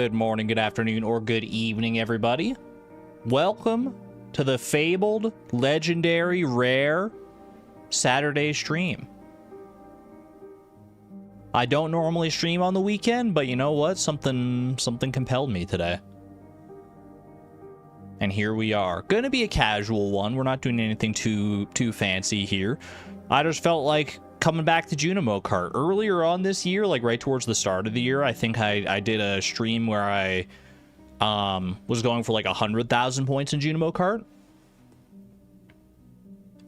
Good morning, good afternoon, or good evening, everybody. Welcome to the fabled, legendary, rare Saturday stream. I don't normally stream on the weekend, but you know what? Something compelled me today. And here we are. Gonna be a casual one. We're not doing anything too fancy here. I just felt like coming back to Junimo Kart. Earlier on this year, like right towards the start of the year, I think I did a stream where I was going for like 100,000 points in Junimo Kart.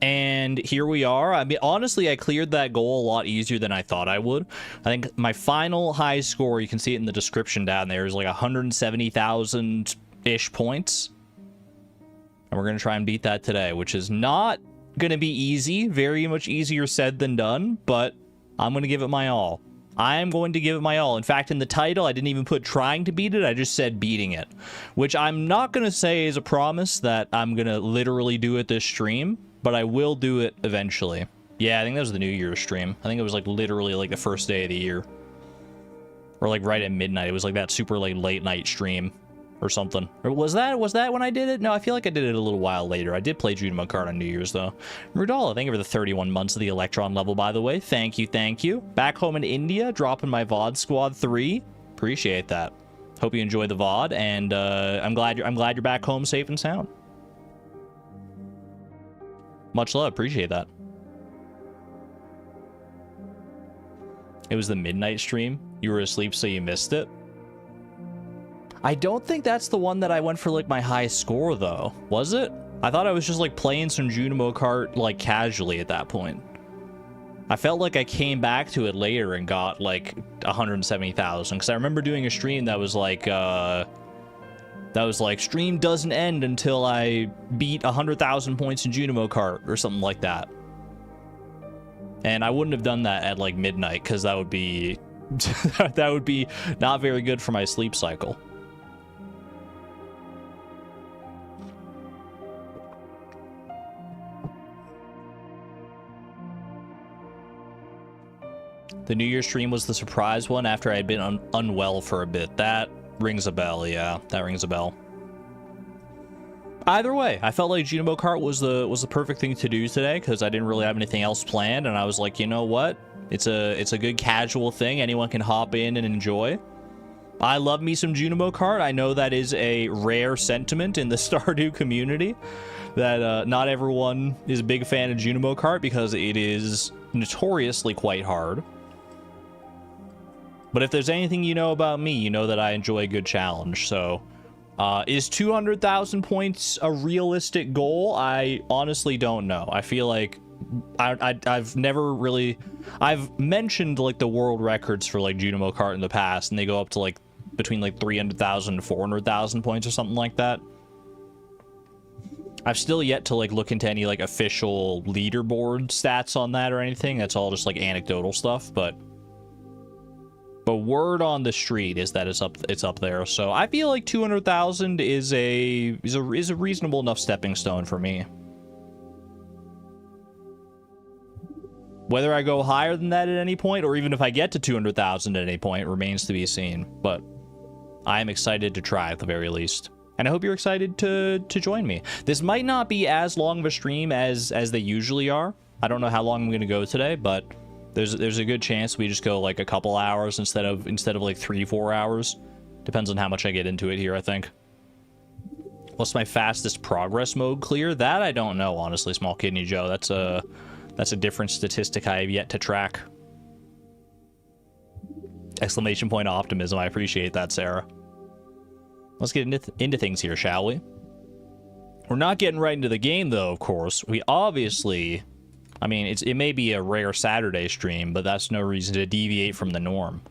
And here we are. I mean, honestly, I cleared that goal a lot easier than I thought I would. I think my final high score, you can see it in the description down there, is like 170,000-ish points. And we're going to try and beat that today, which is not going to be easy. Very much easier said than done, but I'm going to give it my all. I am going to give it my all. In fact, in the title, I didn't even put trying to beat it. I just said beating it, which I'm not going to say is a promise that I'm going to literally do it this stream, but I will do it eventually. Yeah, I think that was the New Year's stream. I think it was like literally like the first day of the year, or like right at midnight. It was like that super like late night stream or something. Or was that when I did it? No, I feel like I did it a little while later. I did play Junimo Kart on New Year's though. Rudala, thank you for the 31 months of the Electron level, by the way. Thank you, thank you. Back home in India, dropping my VOD Squad 3. Appreciate that. Hope you enjoy the VOD, and I'm glad you're back home safe and sound. Much love, appreciate that. It was the midnight stream. You were asleep, so you missed it. I don't think that's the one that I went for like my high score though. Was it? I thought I was just like playing some Junimo Kart like casually at that point. I felt like I came back to it later and got like 170,000 because I remember doing a stream that was like stream doesn't end until I beat 100,000 points in Junimo Kart or something like that. And I wouldn't have done that at like midnight because that would be that would be not very good for my sleep cycle. The New Year's stream was the surprise one after I had been unwell for a bit. That rings a bell, yeah. That rings a bell. Either way, I felt like Junimo Kart was the perfect thing to do today because I didn't really have anything else planned, and I was like, you know what? It's a good casual thing. Anyone can hop in and enjoy. I love me some Junimo Kart. I know that is a rare sentiment in the Stardew community, that not everyone is a big fan of Junimo Kart because it is notoriously quite hard. But if there's anything you know about me, you know that I enjoy a good challenge. So, is 200,000 points a realistic goal? I honestly don't know. I feel like I've never really... I've mentioned, like, the world records for, like, Junimo Kart in the past, and they go up to, like, between, like, 300,000 and 400,000 points or something like that. I've still yet to, like, look into any, like, official leaderboard stats on that or anything. That's all just, like, anecdotal stuff, but word on the street is that it's up there. So I feel like 200,000 is a reasonable enough stepping stone for me. Whether I go higher than that at any point, or even if I get to 200,000 at any point, remains to be seen. But I am excited to try at the very least. And I hope you're excited to join me. This might not be as long of a stream as they usually are. I don't know how long I'm going to go today, but there's a good chance we just go like a couple hours instead of like 3-4 hours. Depends on how much I get into it here, I think. What's my fastest progress mode clear? That I don't know, honestly, Small Kidney Joe. That's a different statistic I have yet to track. Exclamation point optimism. I appreciate that, Sarah. Let's get into things here, shall we? We're not getting right into the game, though, of course. We obviously... I mean, it may be a rare Saturday stream, but that's no reason to deviate from the norm.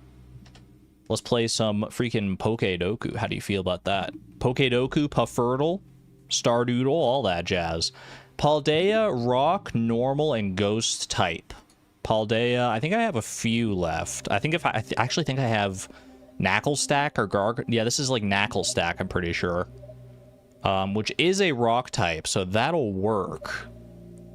Let's play some freaking Pokedoku. How do you feel about that? Pokedoku, Puffurtle, Stardoodle, all that jazz. Paldea, Rock, Normal, and Ghost type. Paldea, I think I have a few left. I think I actually think I have Knackle Stack or Garg. Yeah, this is like Knackle Stack, I'm pretty sure. Which is a Rock type, so that'll work.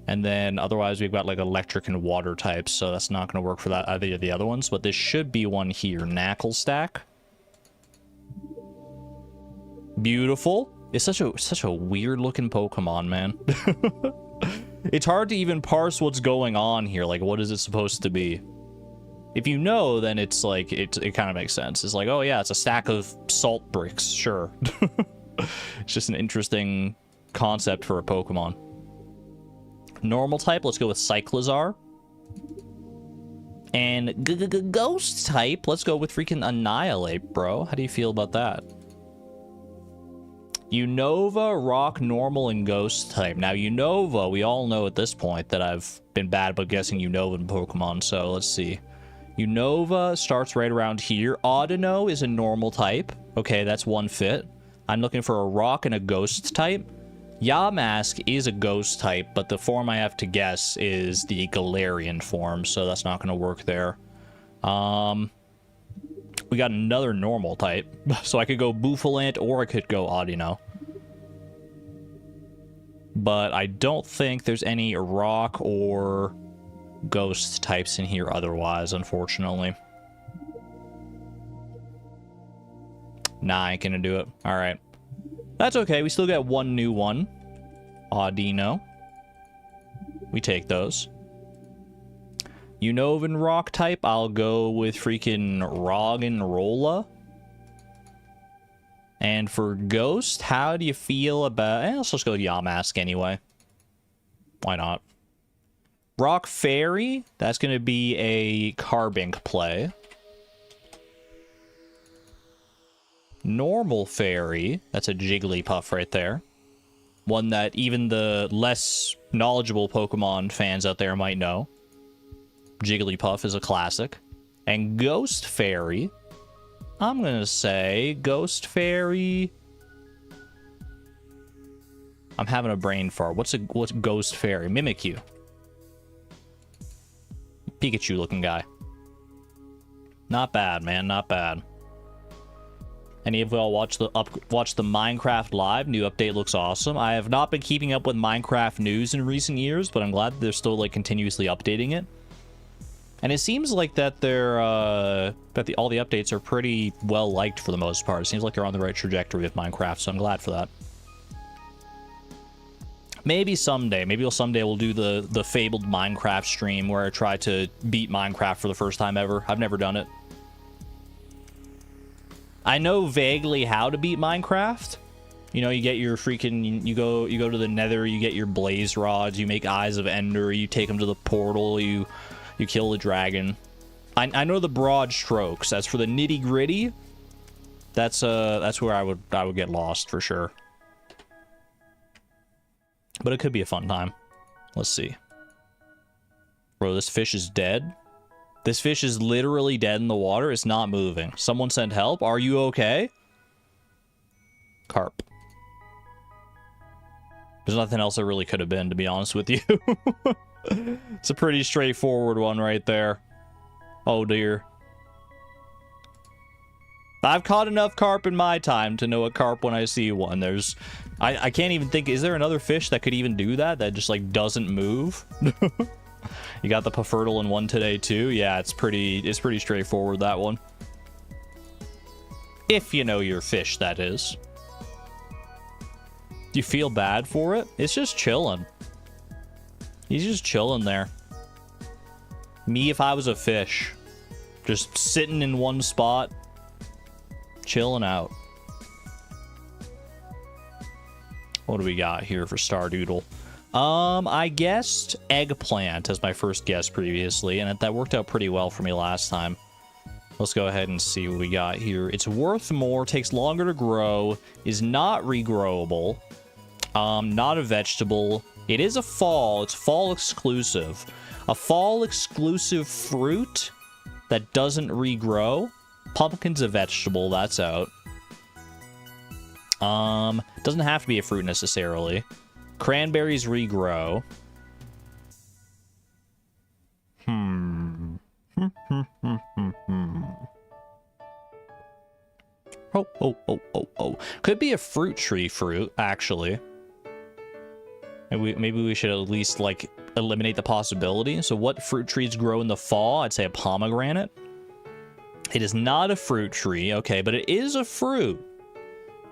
And then otherwise we've got like electric and water types, so that's not going to work for that either of the other ones. But this should be one here, Knackle Stack. Beautiful. It's such a weird looking Pokemon, man. It's hard to even parse what's going on here. Like, what is it supposed to be? If you know, then it's like, it kind of makes sense. It's like, oh yeah, it's a stack of salt bricks. Sure. It's just an interesting concept for a Pokemon. Normal type, let's go with Cyclizar. And ghost type, let's go with freaking Annihilate, bro. How do you feel about that? Unova, Rock, Normal, and Ghost type. Now, Unova, we all know at this point that I've been bad about guessing Unova in Pokemon, so let's see. Unova starts right around here. Audino is a normal type. Okay, that's one fit. I'm looking for a Rock and a Ghost type. Yamask is a Ghost type, but the form I have to guess is the Galarian form, so that's not going to work there. We got another normal type, so I could go Bouffalant or I could go Audino. But I don't think there's any Rock or Ghost types in here otherwise, unfortunately. Nah, I ain't gonna do it. Alright. That's okay, we still got one new one. Audino. We take those. Unovan Rock type, I'll go with freaking Roggenrola. And for Ghost, how do you feel about... let's just go with Yamask anyway. Why not? Rock Fairy, that's going to be a Carbink play. Normal Fairy, that's a Jigglypuff right there. One that even the less knowledgeable Pokemon fans out there might know. Jigglypuff is a classic. And Ghost Fairy, I'm gonna say Ghost Fairy. I'm having a brain fart. What's Ghost Fairy? Mimikyu. Pikachu looking guy. Not bad, man, not bad. Any of y'all watch the Minecraft Live? New update looks awesome. I have not been keeping up with Minecraft news in recent years, but I'm glad that they're still like continuously updating it. And it seems like that they're all the updates are pretty well liked for the most part. It seems like they're on the right trajectory with Minecraft, so I'm glad for that. Maybe someday, someday we'll do the fabled Minecraft stream where I try to beat Minecraft for the first time ever. I've never done it. I know vaguely how to beat Minecraft. You know, you get your freaking, you go to the Nether, you get your blaze rods, you make Eyes of Ender, you take them to the portal, you kill the dragon. I know the broad strokes. As for the nitty gritty, that's where I would get lost for sure. But it could be a fun time. Let's see. Bro, this fish is dead. This fish is literally dead in the water. It's not moving. Someone send help. Are you okay? Carp. There's nothing else it really could have been, to be honest with you. It's a pretty straightforward one right there. Oh, dear. I've caught enough carp in my time to know a carp when I see one. I can't even think, is there another fish that could even do that just, like, doesn't move? You got the Paffertle in one today, too? Yeah, it's pretty straightforward, that one. If you know your fish, that is. Do you feel bad for it? It's just chilling. He's just chilling there. Me, if I was a fish. Just sitting in one spot. Chilling out. What do we got here for Stardoodle? I guessed eggplant as my first guess previously, and that worked out pretty well for me last time. Let's go ahead and see what we got here. It's worth more, takes longer to grow, is not regrowable, not a vegetable. It is a fall. It's fall exclusive. A fall exclusive fruit that doesn't regrow. Pumpkin's a vegetable. That's out. Doesn't have to be a fruit necessarily. Cranberries regrow. Oh. Could be a fruit tree fruit, actually. Maybe we should at least, like, eliminate the possibility. So what fruit trees grow in the fall? I'd say a pomegranate. It is not a fruit tree, okay, but it is a fruit.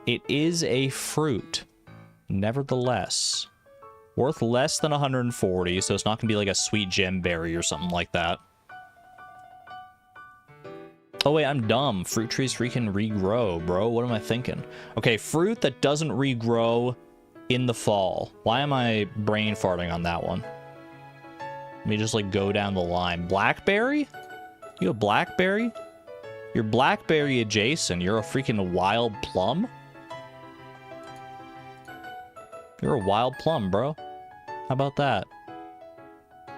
It is a fruit. Nevertheless. Worth less than 140, so it's not going to be like a sweet gem berry or something like that. Oh wait, I'm dumb. Fruit trees freaking regrow, bro. What am I thinking? Okay, fruit that doesn't regrow in the fall. Why am I brain farting on that one? Let me just like go down the line. Blackberry? You a blackberry? You're blackberry adjacent. You're a freaking wild plum? You're a wild plum, bro. How about that?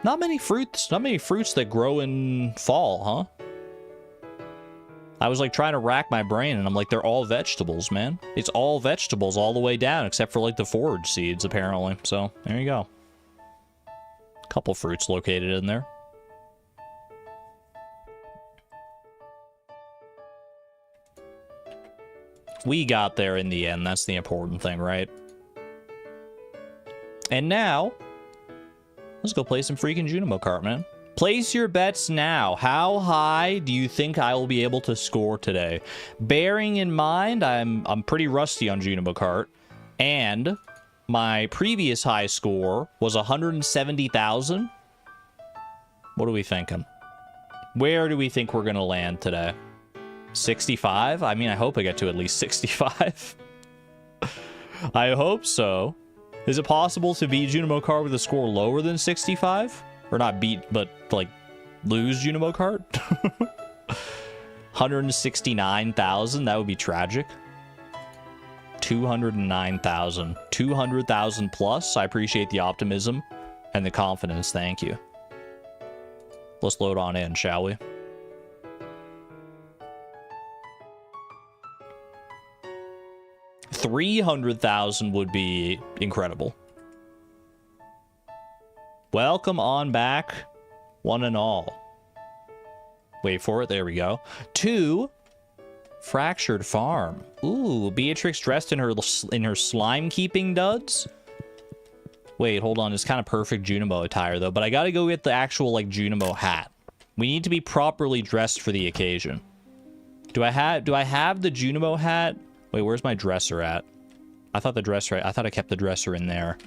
Not many fruits that grow in fall, huh? I was like trying to rack my brain and I'm like, they're all vegetables, man. It's all vegetables all the way down except for like the forage seeds, apparently. So there you go. Couple fruits located in there. We got there in the end. That's the important thing, right? And now, let's go play some freaking Junimo Kart, man. Place your bets now. How high do you think I will be able to score today? Bearing in mind, I'm pretty rusty on Junimo Kart, and my previous high score was 170,000. What are we thinking? Where do we think we're gonna land today? 65? I mean, I hope I get to at least 65. I hope so. Is it possible to beat Junimo Kart with a score lower than 65? Or not beat, but, like, lose Junimo Kart? 169,000? That would be tragic. 209,000. 200,000 plus? I appreciate the optimism and the confidence. Thank you. Let's load on in, shall we? $300,000 would be incredible. Welcome on back, one and all. Wait for it. There we go. 2, Fractured Farm. Ooh, Beatrix dressed in her slime keeping duds. Wait, hold on. It's kind of perfect Junimo attire though, but I gotta go get the actual like Junimo hat. We need to be properly dressed for the occasion. Do I have the Junimo hat? Wait, where's my dresser at? I thought I kept the dresser in there.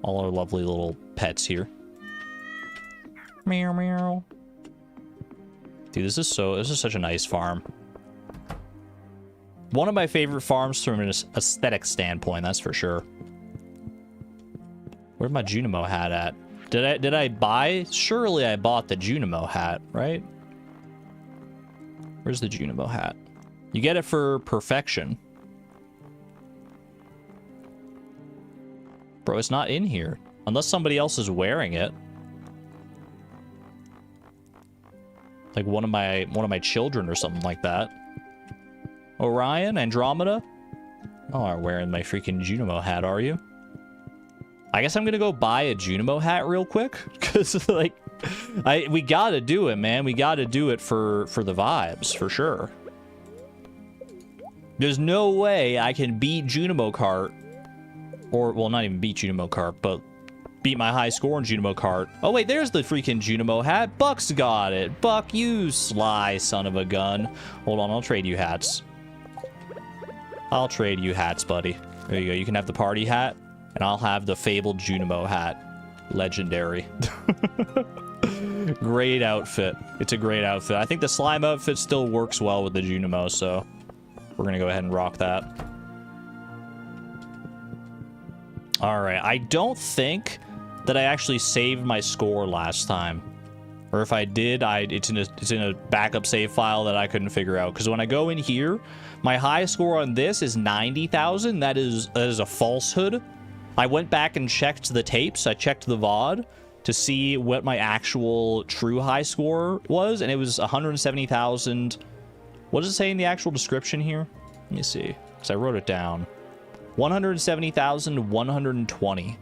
All our lovely little pets here. Meow meow. Dude, this is such a nice farm. One of my favorite farms from an aesthetic standpoint, that's for sure. Where's my Junimo hat at? Did I buy? Surely I bought the Junimo hat, right? Where's the Junimo hat? You get it for perfection. Bro, it's not in here. Unless somebody else is wearing it. Like one of my children or something like that. Orion, Andromeda? Oh, are wearing my freaking Junimo hat, are you? I guess I'm gonna go buy a Junimo hat real quick. Cause like we gotta do it, man. We gotta do it for the vibes, for sure. There's no way I can beat Junimo Kart. Or, well, not even beat Junimo Kart, but beat my high score in Junimo Kart. Oh, wait, there's the freaking Junimo hat. Buck's got it. Buck, you sly son of a gun. Hold on, I'll trade you hats. I'll trade you hats, buddy. There you go. You can have the party hat, and I'll have the fabled Junimo hat. Legendary. Great outfit. It's a great outfit. I think the slime outfit still works well with the Junimo, so we're going to go ahead and rock that. All right, I don't think that I actually saved my score last time. Or if I did, it's in a backup save file that I couldn't figure out. Because when I go in here, my high score on this is 90,000. That is a falsehood. I went back and checked the tapes. I checked the VOD to see what my actual true high score was, and it was 170,000. What does it say in the actual description here? Let me see, because I wrote it down. 170,120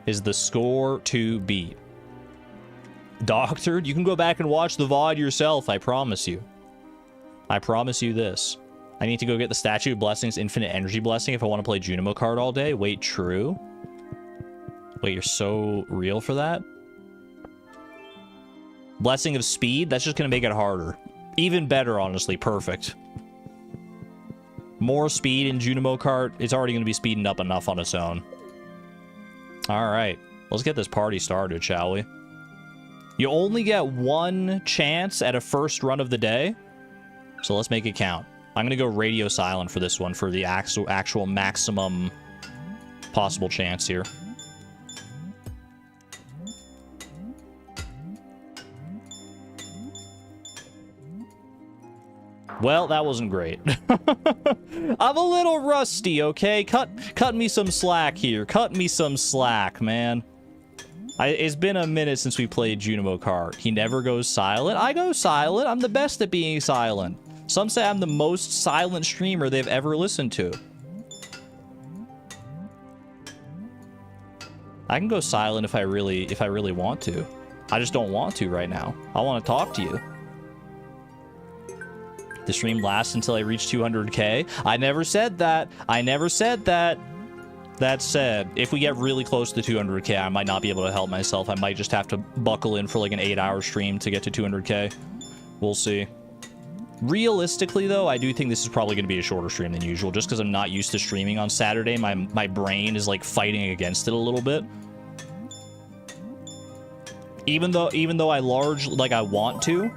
is the score to beat. Doctored? You can go back and watch the VOD yourself, I promise you. I promise you this. I need to go get the Statue of Blessings Infinite Energy Blessing if I want to play Junimo Kart all day. Wait, true? Wait, you're so real for that? Blessing of Speed? That's just going to make it harder. Even better, honestly. Perfect. More speed in Junimo Kart. It's already going to be speeding up enough on its own. All right. Let's get this party started, shall we? You only get one chance at a first run of the day. So let's make it count. I'm going to go radio silent for this one for the actual maximum possible chance here. Well, that wasn't great. I'm a little rusty, okay? Cut me some slack here. Cut me some slack, man. It's been a minute since we played Junimo Kart. He never goes silent. I go silent. I'm the best at being silent. Some say I'm the most silent streamer they've ever listened to. I can go silent if I really want to. I just don't want to right now. I want to talk to you. The stream lasts until I reach 200k. I never said that. I never said that. That said, if we get really close to 200k, I might not be able to help myself. I might just have to buckle in for like an 8-hour stream to get to 200k. We'll see. Realistically, though, I do think this is probably going to be a shorter stream than usual, just because I'm not used to streaming on Saturday. My brain is like fighting against it a little bit. Even though I want to.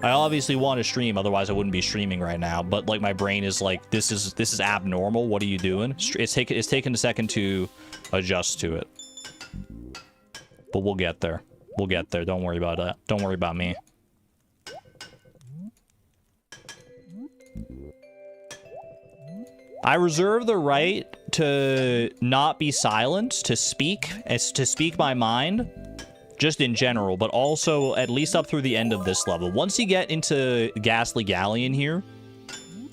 I obviously want to stream, otherwise I wouldn't be streaming right now. But like my brain is like, this is abnormal. What are you doing? It's taken a second to adjust to it. But we'll get there. We'll get there. Don't worry about that. Don't worry about me. I reserve the right to not be silent, to speak my mind. Just in general, but also at least up through the end of this level. Once you get into Ghastly Galleon here,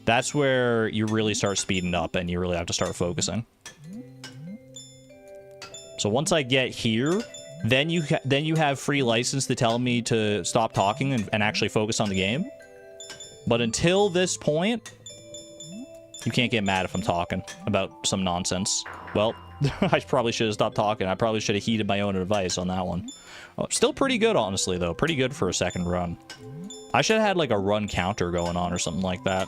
that's where you really start speeding up and you really have to start focusing. So once I get here, then you have free license to tell me to stop talking and actually focus on the game. But until this point, you can't get mad if I'm talking about some nonsense. Well, I probably should have stopped talking. I probably should have heeded my own advice on that one. Oh, still pretty good, honestly, though. Pretty good for a second run. I should have had, like, a run counter going on or something like that.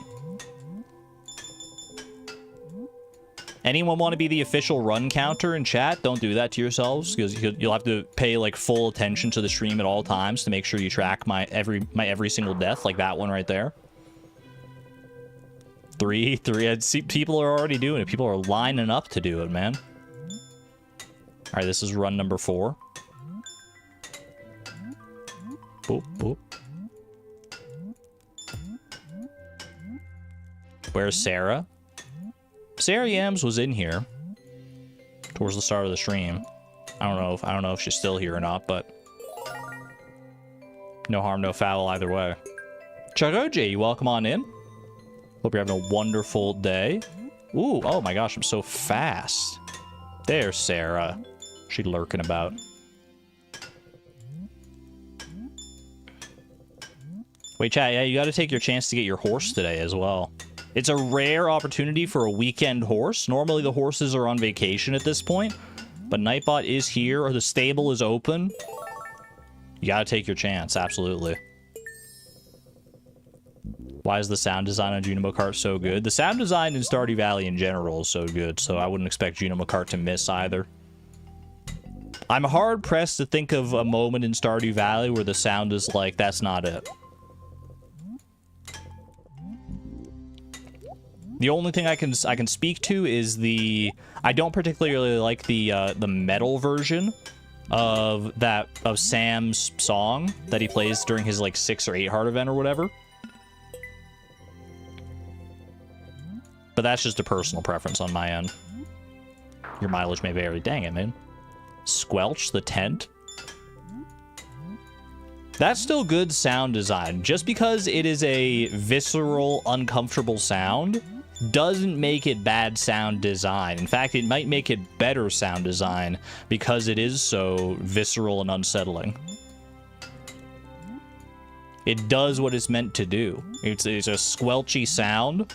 Anyone want to be the official run counter in chat? Don't do that to yourselves, because you'll have to pay, like, full attention to the stream at all times to make sure you track my every single death, like that one right there. Three. I see people are already doing it. People are lining up to do it, man. All right, this is run number 4. Boop, boop. Where's Sarah? Sarah Yams was in here towards the start of the stream. I don't know if she's still here or not, but no harm, no foul either way. Charoji, welcome on in. Hope you're having a wonderful day. Ooh, oh my gosh, I'm so fast. There's Sarah. She's lurking about. Wait, chat, yeah, you got to take your chance to get your horse today as well. It's a rare opportunity for a weekend horse. Normally the horses are on vacation at this point, but Nightbot is here, or the stable is open. You got to take your chance, absolutely. Why is the sound design on Junimo Kart so good? The sound design in Stardew Valley in general is so good, so I wouldn't expect Junimo Kart to miss either. I'm hard-pressed to think of a moment in Stardew Valley where the sound is like, that's not it. The only thing I can speak to is I don't particularly like the metal version of Sam's song that he plays during his like 6 or 8 heart event or whatever. But that's just a personal preference on my end. Your mileage may vary. Dang it, man. Squelch the tent. That's still good sound design. Just because it is a visceral, uncomfortable sound doesn't make it bad sound design. In fact, it might make it better sound design because it is so visceral and unsettling. It does what it's meant to do. It's a squelchy sound.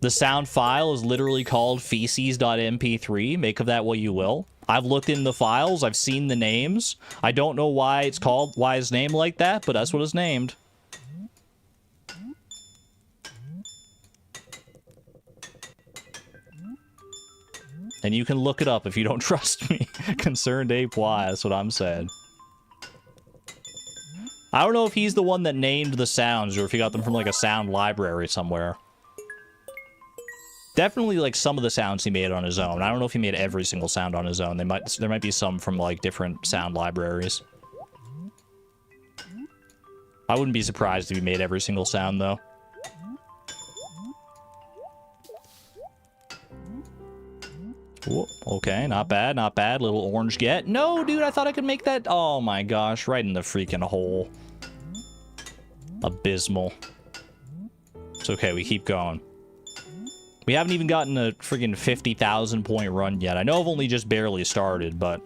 The sound file is literally called feces.mp3. Make of that what you will. I've looked in the files. I've seen the names. I don't know why it's named like that, but that's what it's named. And you can look it up if you don't trust me. Concerned Ape Y, that's what I'm saying. I don't know if he's the one that named the sounds or if he got them from like a sound library somewhere. Definitely like some of the sounds he made on his own. I don't know if he made every single sound on his own. There might be some from like different sound libraries. I wouldn't be surprised if he made every single sound though. Ooh, okay, not bad, not bad. Little orange get. No, dude, I thought I could make that. Oh my gosh, right in the freaking hole. Abysmal. It's okay, we keep going. We haven't even gotten a freaking 50,000 point run yet. I know I've only just barely started, but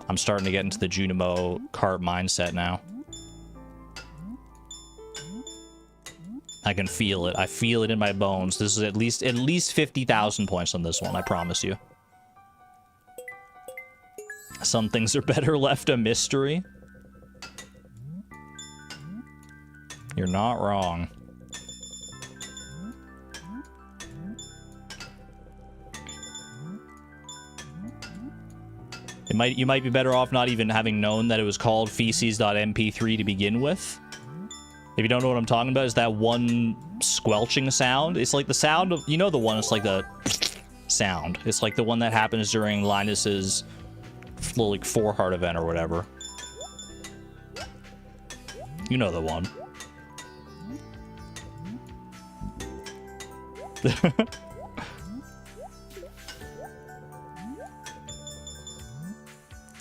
I'm starting to get into the Junimo Kart mindset now. I can feel it. I feel it in my bones. This is at least 50,000 points on this one, I promise you. Some things are better left a mystery. You're not wrong. You might be better off not even having known that it was called feces.mp3 to begin with. If you don't know what I'm talking about, is that one squelching sound. It's like the sound of, you know the one, it's like the sound. It's like the one that happens during Linus's like 4-heart event or whatever. You know the one.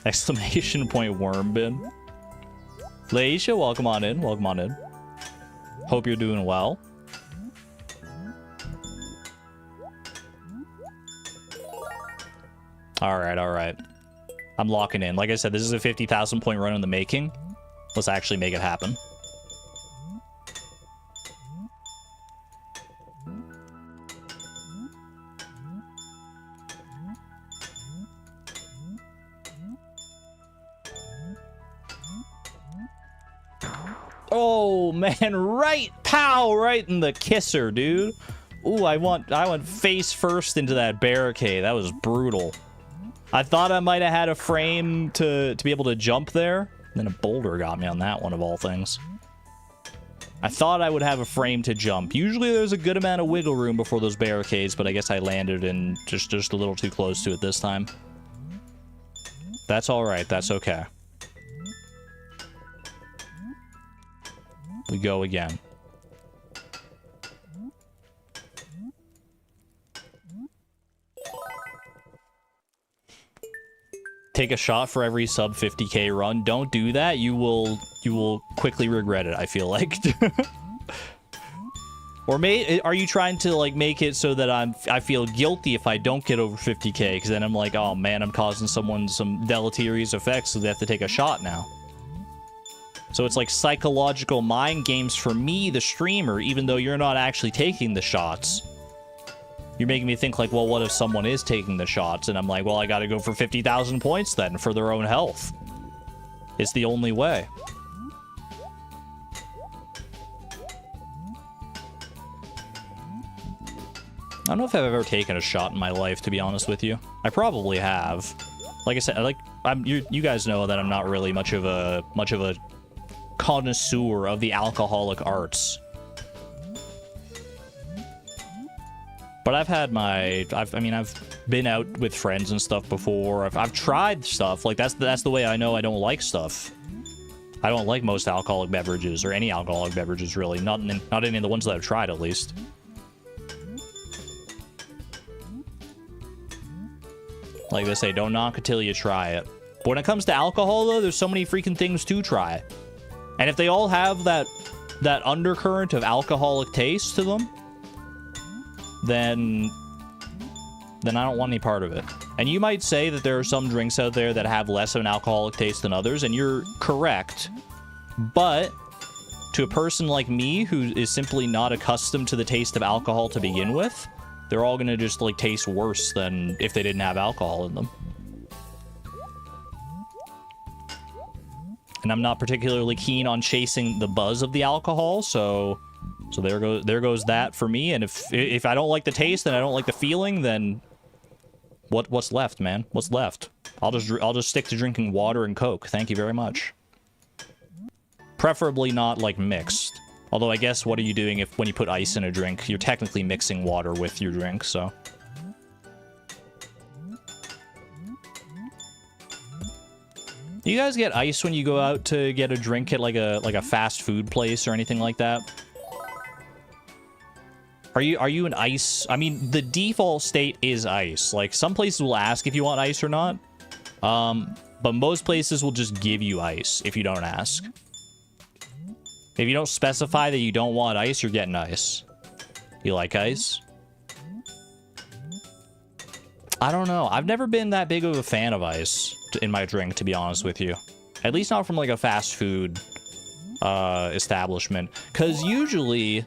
Exclamation point worm bin. Laisha, welcome on in. Welcome on in. Hope you're doing well. All right, all right. I'm locking in. Like I said, this is a 50,000 point run in the making. Let's actually make it happen. Oh man, right, pow, right in the kisser, dude. Ooh, I went face first into that barricade. That was brutal. I thought I might have had a frame to be able to jump there. Then a boulder got me on that one of all things. I thought I would have a frame to jump. Usually there's a good amount of wiggle room before those barricades, but I guess I landed in just a little too close to it this time. That's all right. That's okay. We go again. Take a shot for every sub 50k run. Don't do that. You will quickly regret it, I feel like. Or are you trying to like make it so that I feel guilty if I don't get over 50k, because then I'm like, oh man, I'm causing someone some deleterious effects, so they have to take a shot now. So it's like psychological mind games for me, the streamer, even though you're not actually taking the shots. You're making me think like, well, what if someone is taking the shots? And I'm like, well, I gotta go for 50,000 points then for their own health. It's the only way. I don't know if I've ever taken a shot in my life, to be honest with you. I probably have. Like I said, you guys know that I'm not really much of a connoisseur of the alcoholic arts. But I've had I've been out with friends and stuff before. I've tried stuff. Like that's the way I know I don't like stuff. I don't like most alcoholic beverages, or any alcoholic beverages really. Not any of the ones that I've tried, at least. Like they say, don't knock until you try it. But when it comes to alcohol, though, there's so many freaking things to try. And if they all have that undercurrent of alcoholic taste to them, then I don't want any part of it. And you might say that there are some drinks out there that have less of an alcoholic taste than others, and you're correct. But to a person like me who is simply not accustomed to the taste of alcohol to begin with, they're all gonna just like taste worse than if they didn't have alcohol in them. And I'm not particularly keen on chasing the buzz of the alcohol, so there goes that for me. And if I don't like the taste and I don't like the feeling, then what's left, man? What's left? I'll just stick to drinking water and Coke. Thank you very much. Preferably not like mixed. Although I guess what are you doing when you put ice in a drink? You're technically mixing water with your drink, so. Do you guys get ice when you go out to get a drink at like a fast food place or anything like that? Are you an ice? I mean, the default state is ice. Like, some places will ask if you want ice or not. But most places will just give you ice if you don't ask. If you don't specify that you don't want ice, you're getting ice. You like ice? I don't know. I've never been that big of a fan of ice in my drink, to be honest with you. At least not from like a fast food establishment. Because usually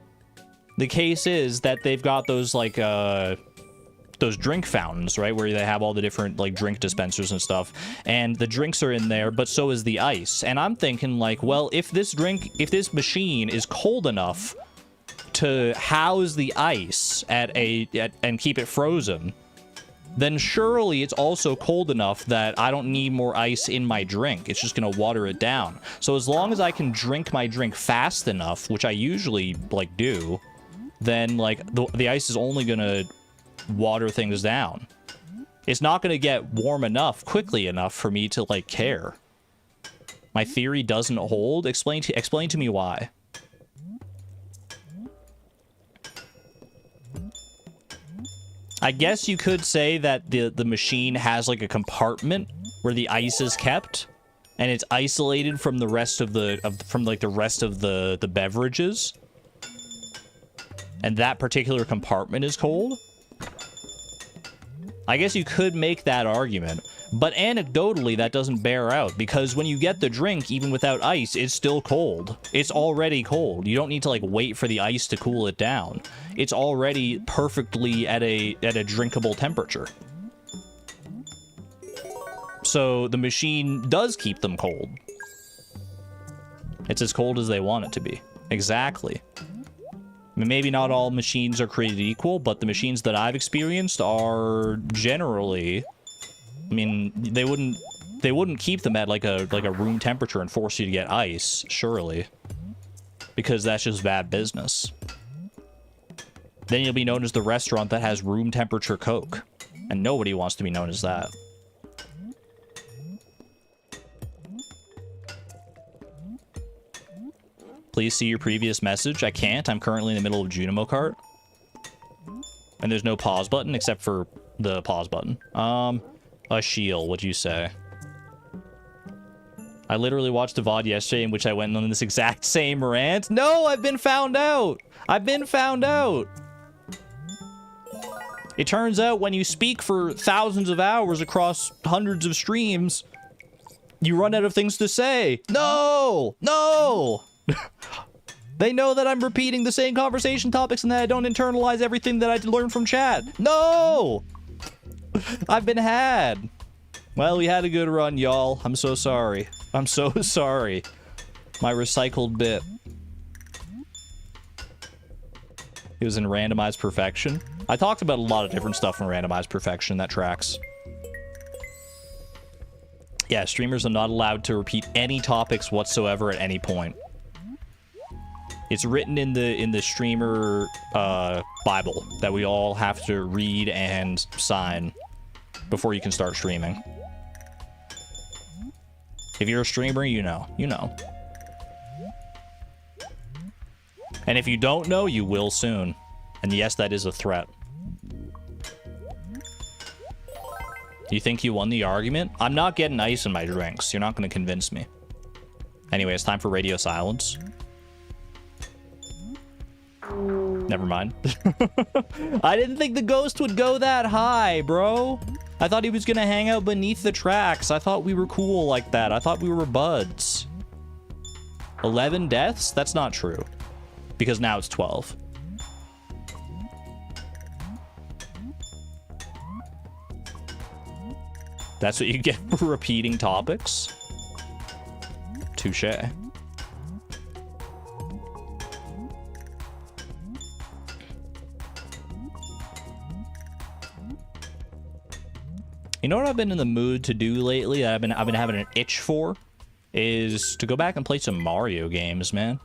the case is that they've got those like those drink fountains, right, where they have all the different like drink dispensers and stuff, and the drinks are in there, but so is the ice. And I'm thinking like, well, if this machine is cold enough to house the ice and keep it frozen, then surely it's also cold enough that I don't need more ice in my drink. It's just gonna water it down. So as long as I can drink my drink fast enough, which I usually like do, then like the ice is only gonna water things down. It's not gonna get warm enough quickly enough for me to like care. My theory doesn't hold. Explain to me why. I guess you could say that the machine has like a compartment where the ice is kept, and it's isolated from the rest of the beverages, and that particular compartment is cold. I guess you could make that argument, but anecdotally that doesn't bear out, because when you get the drink, even without ice, it's still cold. It's already cold. You don't need to like wait for the ice to cool it down. It's already perfectly at a drinkable temperature. So the machine does keep them cold. It's as cold as they want it to be. Exactly. I mean, maybe not all machines are created equal, but the machines that I've experienced are generally, I mean, they wouldn't keep them at like a room temperature and force you to get ice, surely, because that's just bad business. Then you'll be known as the restaurant that has room temperature Coke, and nobody wants to be known as that. Please see your previous message. I can't. I'm currently in the middle of Junimo Kart. And there's no pause button except for the pause button. A shield, what'd you say? I literally watched a VOD yesterday in which I went on this exact same rant. No, I've been found out. I've been found out. It turns out when you speak for thousands of hours across hundreds of streams, you run out of things to say. No! No! They know that I'm repeating the same conversation topics and that I don't internalize everything that I learned from chat. No! I've been had. Well, we had a good run, y'all. I'm so sorry. I'm so sorry. My recycled bit. It was in randomized perfection. I talked about a lot of different stuff in randomized perfection that tracks. Yeah, streamers are not allowed to repeat any topics whatsoever at any point. It's written in the streamer Bible that we all have to read and sign before you can start streaming. If you're a streamer, you know. You know. And if you don't know, you will soon. And yes, that is a threat. You think you won the argument? I'm not getting ice in my drinks. You're not going to convince me. Anyway, it's time for radio silence. Never mind. I didn't think the ghost would go that high, bro. I thought he was gonna hang out beneath the tracks. I thought we were cool like that. I thought we were buds. 11 deaths? That's not true. Because now it's 12. That's what you get for repeating topics? Touche. You know what I've been in the mood to do lately? I've been having an itch for is to go back and play some Mario games, man.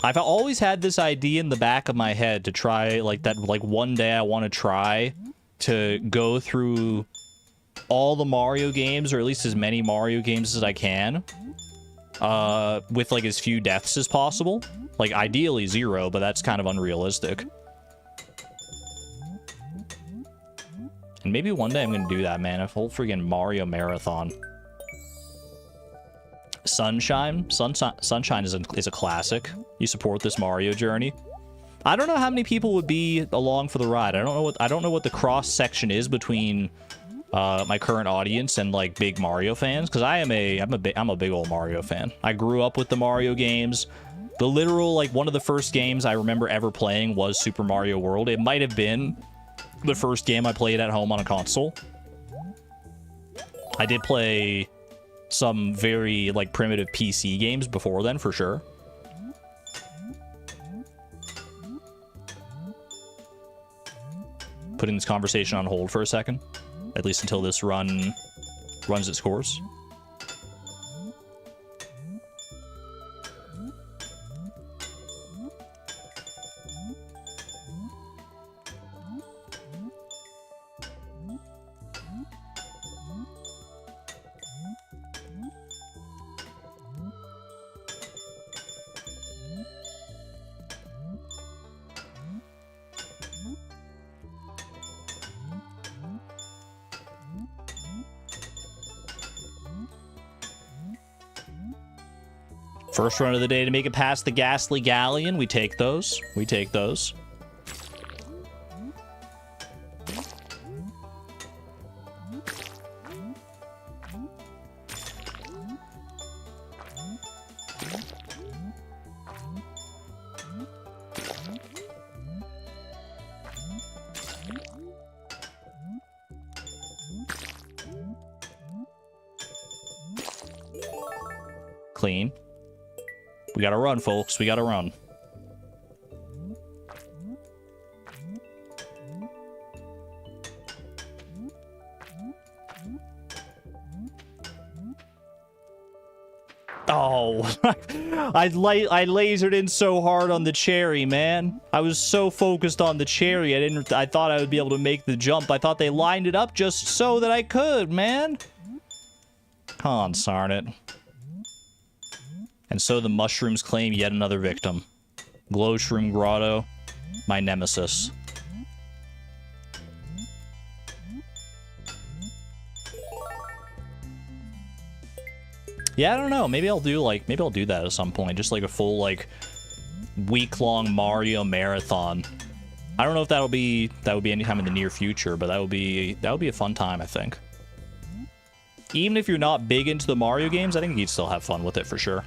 I've always had this idea in the back of my head to try like one day I want to try to go through all the Mario games, or at least as many Mario games as I can, with like as few deaths as possible. Like ideally 0, but that's kind of unrealistic. And maybe one day I'm gonna do that, man. A whole friggin' Mario marathon. Sunshine is a classic. You support this Mario journey. I don't know how many people would be along for the ride. I don't know what the cross section is between my current audience and like big Mario fans, because I'm a big old Mario fan. I grew up with the Mario games. The literal, like, one of the first games I remember ever playing was Super Mario World. It might have been the first game I played at home on a console. I did play some very, like, primitive PC games before then, for sure. Putting this conversation on hold for a second, at least until this runs its course. First run of the day to make it past the Ghastly Galleon. We take those. We take those. Clean. We gotta run, folks. We gotta run. Oh, I lasered in so hard on the cherry, man. I was so focused on the cherry. I thought I would be able to make the jump. I thought they lined it up just so that I could, man. Consarn it. And so the mushrooms claim yet another victim. Glowshroom Grotto, my nemesis. Yeah, I don't know. Maybe I'll do that at some point. Just like a full, like, week-long Mario marathon. I don't know if that would be anytime in the near future, but that would be a fun time, I think. Even if you're not big into the Mario games, I think you'd still have fun with it for sure.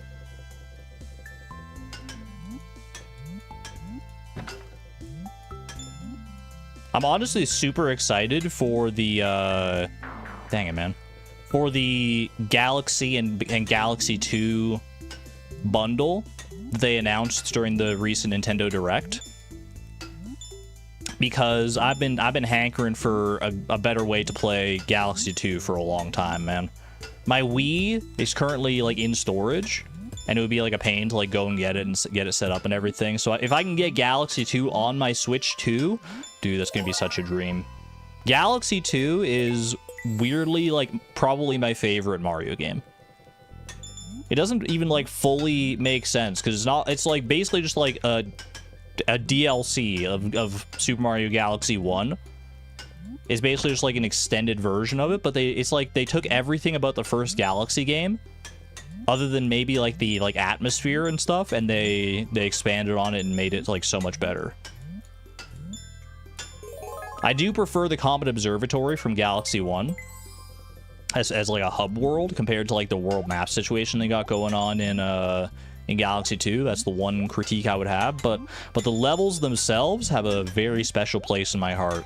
I'm honestly super excited for the, dang it, man. For the Galaxy and Galaxy 2 bundle they announced during the recent Nintendo Direct. Because I've been hankering for a better way to play Galaxy 2 for a long time, man. My Wii is currently, like, in storage, and it would be, like, a pain to, like, go and get it and get it set up and everything. So if I can get Galaxy 2 on my Switch 2, dude, that's gonna be such a dream. Galaxy 2 is weirdly, like, probably my favorite Mario game. It doesn't even, like, fully make sense, because it's, like, basically just, like, a DLC of Super Mario Galaxy 1. It's basically just, like, an extended version of it, but it's like they took everything about the first Galaxy game, other than maybe, like, the, like, atmosphere and stuff, and they expanded on it and made it, like, so much better. I do prefer the Comet Observatory from Galaxy 1 as like a hub world compared to, like, the world map situation they got going on in Galaxy 2. That's the one critique I would have, but the levels themselves have a very special place in my heart.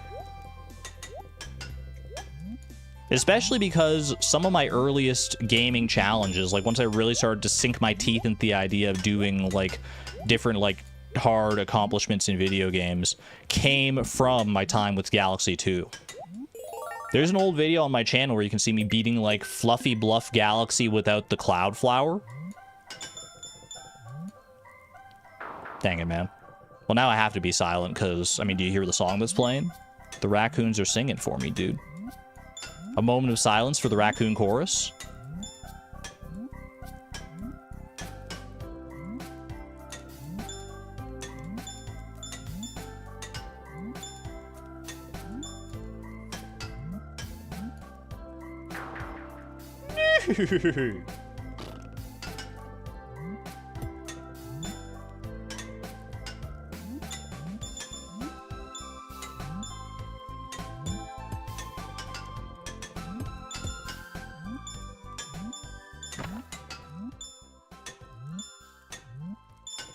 Especially because some of my earliest gaming challenges, like once I really started to sink my teeth into the idea of doing like different like hard accomplishments in video games, came from my time with Galaxy 2. There's an old video on my channel where you can see me beating like Fluffy Bluff Galaxy without the Cloud Flower. Dang it, man. Well, now I have to be silent because, I mean, do you hear the song that's playing? The raccoons are singing for me, dude. A moment of silence for the raccoon chorus.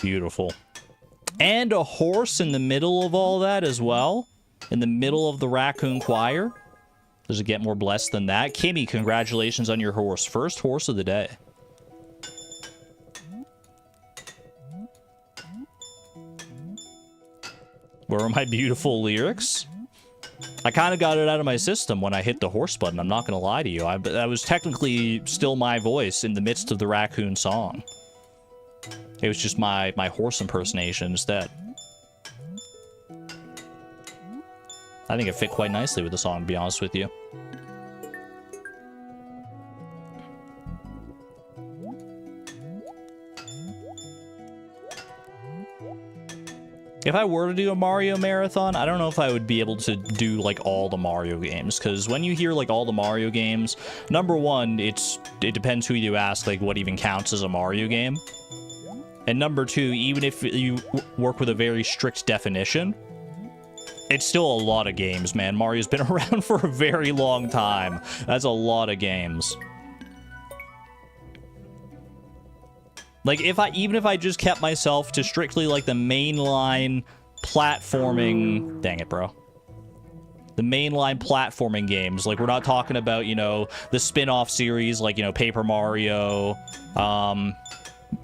Beautiful. And a horse in the middle of all that as well. In the middle of the raccoon choir. Does it get more blessed than that? Kimmy, congratulations on your horse. First horse of the day. Where are my beautiful lyrics? I kind of got it out of my system when I hit the horse button. I'm not going to lie to you. That was technically still my voice in the midst of the raccoon song. It was just my horse impersonation instead. I think it fit quite nicely with the song, to be honest with you. If I were to do a Mario marathon, I don't know if I would be able to do, like, all the Mario games. Because when you hear, like, all the Mario games, number one, it depends who you ask, like, what even counts as a Mario game. And number two, even if you work with a very strict definition, it's still a lot of games, man. Mario's been around for a very long time. That's a lot of games. Like, even if I just kept myself to strictly, like, the mainline platforming... Dang it, bro. The mainline platforming games. Like, we're not talking about, you know, the spin-off series, like, you know, Paper Mario,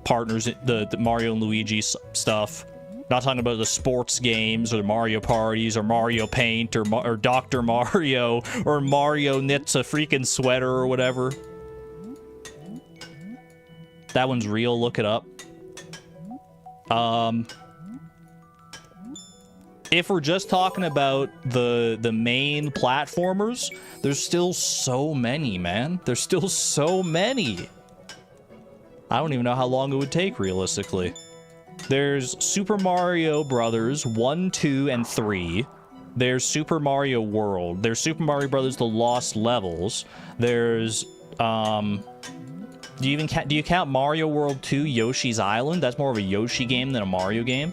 partners, the Mario and Luigi stuff. Not talking about the sports games, or the Mario parties, or Mario Paint, or Dr. Mario, or Mario knits a freaking sweater, or whatever. That one's real, look it up. If we're just talking about the main platformers, there's still so many, man. There's still so many. I don't even know how long it would take, realistically. There's Super Mario Brothers 1, 2, and 3. There's Super Mario World. There's Super Mario Brothers The Lost Levels. There's, do you count Mario World 2 Yoshi's Island? That's more of a Yoshi game than a Mario game.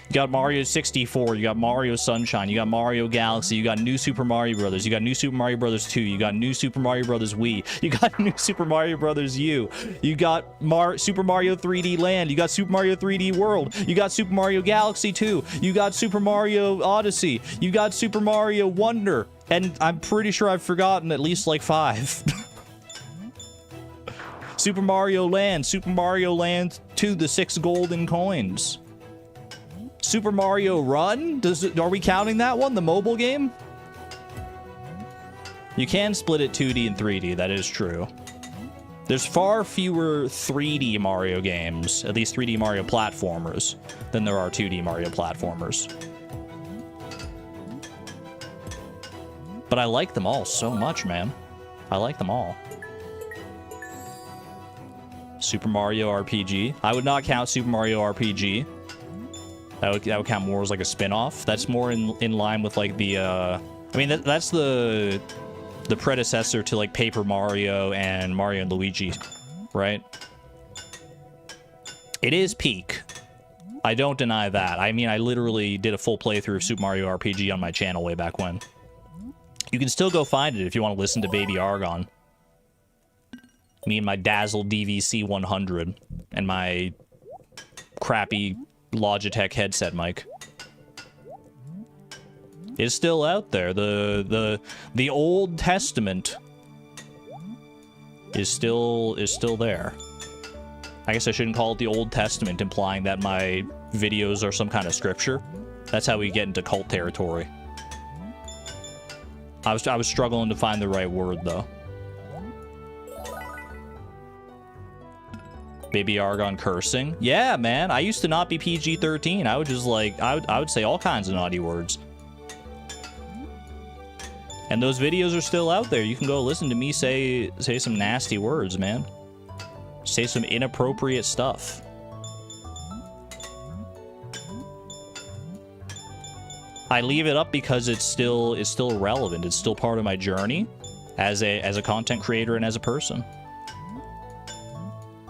You got Mario 64, you got Mario Sunshine, you got Mario Galaxy, you got New Super Mario Brothers, you got New Super Mario Brothers 2, you got New Super Mario Brothers Wii, you got New Super Mario Brothers U, you got Super Mario 3D Land, you got Super Mario 3D World, you got Super Mario Galaxy 2, you got Super Mario Odyssey, you got Super Mario Wonder, and I'm pretty sure I've forgotten at least like 5. Super Mario Land 2, the 6 golden coins. Super Mario Run? Are we counting that one? The mobile game? You can split it 2D and 3D, that is true. There's far fewer 3D Mario games, at least 3D Mario platformers, than there are 2D Mario platformers. But I like them all so much, man. I like them all. Super Mario RPG. I would not count Super Mario RPG. That would count more as like a spin-off. That's more in line with like the I mean that's the predecessor to like Paper Mario and Mario and Luigi, right? It is peak. I don't deny that. I mean, I literally did a full playthrough of Super Mario RPG on my channel way back when. You can still go find it if you want to listen to Baby Argon. Me and my Dazzle DVC 100 and my crappy Logitech headset mic. It's still out there. The Old Testament is still there. I guess I shouldn't call it the Old Testament, implying that my videos are some kind of scripture. That's how we get into cult territory. I was struggling to find the right word, though. Baby Argon cursing. Yeah, man. I used to not be PG-13. I would just like, I would say all kinds of naughty words. And those videos are still out there. You can go listen to me say some nasty words, man. Say some inappropriate stuff. I leave it up because it's still relevant. It's still part of my journey as a content creator and as a person.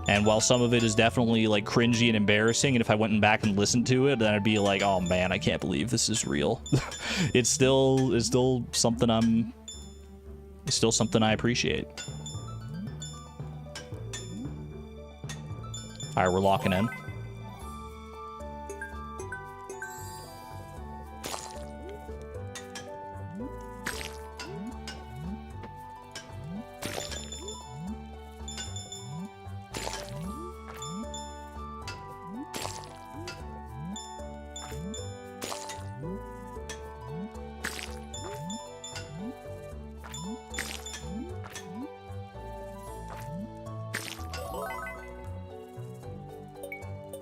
And while some of it is definitely like cringy and embarrassing, and if I went back and listened to it, then I'd be like, oh man, I can't believe this is real. It's still something I appreciate. All right, we're locking in.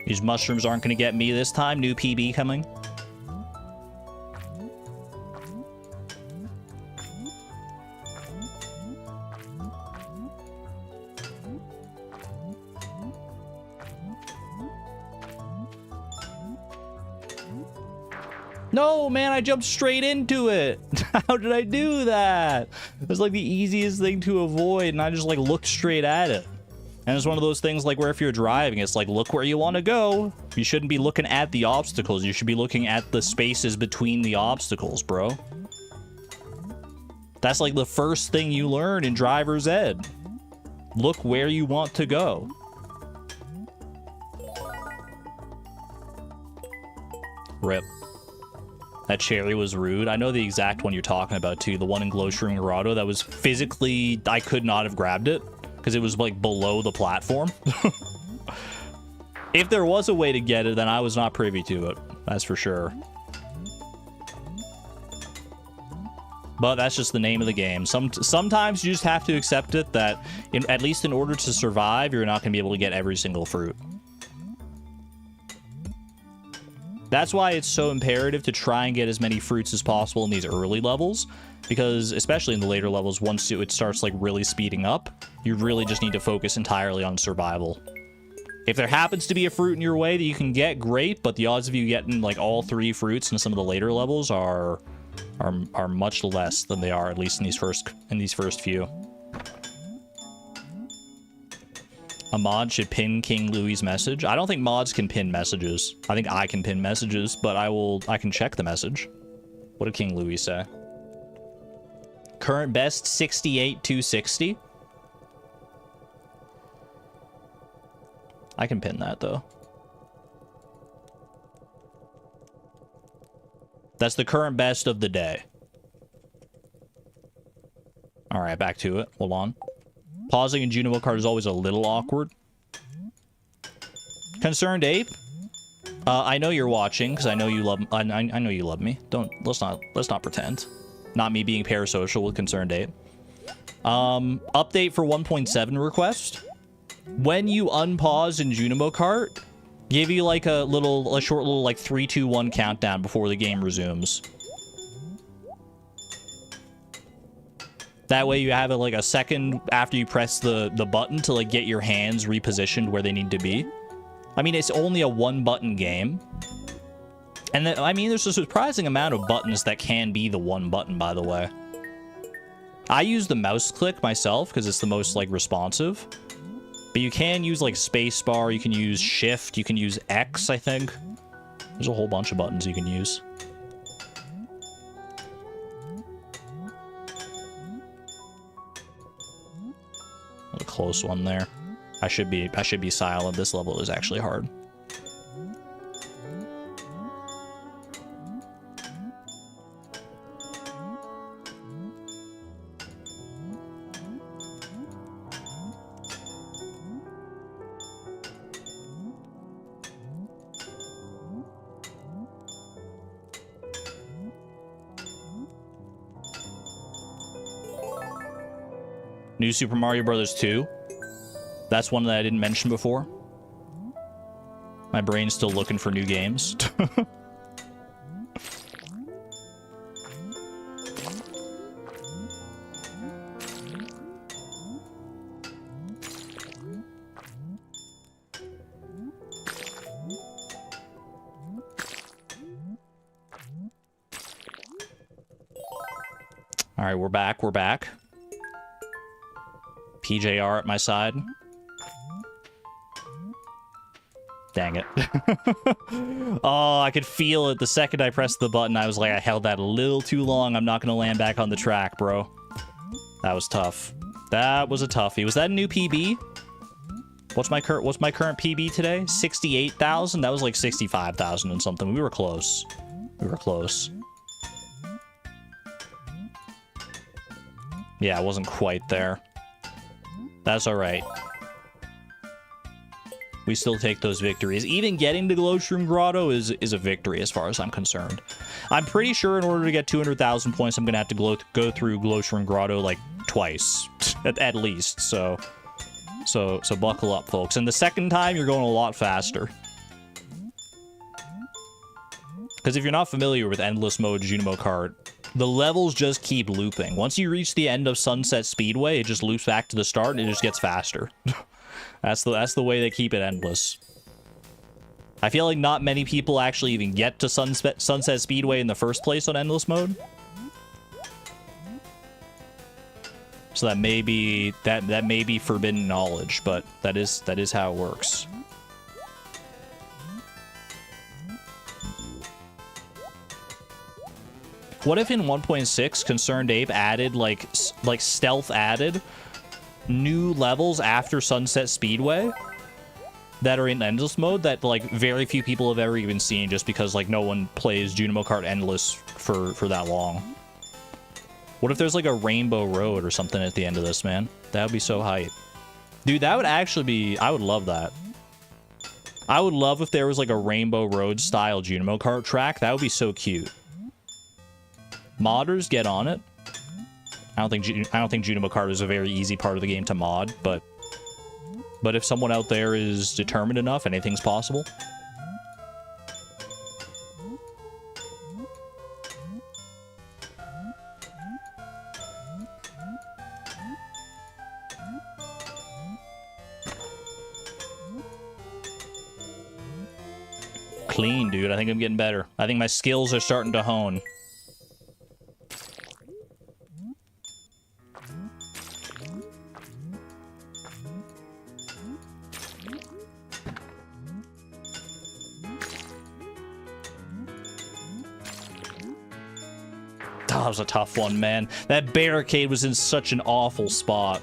These mushrooms aren't going to get me this time. New PB coming. No, man, I jumped straight into it. How did I do that? It was like the easiest thing to avoid, and I just like looked straight at it. And it's one of those things like where if you're driving, it's like, look where you want to go. You shouldn't be looking at the obstacles. You should be looking at the spaces between the obstacles, bro. That's like the first thing you learn in driver's ed. Look where you want to go. Rip. That cherry was rude. I know the exact one you're talking about, too. The one in Glowstream Grotto that was physically... I could not have grabbed it because it was, like, below the platform. If there was a way to get it, then I was not privy to it. That's for sure. But that's just the name of the game. Sometimes you just have to accept it that, at least in order to survive, you're not going to be able to get every single fruit. That's why it's so imperative to try and get as many fruits as possible in these early levels, because especially in the later levels, once it starts like really speeding up, you really just need to focus entirely on survival. If there happens to be a fruit in your way that you can get, great, but the odds of you getting like all 3 fruits in some of the later levels are much less than they are, at least in these first few. A mod should pin King Louie's message. I don't think mods can pin messages. I think I can pin messages, but I can check the message. What did King Louie say? Current best 68,260. I can pin that though. That's the current best of the day. All right, back to it. Hold on. Pausing in Junimo Kart is always a little awkward. Concerned Ape, I know you're watching because I know you love. I know you love me. Let's not pretend. Not me being parasocial with Concerned Ape. Update for 1.7 request. When you unpause in Junimo Kart, give you like a short little like 3, 2, 1 countdown before the game resumes. That way you have like a second after you press the button to like get your hands repositioned where they need to be. I mean, it's only a 1-button game. And then, I mean, there's a surprising amount of buttons that can be the 1 button, by the way. I use the mouse click myself because it's the most like responsive. But you can use like spacebar, you can use shift, you can use X, I think. There's a whole bunch of buttons you can use. A close one there. I should be silent. This level is actually hard. New Super Mario Brothers 2. That's one that I didn't mention before. My brain's still looking for new games. All right, we're back. We're back. PJR at my side. Dang it. Oh, I could feel it the second I pressed the button. I was like, I held that a little too long. I'm not going to land back on the track, bro. That was tough. That was a toughie. Was that a new PB? What's my current PB today? 68,000? That was like 65,000 and something. We were close. We were close. Yeah, I wasn't quite there. That's all right. We still take those victories. Even getting to Glowshroom Grotto is a victory as far as I'm concerned. I'm pretty sure in order to get 200,000 points, I'm going to have to go through Glowshroom Grotto like twice, at least. So buckle up, folks. And the second time, you're going a lot faster. Because if you're not familiar with Endless Mode Junimo Kart, the levels just keep looping. Once you reach the end of Sunset Speedway, it just loops back to the start and it just gets faster. That's the way they keep it endless. I feel like not many people actually even get to Sunset Speedway in the first place on Endless Mode. So that may be forbidden knowledge, but that is how it works. What if in 1.6 Concerned Ape added like stealth added new levels after Sunset Speedway that are in endless mode that like very few people have ever even seen, just because like no one plays Junimo Kart Endless for that long? What if there's like a Rainbow Road or something at the end of this, man? That would be so hype. Dude, that would actually be... I would love that. I would love if there was like a Rainbow Road style Junimo Kart track. That would be so cute. Modders, get on it. I don't think Junimo Kart is a very easy part of the game to mod, but if someone out there is determined enough, anything's possible. Clean, dude. I think I'm getting better. I think my skills are starting to hone. That was a tough one, man. That barricade was in such an awful spot.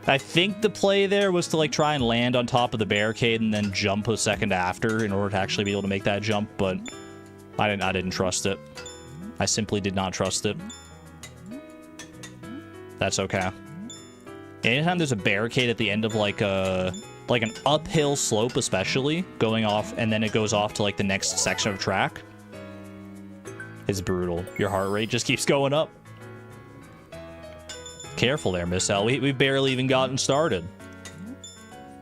I think the play there was to like try and land on top of the barricade and then jump a second after in order to actually be able to make that jump, but I didn't trust it. I simply did not trust it. That's okay. Anytime there's a barricade at the end of like an uphill slope, especially going off, and then it goes off to like the next section of track, it's brutal. Your heart rate just keeps going up. Careful there, Miss L. We've barely even gotten started.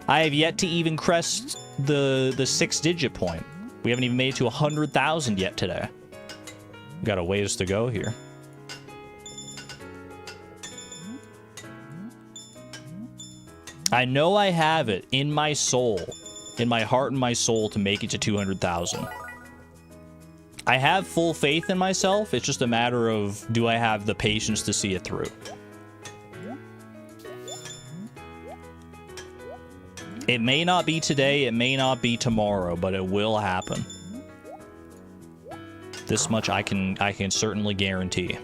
I have yet to even crest the 6-digit point. We haven't even made it to 100,000 yet today. We got a ways to go here. I know I have it in my soul, in my heart and my soul, to make it to 200,000. I have full faith in myself. It's just a matter of, do I have the patience to see it through? It may not be today, it may not be tomorrow, but it will happen. This much I can certainly guarantee.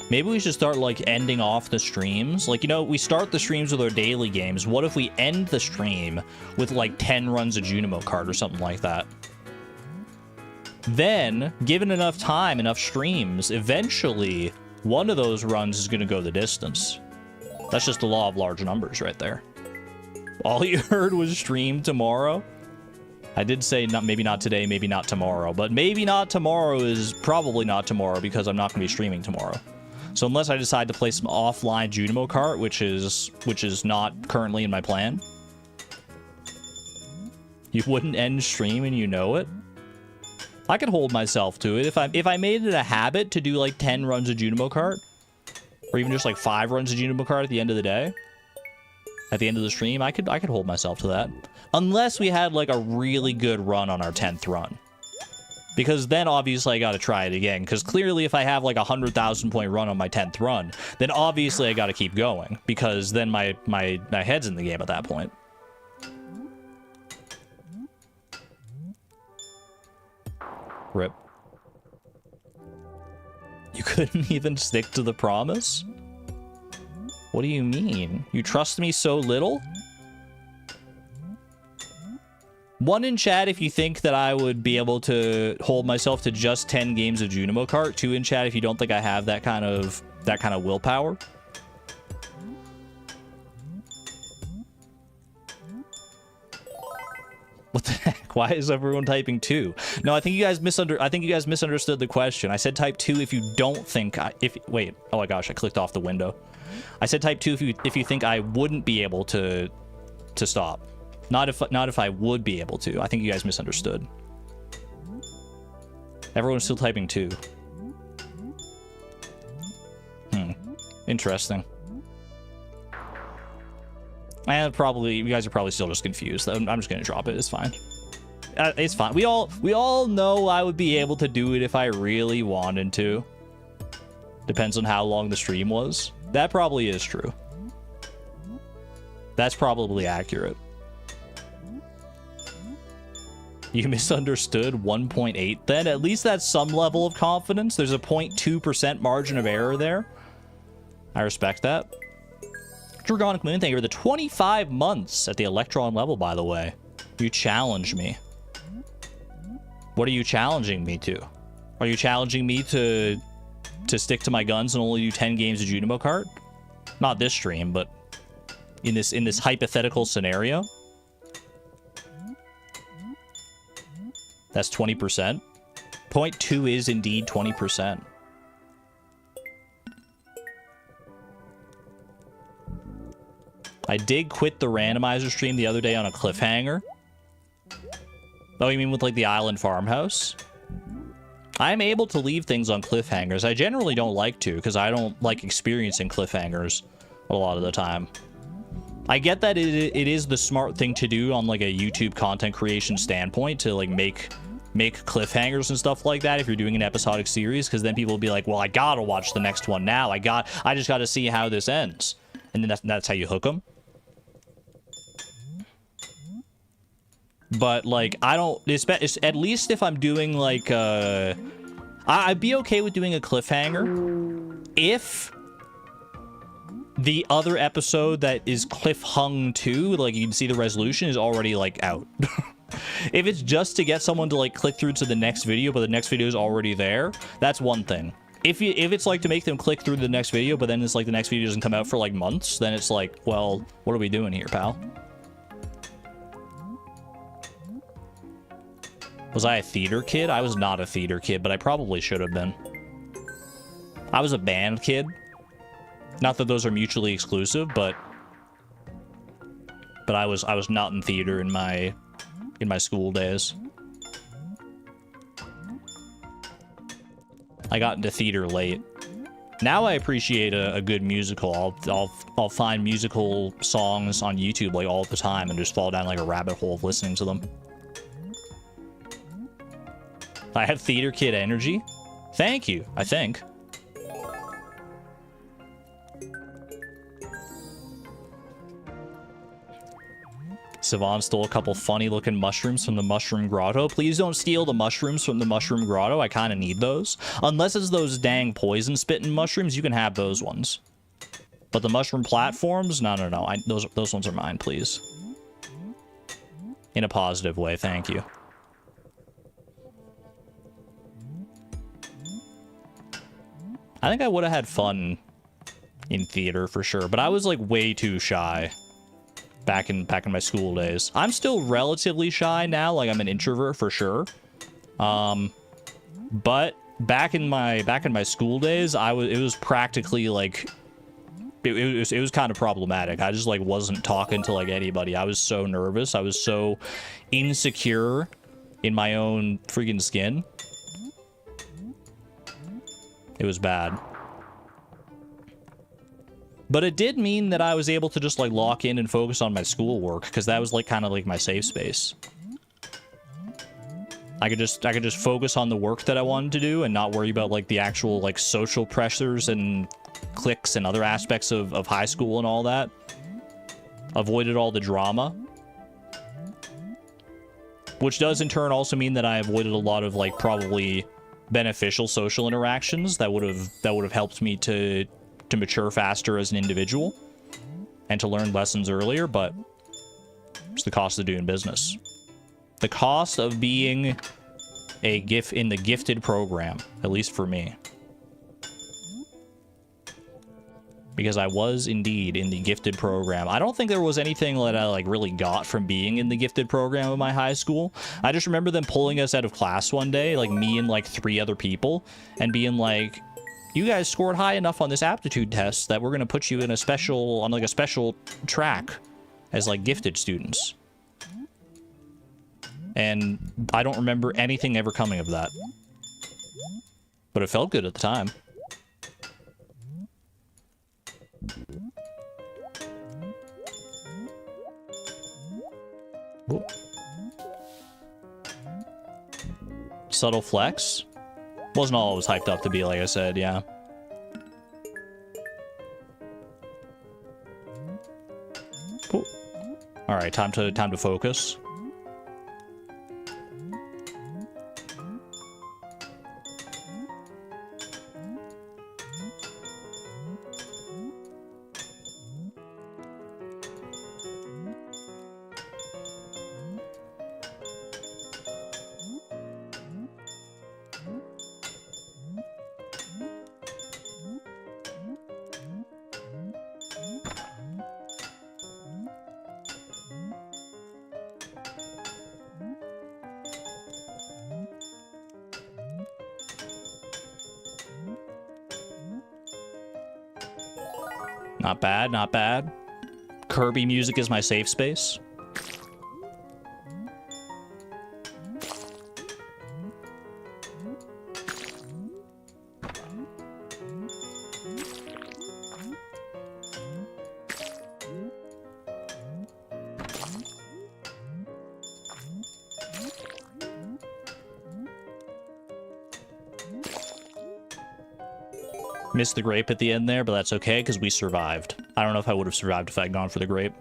Maybe we should start like ending off the streams. Like, you know, we start the streams with our daily games. What if we end the stream with like 10 runs of Junimo Kart or something like that? Then, given enough time, enough streams, eventually one of those runs is going to go the distance. That's just the law of large numbers right there. All you heard was stream tomorrow. I did say maybe not today, maybe not tomorrow, but maybe not tomorrow is probably not tomorrow because I'm not going to be streaming tomorrow. So unless I decide to play some offline Junimo Kart, which is not currently in my plan. You wouldn't end stream and you know it. I could hold myself to it if I made it a habit to do like 10 runs of Junimo Kart, or even just like 5 runs of Junimo Kart at the end of the day. At the end of the stream, I could hold myself to that. Unless we had like a really good run on our 10th run. Because then obviously I got to try it again. Because clearly if I have like a 100,000 point run on my 10th run, then obviously I got to keep going. Because then my head's in the game at that point. Rip. You couldn't even stick to the promise? What do you mean? You trust me so little? One in chat if you think that I would be able to hold myself to just 10 games of Junimo Kart. 2 in chat if you don't think I have that kind of willpower. What the heck? Why is everyone typing 2? No, I think you guys misunderstood the question. I said type 2 if you don't think wait. Oh my gosh, I clicked off the window. I said type 2 if you think I wouldn't be able to stop. Not if I would be able to. I think you guys misunderstood. Everyone's still typing 2. Interesting. And you guys are probably still just confused. I'm just gonna drop it. It's fine. It's fine. We all know I would be able to do it if I really wanted to. Depends on how long the stream was. That probably is true. That's probably accurate. You misunderstood 1.8 then? At least that's some level of confidence. There's a 0.2% margin of error there. I respect that. Dragonic Moon, thank you for the 25 months at the Electron level, by the way. You challenged me. What are you challenging me to? Are you challenging me to stick to my guns and only do 10 games of Junimo Kart? Not this stream, but in this hypothetical scenario. That's 20%. 0.2 is indeed 20%. I did quit the randomizer stream the other day on a cliffhanger. Oh, you mean with like the island farmhouse? I'm able to leave things on cliffhangers. I generally don't like to because I don't like experiencing cliffhangers a lot of the time. I get that it is the smart thing to do on like a YouTube content creation standpoint to like make cliffhangers and stuff like that if you're doing an episodic series, because then people will be like, well, I gotta watch the next one now. I just gotta see how this ends. And then that's how you hook them. But like I don't, at least if I'm doing like I'd be okay with doing a cliffhanger if the other episode that is cliff hung to, like you can see the resolution, is already like out. If it's just to get someone to like click through to the next video, but the next video is already there, that's one thing. If it's like to make them click through the next video, but then it's like the next video doesn't come out for like months, then it's like, well, what are we doing here, pal? Was I a theater kid? I was not a theater kid, but I probably should have been. I was a band kid. Not that those are mutually exclusive, but I was not in theater in my school days. I got into theater late. Now I appreciate a good musical. I'll find musical songs on YouTube like all the time and just fall down like a rabbit hole of listening to them. I have theater kid energy. Thank you, I think. Savon stole a couple funny looking mushrooms from the Mushroom Grotto. Please don't steal the mushrooms from the Mushroom Grotto. I kind of need those. Unless it's those dang poison spitting mushrooms, you can have those ones. But the mushroom platforms? No. Those ones are mine, please. In a positive way, thank you. I think I would have had fun in theater for sure, but I was like way too shy. back in my school days. I'm still relatively shy now, like I'm an introvert for sure. But back in my school days, it was practically like it was kind of problematic. I just like wasn't talking to like anybody. I was so nervous. I was so insecure in my own freaking skin. It was bad. But it did mean that I was able to just like lock in and focus on my schoolwork, because that was like kind of like my safe space. I could just focus on the work that I wanted to do and not worry about like the actual like social pressures and cliques and other aspects of high school and all that. Avoided all the drama. Which does in turn also mean that I avoided a lot of like probably beneficial social interactions that would have helped me to mature faster as an individual and to learn lessons earlier, but it's the cost of doing business. The cost of being in the gifted program, at least for me. Because I was indeed in the gifted program. I don't think there was anything that I like really got from being in the gifted program of my high school. I just remember them pulling us out of class one day, like me and like 3 other people, and being like, you guys scored high enough on this aptitude test that we're going to put you in a special track as like gifted students. And I don't remember anything ever coming of that. But it felt good at the time. Whoa. Subtle flex. Wasn't all it was hyped up to be, like I said, yeah. All right, time to focus. Not bad, not bad. Kirby music is my safe space. Missed the grape at the end there, but that's okay because we survived. I don't know if I would have survived if I had gone for the grape.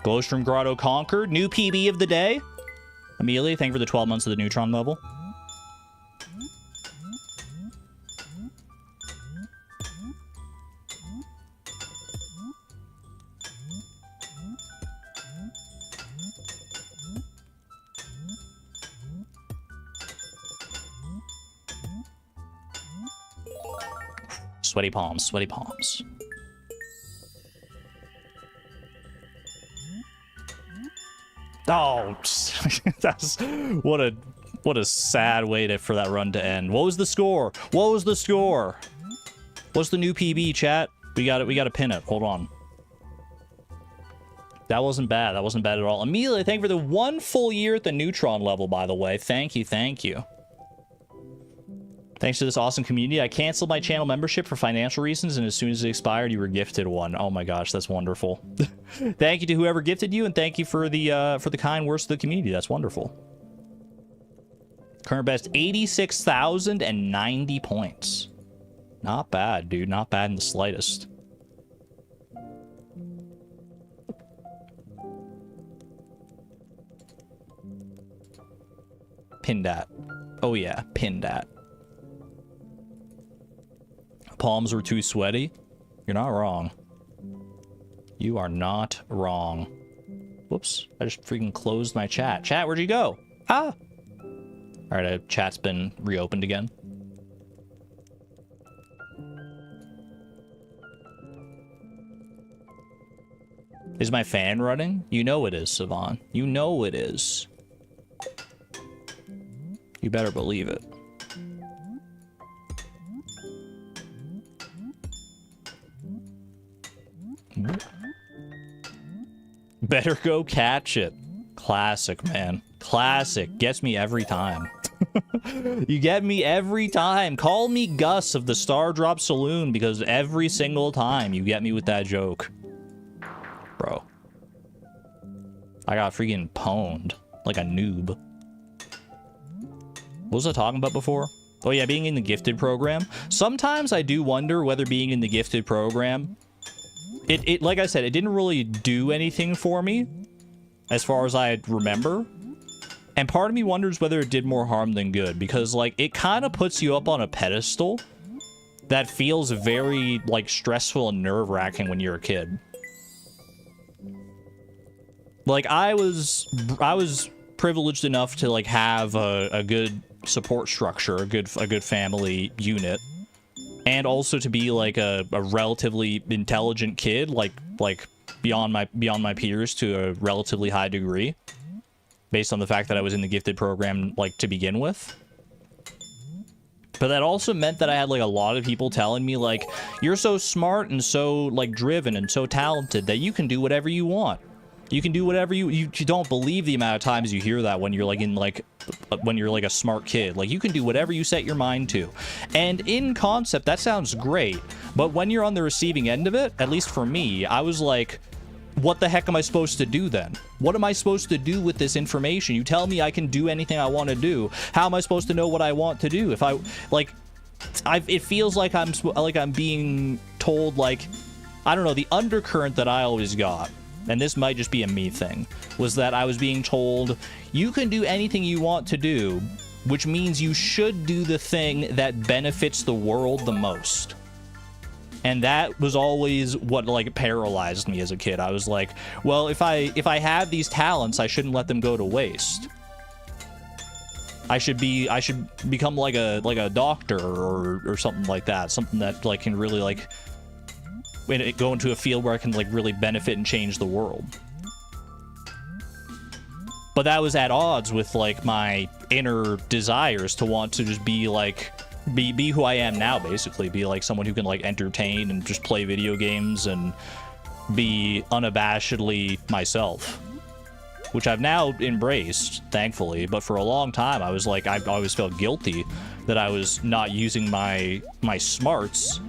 Glowstrom Grotto conquered. New PB of the day. Amelia, thank you for the 12 months of the Neutron level. Sweaty palms, sweaty palms. Oh, that's what a sad way for that run to end. What was the score? What was the score? What's the new PB, chat? We got to pin it. Hold on. That wasn't bad. That wasn't bad at all. Amelia, thank you for the 1 full year at the Neutron level, by the way. Thank you, thank you. Thanks to this awesome community, I canceled my channel membership for financial reasons, and as soon as it expired, you were gifted one. Oh my gosh, that's wonderful. Thank you to whoever gifted you, and thank you for the kind words to the community. That's wonderful. Current best 86,090 points. Not bad, dude. Not bad in the slightest. Pin dat. Oh yeah, pin dat. Palms were too sweaty. You're not wrong. You are not wrong. Whoops. I just freaking closed my chat. Chat, where'd you go? Ah! Alright, chat's been reopened again. Is my fan running? You know it is, Savon. You know it is. You better believe it. Better go catch it. Classic, man. Classic. Gets me every time. You get me every time. Call me Gus of the Star Drop Saloon, because every single time you get me with that joke. Bro. I got freaking pwned like a noob. What was I talking about before? Oh yeah, being in the gifted program. Sometimes I do wonder whether being in the gifted program, it like I said, it didn't really do anything for me as far as I remember. And part of me wonders whether it did more harm than good, because like it kind of puts you up on a pedestal that feels very like stressful and nerve-wracking when you're a kid. Like I was privileged enough to like have a good support structure, a good family unit, and also to be like a relatively intelligent kid, like beyond my peers to a relatively high degree, based on the fact that I was in the gifted program like to begin with. But that also meant that I had like a lot of people telling me like, you're so smart and so like driven and so talented that you can do whatever you want. You can do whatever you don't believe the amount of times you hear that when you're like in like when you're like a smart kid. Like you can do whatever you set your mind to. And in concept that sounds great, but when you're on the receiving end of it, at least for me, I was like, what the heck am I supposed to do then? What am I supposed to do with this information? You tell me I can do anything I want to do. How am I supposed to know what I want to do? If I like it feels like I'm being told, like, I don't know, the undercurrent that I always got, and this might just be a me thing, was that I was being told, you can do anything you want to do, which means you should do the thing that benefits the world the most. And that was always what like paralyzed me as a kid. I was like, well, if I have these talents, I shouldn't let them go to waste. I should become like a doctor or something like that, something that like can really like go into a field where I can like really benefit and change the world. But that was at odds with like my inner desires to want to just be like be who I am now, basically be like someone who can like entertain and just play video games and be unabashedly myself, which I've now embraced, thankfully. But for a long time I was like, I always felt guilty that I was not using my smarts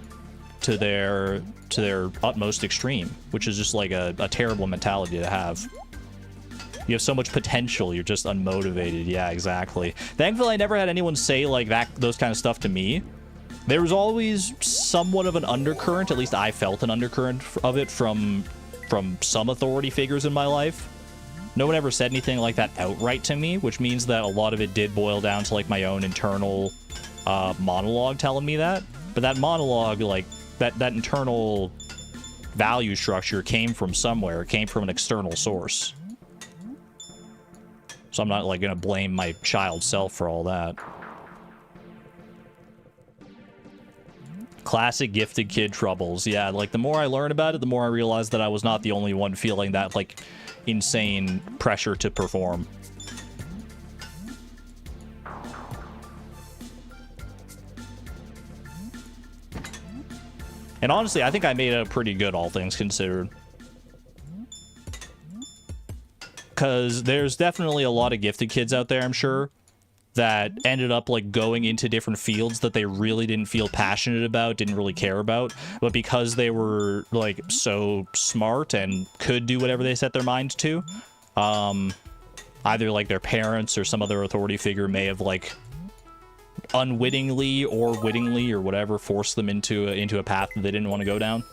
to their utmost extreme, which is just like a terrible mentality to have. You have so much potential, you're just unmotivated. Yeah, exactly. Thankfully, I never had anyone say like those kind of stuff to me. There was always somewhat of an undercurrent, at least I felt an undercurrent of it from some authority figures in my life. No one ever said anything like that outright to me, which means that a lot of it did boil down to like my own internal monologue telling me that. But that monologue, like that internal value structure came from somewhere. It came from an external source. So I'm not like gonna blame my child self for all that. Classic gifted kid troubles. Yeah, like the more I learn about it, the more I realize that I was not the only one feeling that like insane pressure to perform. And honestly, I think I made it pretty good, all things considered. Because there's definitely a lot of gifted kids out there, I'm sure, that ended up like going into different fields that they really didn't feel passionate about, didn't really care about, but because they were like so smart and could do whatever they set their mind to, either like their parents or some other authority figure may have like unwittingly or wittingly or whatever forced them into a path that they didn't want to go down.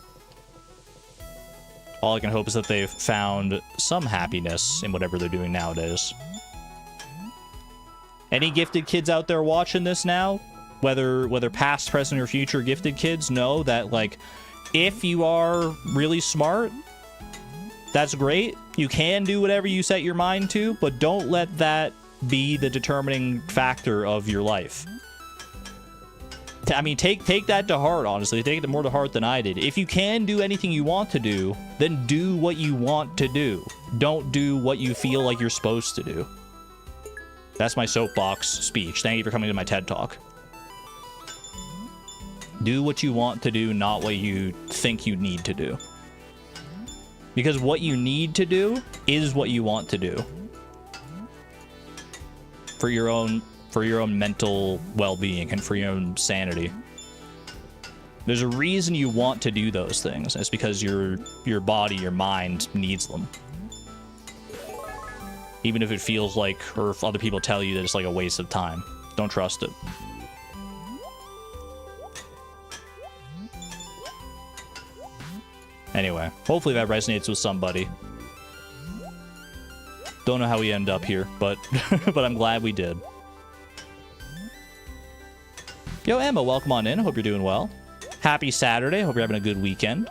All I can hope is that they've found some happiness in whatever they're doing nowadays. Any gifted kids out there watching this now, whether past, present, or future gifted kids, know that like If you are really smart, that's great. You can do whatever you set your mind to, but don't let that be the determining factor of your life. I mean, take that to heart, honestly. Take it more to heart than I did. If you can do anything you want to do, then do what you want to do. Don't do what you feel like you're supposed to do. That's my soapbox speech. Thank you for coming to my TED Talk. Do what you want to do, not what you think you need to do. Because what you need to do is what you want to do. For your own mental well-being and for your own sanity. There's a reason you want to do those things. It's because your body, your mind needs them. Even if it feels like, or if other people tell you that it's like a waste of time. Don't trust it. Anyway, hopefully that resonates with somebody. Don't know how we end up here, but but I'm glad we did. Yo, Emma, welcome on in. Hope you're doing well. Happy Saturday. Hope you're having a good weekend.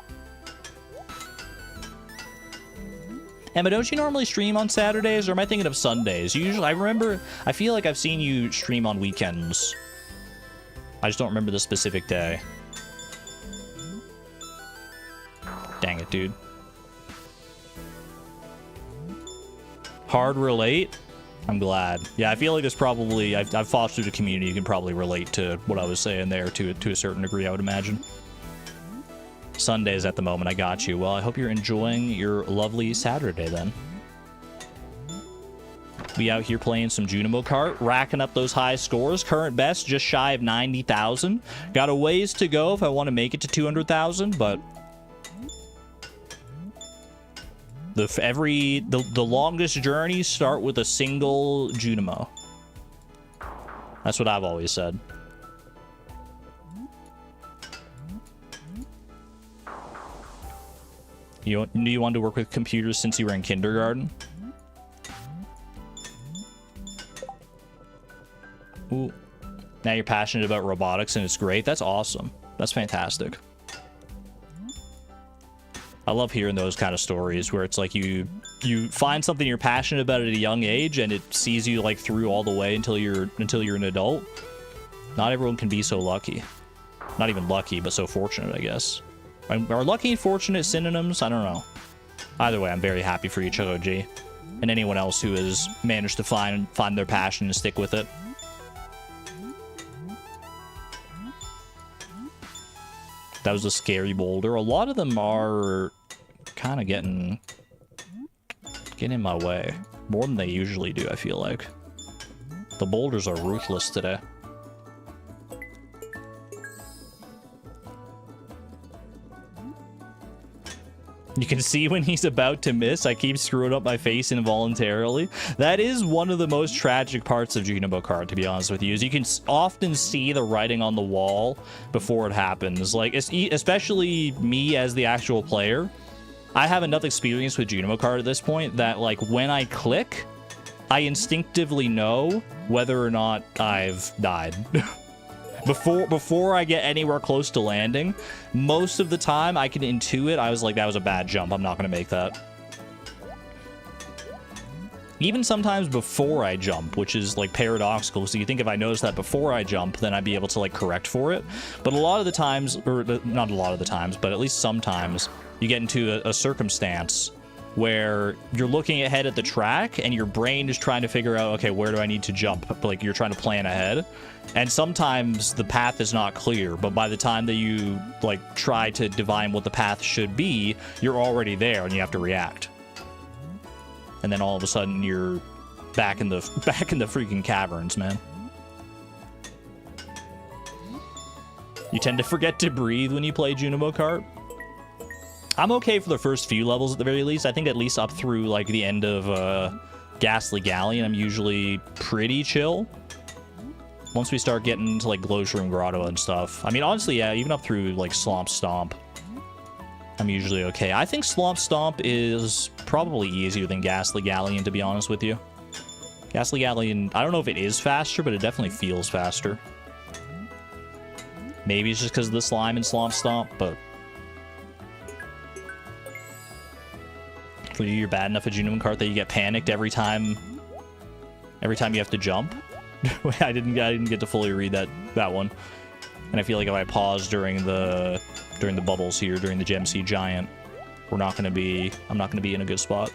Emma, don't you normally stream on Saturdays, or am I thinking of Sundays? Usually, I feel like I've seen you stream on weekends. I just don't remember the specific day. Dang it, dude. Hard relate? I'm glad. Yeah, I feel like there's probably... I've fostered a community. You can probably relate to what I was saying there to a certain degree, I would imagine. Sundays at the moment, I got you. Well, I hope you're enjoying your lovely Saturday, then. We out here playing some Junimo Kart, racking up those high scores. Current best, just shy of 90,000. Got a ways to go if I want to make it to 200,000, but... The longest journeys start with a single Junimo. That's what I've always said. You knew you wanted to work with computers since you were in kindergarten? Ooh. Now you're passionate about robotics and it's great. That's awesome. That's fantastic. I love hearing those kind of stories where it's like you find something you're passionate about at a young age and it sees you like through all the way until you're an adult. Not everyone can be so lucky. Not even lucky, but so fortunate, I guess. Are lucky and fortunate synonyms? I don't know. Either way, I'm very happy for you, Choji, and anyone else who has managed to find their passion and stick with it. That was a scary boulder. A lot of them are kind of getting in my way. More than they usually do, I feel like. The boulders are ruthless today. You can see when he's about to miss, I keep screwing up my face involuntarily. That is one of the most tragic parts of Junimo Kart, to be honest with you, is you can often see the writing on the wall before it happens. Like, especially me as the actual player, I have enough experience with Junimo Kart at this point that, like, when I click, I instinctively know whether or not I've died. Before I get anywhere close to landing, most of the time I can intuit. I was like, that was a bad jump. I'm not going to make that. Even sometimes before I jump, which is like paradoxical. So you think if I notice that before I jump, then I'd be able to like correct for it. But a lot of the times, or not a lot of the times, but at least sometimes you get into a circumstance where you're looking ahead at the track and your brain is trying to figure out, okay, where do I need to jump? Like, you're trying to plan ahead. And sometimes the path is not clear, but by the time that you like try to divine what the path should be, you're already there and you have to react. And then all of a sudden you're back in the freaking caverns, man. You tend to forget to breathe when you play Junimo Kart. I'm okay for the first few levels at the very least. I think at least up through like the end of Ghastly Galleon, I'm usually pretty chill. Once we start getting into like Glowshroom Grotto and stuff. I mean, honestly, yeah, even up through like Slomp Stomp, I'm usually okay. I think Slomp Stomp is probably easier than Ghastly Galleon, to be honest with you. Ghastly Galleon, I don't know if it is faster, but it definitely feels faster. Maybe it's just because of the slime in Slomp Stomp, but So you're bad enough at Junimo Kart that you get panicked every time you have to jump. I didn't get to fully read that one. And I feel like if I pause during the bubbles here, during the Gem Sea Giant, I'm not gonna be in a good spot.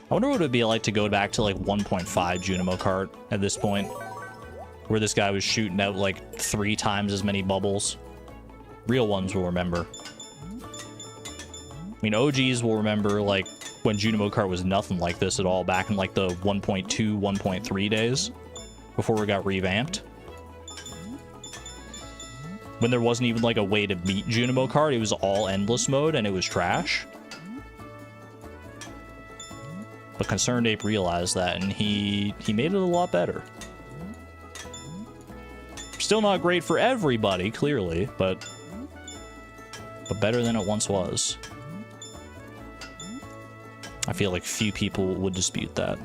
I wonder what it would be like to go back to like 1.5 Junimo Kart at this point, where this guy was shooting out like 3 times as many bubbles. Real ones will remember. I mean, OGs will remember like when Junimo Kart was nothing like this at all back in like the 1.2, 1.3 days before it got revamped. When there wasn't even like a way to beat Junimo Kart, it was all endless mode and it was trash. But Concerned Ape realized that, and he made it a lot better. Still not great for everybody, clearly, but better than it once was. I feel like few people would dispute that.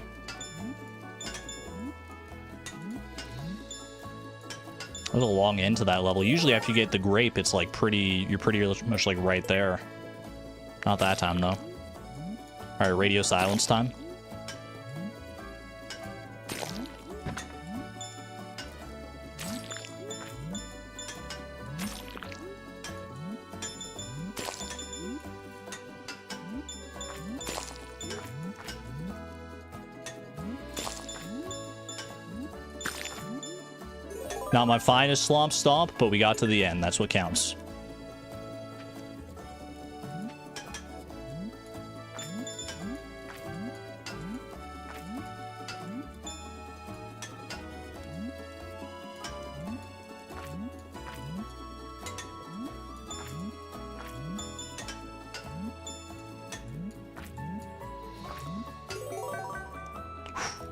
There's a long end to that level. Usually after you get the grape, it's like you're pretty much like right there. Not that time, though. All right, radio silence time. Not my finest slomp stomp, but we got to the end. That's what counts.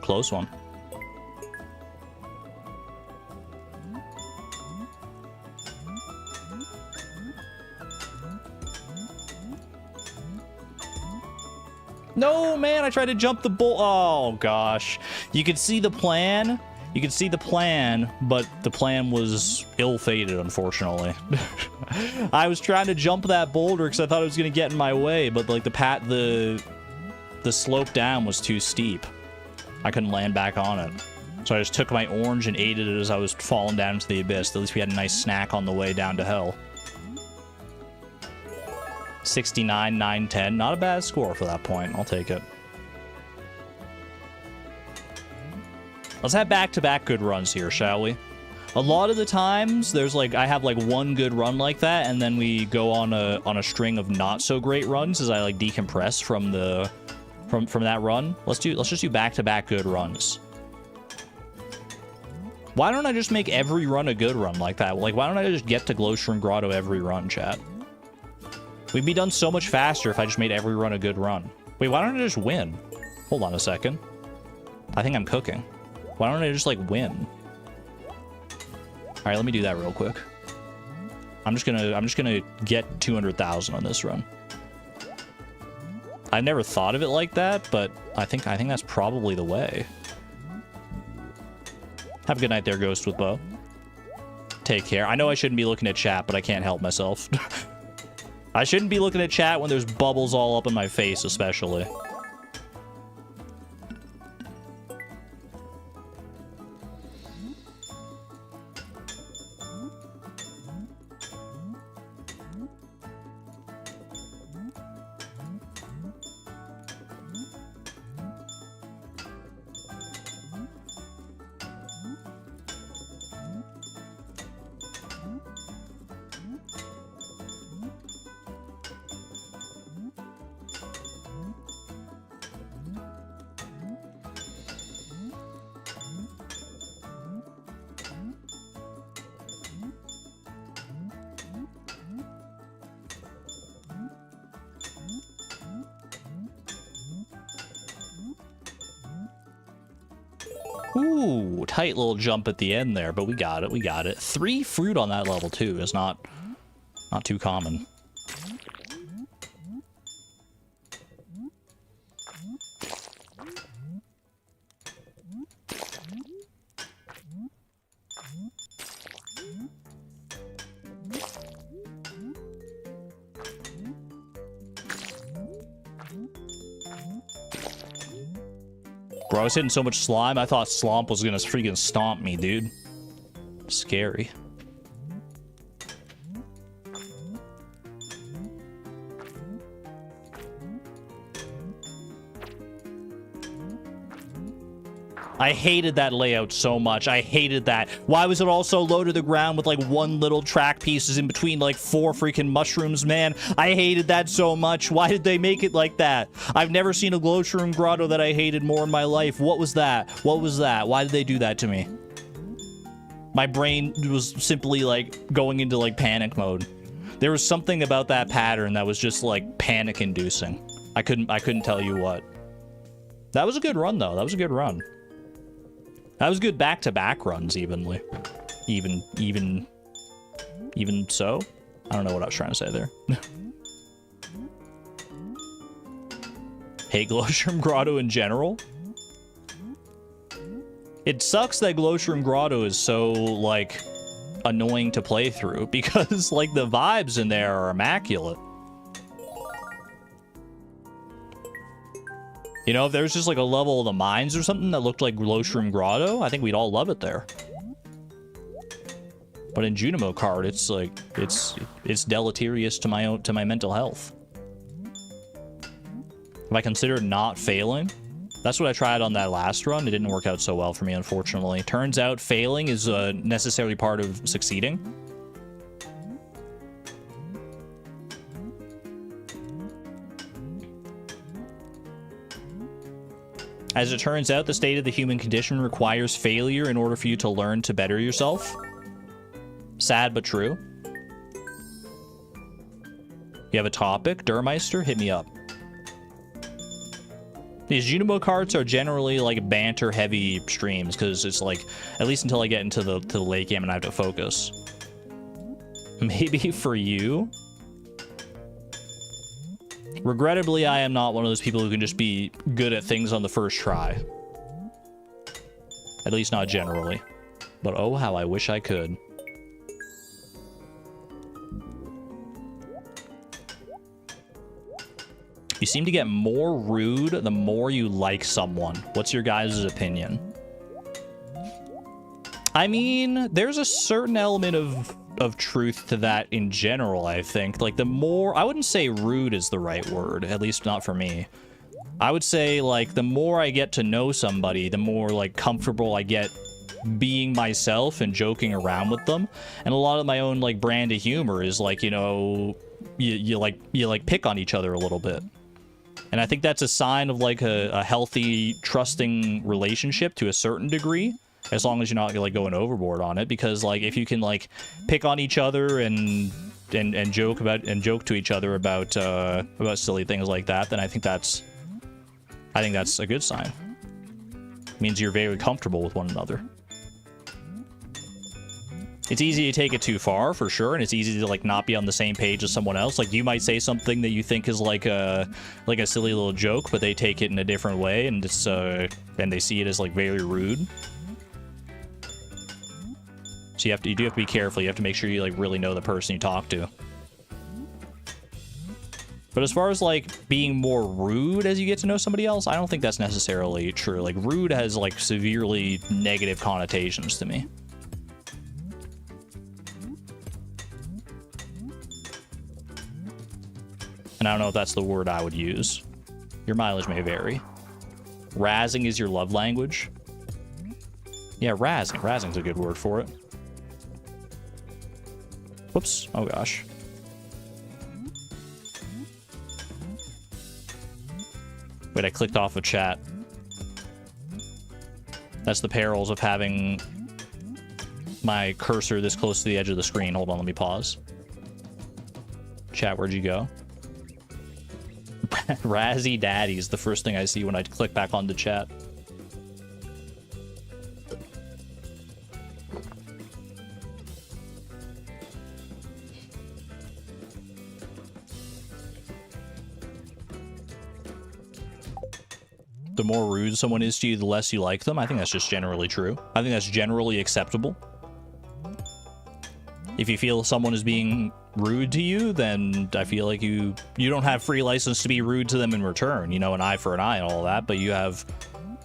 Close one. No, man, I tried to jump the bull. Oh, gosh. You could see the plan. You could see the plan, but the plan was ill-fated, unfortunately. I was trying to jump that boulder because I thought it was going to get in my way, but like the slope down was too steep. I couldn't land back on it. So I just took my orange and ate it as I was falling down into the abyss. At least we had a nice snack on the way down to hell. 69, 9, 10. Not a bad score for that point. I'll take it. Let's have back-to-back good runs here, shall we? A lot of the times, there's like, I have like one good run like that, and then we go on a string of not so great runs as I like decompress from that run. Let's just do back-to-back good runs. Why don't I just make every run a good run like that? Like, why don't I just get to Glowstone Grotto every run, chat? We'd be done so much faster if I just made every run a good run. Wait, why don't I just win? Hold on a second. I think I'm cooking. Why don't I just, like, win? Alright, let me do that real quick. I'm just gonna get 200,000 on this run. I never thought of it like that, but I think that's probably the way. Have a good night there, Ghost with Bow. Take care. I know I shouldn't be looking at chat, but I can't help myself. I shouldn't be looking at chat when there's bubbles all up in my face, especially. Ooh, tight little jump at the end there, but we got it, we got it. 3 fruit on that level, too, is not too common. Bro, I was hitting so much slime, I thought Slomp was gonna freaking stomp me, dude. Scary. I hated that layout so much. I hated that. Why was it all so low to the ground with like one little track pieces in between like 4 freaking mushrooms, man? I hated that so much. Why did they make it like that? I've never seen a glowshroom grotto that I hated more in my life. What was that? What was that? Why did they do that to me? My brain was simply like going into like panic mode. There was something about that pattern that was just like panic inducing. I couldn't tell you what. That was a good run though. That was a good run. That was good back-to-back runs, evenly. Even so? I don't know what I was trying to say there. Hate Glowshroom Grotto in general. It sucks that Glowshroom Grotto is so, like, annoying to play through, because, like, the vibes in there are immaculate. You know, if there's just like a level of the mines or something that looked like Glowshroom Grotto, I think we'd all love it there. But in Junimo Kart, it's like it's deleterious to my mental health. If I considered not failing, that's what I tried on that last run. It didn't work out so well for me, unfortunately. Turns out failing is a necessary part of succeeding. As it turns out, the state of the human condition requires failure in order for you to learn to better yourself. Sad but true. You have a topic? Durmeister, hit me up. These Junimo Karts are generally like banter heavy streams because it's like, at least until I get into the late game and I have to focus. Maybe for you? Regrettably, I am not one of those people who can just be good at things on the first try. At least not generally. But oh, how I wish I could. You seem to get more rude the more you like someone. What's your guys' opinion? I mean, there's a certain element of truth to that in general, I think. Like, the more... I wouldn't say rude is the right word, at least not for me. I would say, like, the more I get to know somebody, the more, like, comfortable I get being myself and joking around with them. And a lot of my own, like, brand of humor is, like, you know, you pick on each other a little bit. And I think that's a sign of, like, a healthy, trusting relationship to a certain degree. As long as you're not like going overboard on it, because like if you can like pick on each other and joke to each other about silly things like that, then I think that's a good sign. It means you're very comfortable with one another. It's easy to take it too far for sure, and it's easy to like not be on the same page as someone else. Like you might say something that you think is like a silly little joke, but they take it in a different way, and it's and they see it as like very rude. So you do have to be careful. You have to make sure you like really know the person you talk to. But as far as like being more rude as you get to know somebody else, I don't think that's necessarily true. Like rude has like severely negative connotations to me. And I don't know if that's the word I would use. Your mileage may vary. Razzing is your love language. Yeah, razzing. Razzing's a good word for it. Whoops. Oh, gosh. Wait, I clicked off of chat. That's the perils of having my cursor this close to the edge of the screen. Hold on, let me pause. Chat, where'd you go? Razzie Daddy is the first thing I see when I click back on the chat. The more rude someone is to you, the less you like them. I think that's just generally true. I think that's generally acceptable. If you feel someone is being rude to you, then I feel like you don't have free license to be rude to them in return. You know, an eye for an eye and all that, but you have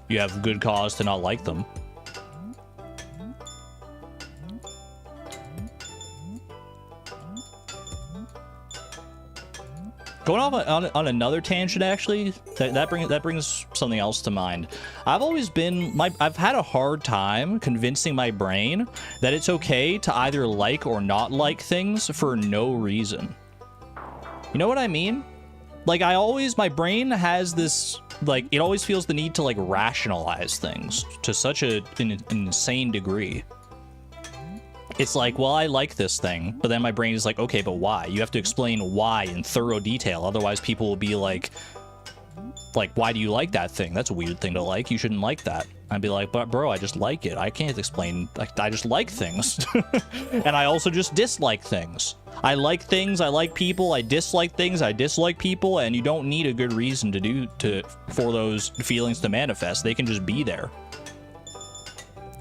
you have good cause to not like them. Going off on another tangent, actually, that brings something else to mind. I've always been I've had a hard time convincing my brain that it's okay to either like or not like things for no reason. You know what I mean? Like, my brain has this, like, it always feels the need to, like, rationalize things to such an insane degree. It's like, well, I like this thing, but then my brain is like, okay, but why? You have to explain why in thorough detail. Otherwise, people will be like, why do you like that thing? That's a weird thing to like. You shouldn't like that. I'd be like, but bro, I just like it. I can't explain. I just like things. And I also just dislike things. I like things. I like people. I dislike things. I dislike people. And you don't need a good reason for those feelings to manifest. They can just be there.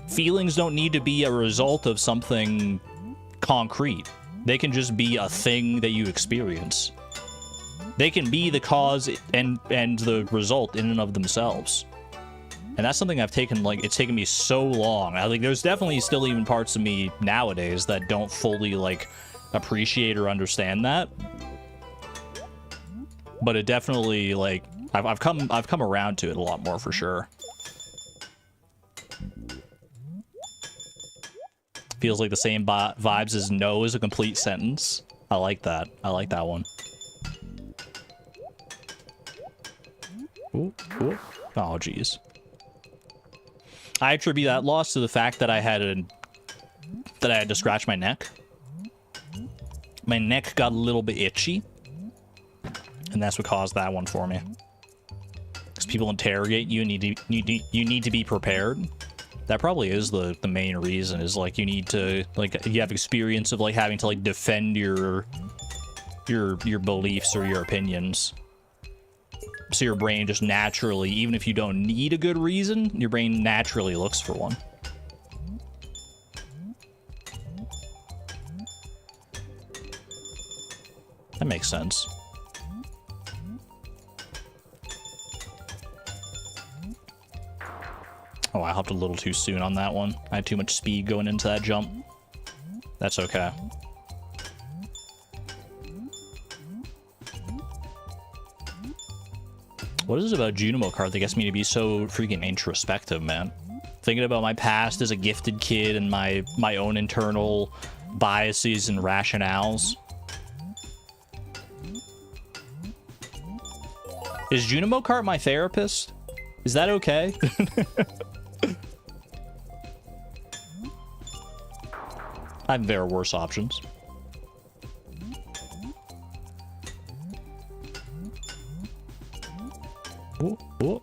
Feelings don't need to be a result of something concrete. They can just be a thing that you experience. They can be the cause and the result in and of themselves. And that's something I've taken, like, it's taken me so long. I think there's definitely still even parts of me nowadays that don't fully, like, appreciate or understand that. But it definitely, like, I've come around to it a lot more for sure. Feels like the same vibes as no is a complete sentence. I like that. I like that one. Ooh, ooh. Oh, jeez. I attribute that loss to the fact that I had to scratch my neck. My neck got a little bit itchy, and that's what caused that one for me. Because people interrogate you, and you need to be prepared. That probably is the main reason, is like you need to, like, you have experience of like having to like defend your beliefs or your opinions. So your brain just naturally, even if you don't need a good reason, your brain naturally looks for one. That makes sense. Oh, I hopped a little too soon on that one. I had too much speed going into that jump. That's okay. What is it about Junimo Kart that gets me to be so freaking introspective, man? Thinking about my past as a gifted kid and my own internal biases and rationales. Is Junimo Kart my therapist? Is that okay? I have very worse options. Ooh, ooh.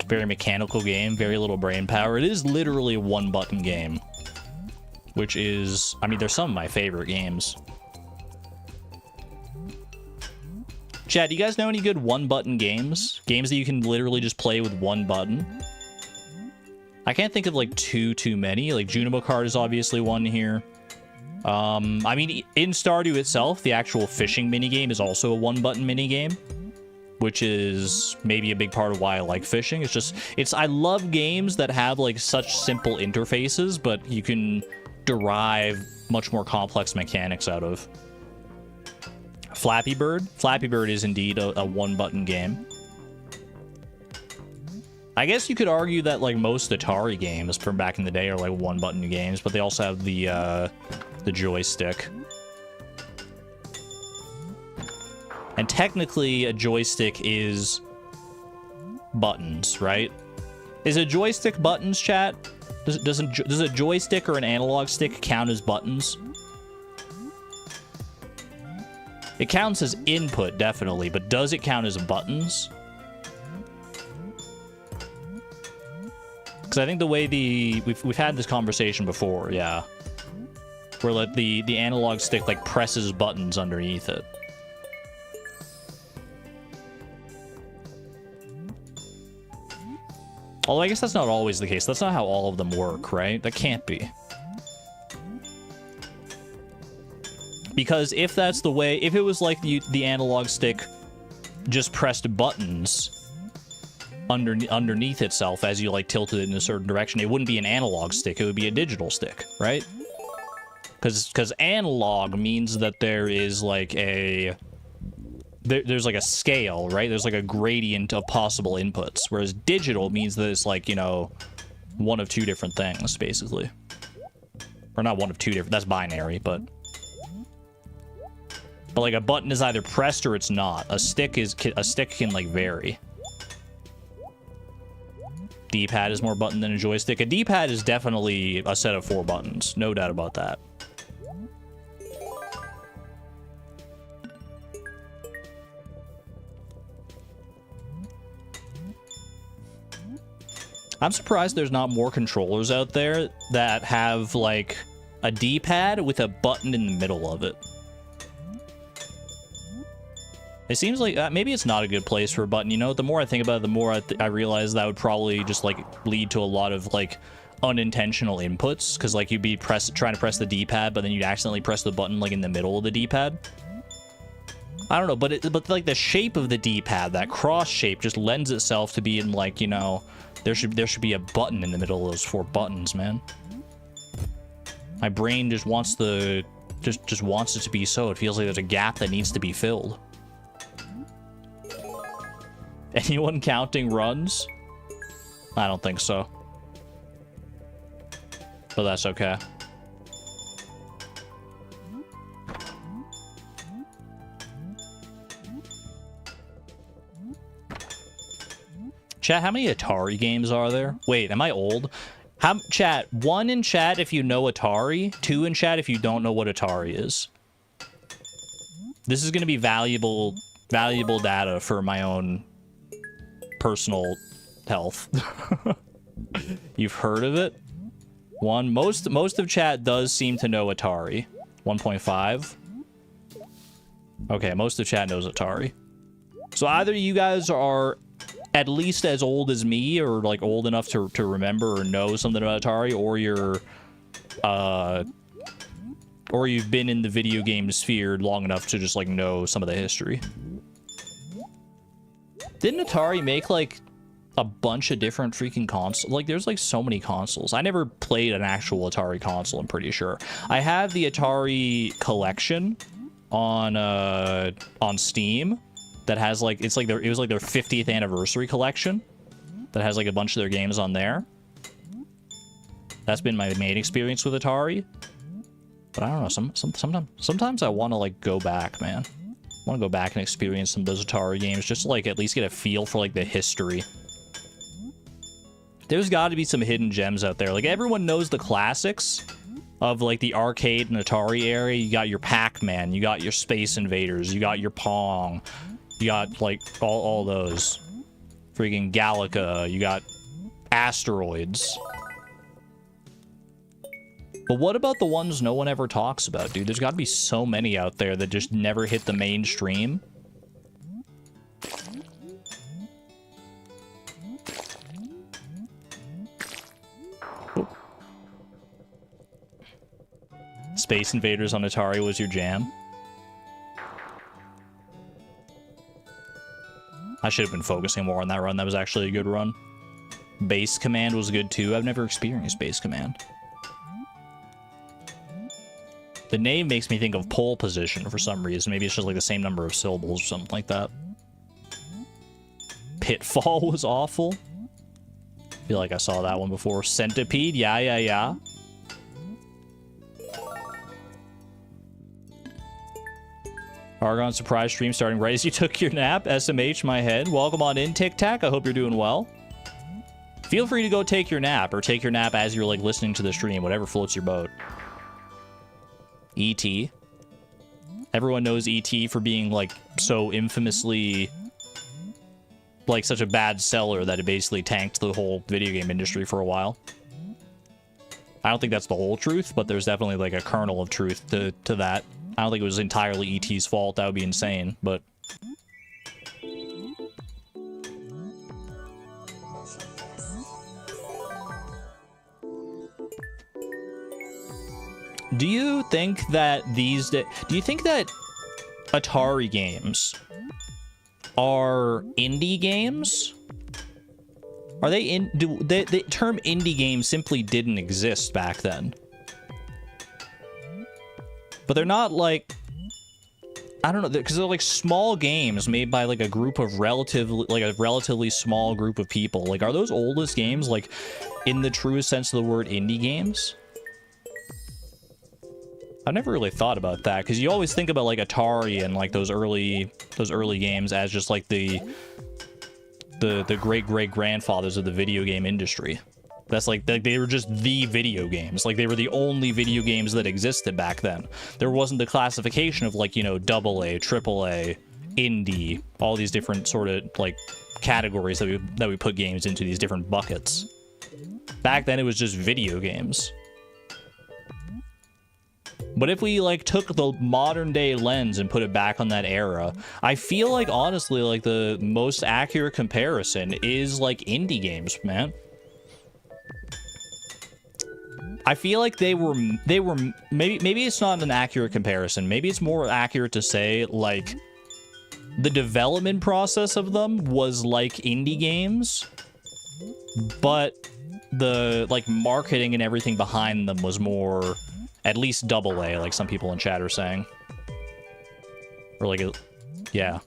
Very mechanical game, very little brain power. It is literally a one-button game, which is, I mean, they're some of my favorite games. Chad, do you guys know any good one-button games? Games that you can literally just play with one button? I can't think of like too many. Like Junimo Kart is obviously one here. I mean, in Stardew itself, the actual fishing minigame is also a one-button minigame, which is maybe a big part of why I like fishing. It's just, I love games that have like such simple interfaces, but you can derive much more complex mechanics out of. Flappy Bird. Flappy Bird is indeed a one-button game. I guess you could argue that like most Atari games from back in the day are like one-button games, but they also have the joystick. And technically, a joystick is buttons, right? Is a joystick buttons, chat? Does a joystick or an analog stick count as buttons? It counts as input, definitely, but does it count as buttons? Because I think the way we've had this conversation before, yeah, where like the analog stick like presses buttons underneath it. Although I guess that's not always the case. That's not how all of them work, right? That can't be. Because if that's the way, if it was like the analog stick just pressed buttons, underneath itself as you like tilted it in a certain direction. It wouldn't be an analog stick, it would be a digital stick, right? Because analog means that there is like a there's like a scale, right? There's like a gradient of possible inputs, whereas digital means that it's like, you know, one of two different things basically, or not one of two different, that's binary, but like a button is either pressed or it's not. A stick can like vary. D-pad is more button than a joystick. A D-pad is definitely a set of 4 buttons, no doubt about that. I'm surprised there's not more controllers out there that have like a D-pad with a button in the middle of it. It seems like maybe it's not a good place for a button. You know, the more I think about it, the more I realize that would probably just like lead to a lot of like unintentional inputs, because like you'd be trying to press the D-pad, but then you'd accidentally press the button like in the middle of the D-pad. I don't know, but like the shape of the D-pad, that cross shape, just lends itself to being like, you know, there should be a button in the middle of those 4 buttons, man. My brain just wants just wants it to be so. It feels like there's a gap that needs to be filled. Anyone counting runs? I don't think so. But that's okay. Chat, how many Atari games are there? Wait, am I old? Chat, 1 in chat if you know Atari, 2 in chat if you don't know what Atari is. This is going to be valuable data for my own personal health. You've heard of it? 1. Most of chat does seem to know Atari. 1.5. Okay, most of chat knows Atari. So either you guys are at least as old as me, or like old enough to remember or know something about Atari, or you've been in the video game sphere long enough to just like know some of the history. Didn't Atari make like a bunch of different freaking consoles? Like there's like so many consoles. I never played an actual Atari console, I'm pretty sure. I have the Atari collection on Steam that has like, it was like their 50th anniversary collection that has like a bunch of their games on there. That's been my main experience with Atari. But I don't know, sometimes I want to like go back, man. I want to go back and experience some of those Atari games just to like at least get a feel for like the history. There's got to be some hidden gems out there. Like everyone knows the classics of like the arcade and Atari area. You got your Pac-Man, you got your Space Invaders, you got your Pong, you got like all those. Freaking Galaga, you got Asteroids. But what about the ones no one ever talks about, dude? There's got to be so many out there that just never hit the mainstream. Space Invaders on Atari was your jam. I should have been focusing more on that run. That was actually a good run. Base Command was good too. I've never experienced Base Command. The name makes me think of pole position for some reason. Maybe it's just like the same number of syllables or something like that. Pitfall was awful. I feel like I saw that one before. Centipede, yeah. Argon surprise stream starting right as you took your nap. SMH, my head. Welcome on in, Tic Tac. I hope you're doing well. Feel free to go take your nap, or take your nap as you're like listening to the stream, whatever floats your boat. E.T. Everyone knows E.T. for being like so infamously like such a bad seller that it basically tanked the whole video game industry for a while. I don't think that's the whole truth, but there's definitely like a kernel of truth to that. I don't think it was entirely E.T.'s fault. That would be insane, but... Do you think that Atari games are indie games? Are they in... the term indie game simply didn't exist back then. But they're not, like... I don't know, because they're, like, small games made by, like, a group of relatively small group of people. Like, are those oldest games, like, in the truest sense of the word, indie games? I've never really thought about that, because you always think about, like, Atari and, like, those early games as just, like, the great-great-grandfathers of the video game industry. That's like, they were just the video games. Like, they were the only video games that existed back then. There wasn't the classification of, like, you know, AA, AAA, indie, all these different sort of, like, categories that we put games into, these different buckets. Back then, it was just video games. But if we, like, took the modern day lens and put it back on that era, I feel like, honestly, like, the most accurate comparison is, like, indie games, man. I feel like they were maybe it's not an accurate comparison. Maybe it's more accurate to say, like, the development process of them was like indie games, but the, like, marketing and everything behind them was more, at least AA, like some people in chat are saying. Or like, yeah.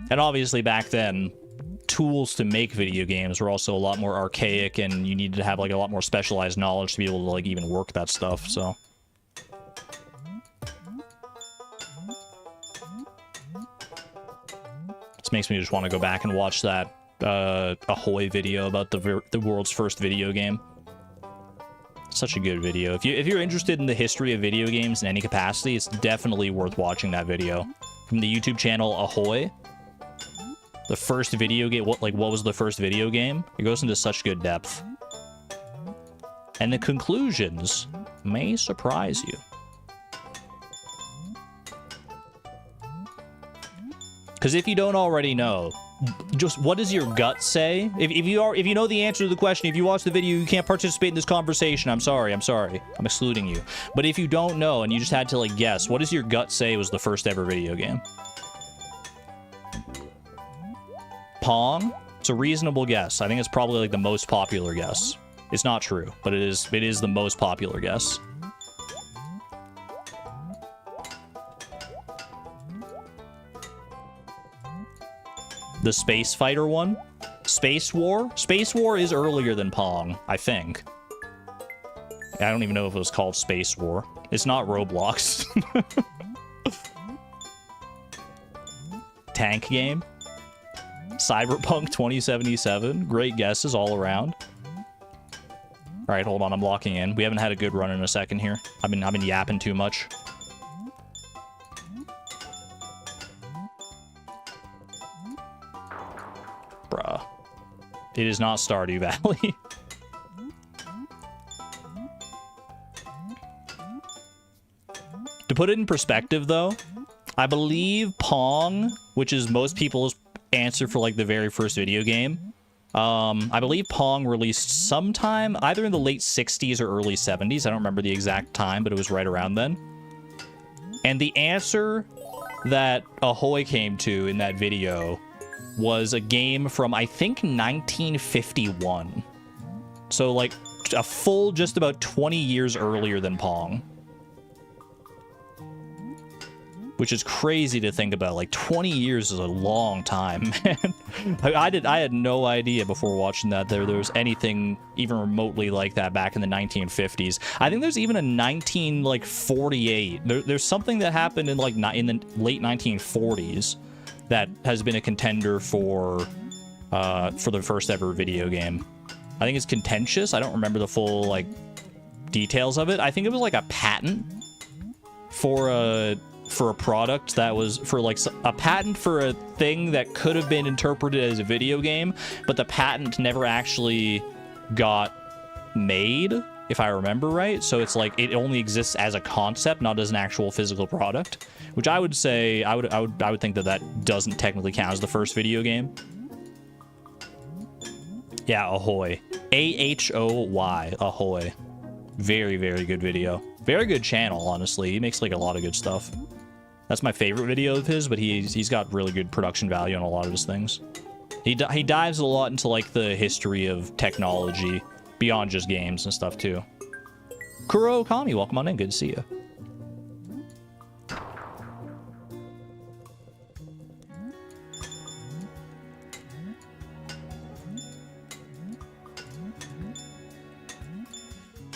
And obviously back then, tools to make video games were also a lot more archaic, and you needed to have, like, a lot more specialized knowledge to be able to, like, even work that stuff, so. This makes me just want to go back and watch that Ahoy video about the world's first video game. Such a good video. If you're interested in the history of video games in any capacity, it's definitely worth watching that video. From the YouTube channel Ahoy. The first video game, what was the first video game? It goes into such good depth. And the conclusions may surprise you. Because if you don't already know, just what does your gut say? If you know the answer to the question, if you watch the video, you can't participate in this conversation. I'm sorry. I'm excluding you. But if you don't know and you just had to, like, guess, what does your gut say was the first ever video game? Pong? It's a reasonable guess. I think it's probably, like, the most popular guess. It's not true, but it is the most popular guess. The Space Fighter one? Space War? Space War is earlier than Pong, I think. I don't even know if it was called Space War. It's not Roblox. Tank game? Cyberpunk 2077. Great guesses all around. All right, hold on. I'm locking in. We haven't had a good run in a second here. I've been yapping too much. Bruh. It is not Stardew Valley. To put it in perspective, though, I believe Pong, which is most people's answer for, like, the very first video game, I believe Pong released sometime either in the late 60s or early 70s. I don't remember the exact time, but it was right around then. And the answer that Ahoy came to in that video was a game from, I think, 1951. So, like, a full just about 20 years earlier than Pong. Which is crazy to think about. Like, 20 years is a long time, man. I had no idea before watching that there was anything even remotely like that back in the 1950s. I think there's even a 1948. There's something that happened in, like, in the late 1940s that has been a contender for the first ever video game. I think it's contentious. I don't remember the full, like, details of it. I think it was, like, a patent for a product that was a patent for a thing that could have been interpreted as a video game, but the patent never actually got made, if I remember right. So it's like it only exists as a concept, not as an actual physical product, which I would say I would think that doesn't technically count as the first video game. Yeah, Ahoy. AHOY. Ahoy. Very, very good video. Very good channel, honestly. He makes, like, a lot of good stuff. That's my favorite video of his, but he's got really good production value on a lot of his things. He dives a lot into like the history of technology beyond just games and stuff too. Kuro Kami, welcome on in. Good to see you.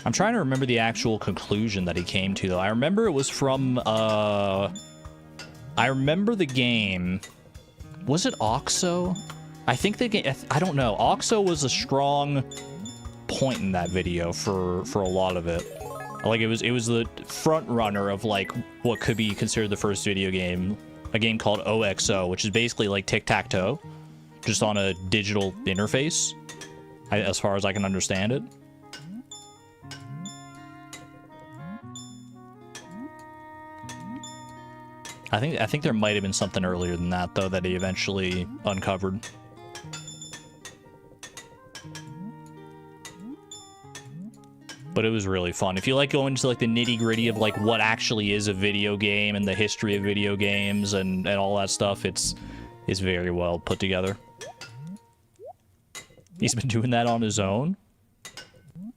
I'm trying to remember the actual conclusion that he came to, though. I remember it was from, I remember the game. Was it Oxo? I think the game, I don't know. Oxo was a strong point in that video for a lot of it. Like, it was the front runner of, like, what could be considered the first video game. A game called OXO, which is basically like tic-tac-toe, just on a digital interface, as far as I can understand it. I think there might have been something earlier than that, though, that he eventually uncovered. But it was really fun. If you like going into like the nitty-gritty of like what actually is a video game and the history of video games and all that stuff, it's very well put together. He's been doing that on his own.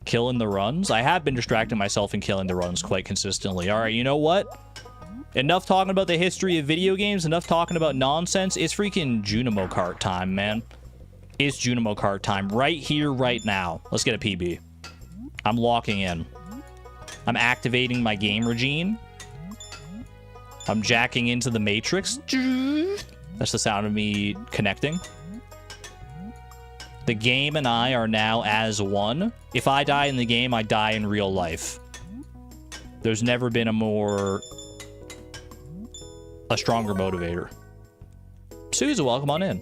Killing the runs. I have been distracting myself and killing the runs quite consistently. All right, you know what? Enough talking about the history of video games, enough talking about nonsense. It's freaking Junimo Kart time, man. It's Junimo Kart time right here, right now. Let's get a PB. I'm locking in. I'm activating my game regime. I'm jacking into the matrix. That's the sound of me connecting. The game and I are now as one. If I die in the game, I die in real life. There's never been a stronger motivator. Susan, welcome on in.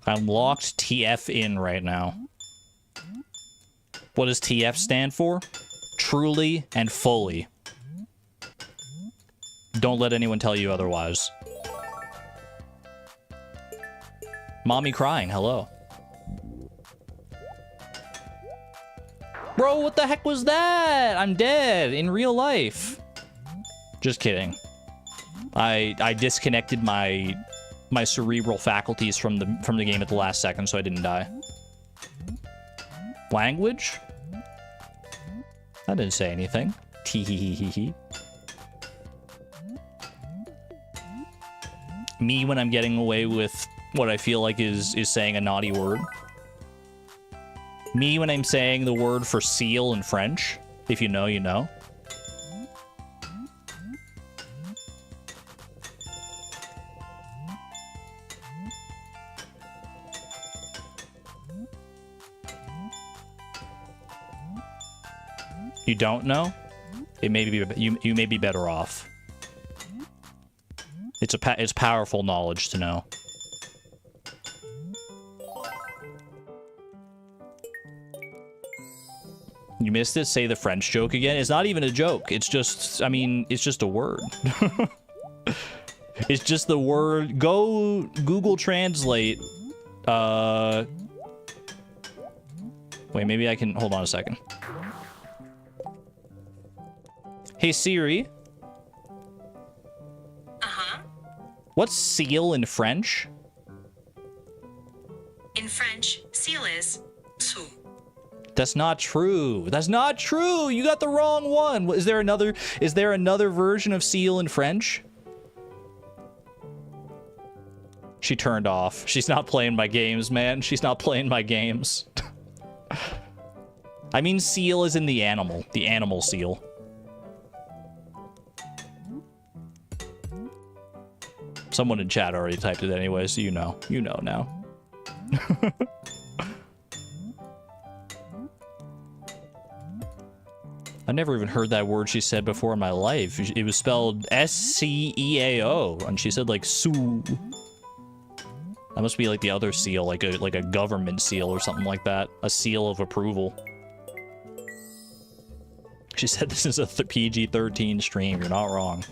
I'm locked TF in right now. What does TF stand for? Truly and fully. Don't let anyone tell you otherwise. Mommy crying, hello. Bro, what the heck was that? I'm dead in real life. Just kidding. I disconnected my cerebral faculties from the game at the last second, so I didn't die. Language? I didn't say anything. Tee-hee-hee-hee-hee. Me when I'm getting away with what I feel like is saying a naughty word. Me when I'm saying the word for seal in French. If you know, you know. You don't know? It may be you may be better off. It's powerful knowledge to know. You missed it? Say the French joke again? It's not even a joke. It's just, I mean, it's just a word. It's just the word. Go Google Translate. Wait, maybe I can, hold on a second. Hey Siri. What's seal in French? In French, seal is sous. That's not true. That's not true. You got the wrong one. Is there another version of seal in French? She turned off. She's not playing my games, man. She's not playing my games. I mean, seal is in the animal seal. Someone in chat already typed it anyway, so you know now. I never even heard that word she said before in my life. It was spelled S-C-E-A-O, and she said like "sue." That must be like the other seal, like a government seal or something like that, a seal of approval. She said this is a PG-13 stream. You're not wrong.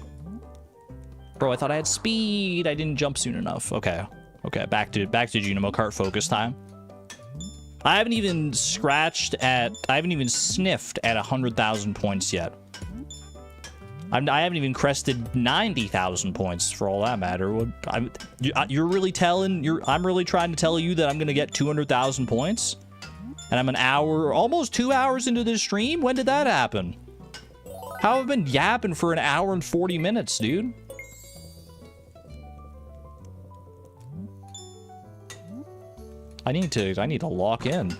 Bro, I thought I had speed. I didn't jump soon enough. Okay. Okay, back to Junimo Kart focus time. I haven't even sniffed at 100,000 points yet. I haven't even crested 90,000 points for all that matter. You're really I'm really trying to tell you that I'm gonna get 200,000 points? And I'm an hour, almost 2 hours into this stream? When did that happen? How have I been yapping for an hour and 40 minutes, dude? I need to lock in.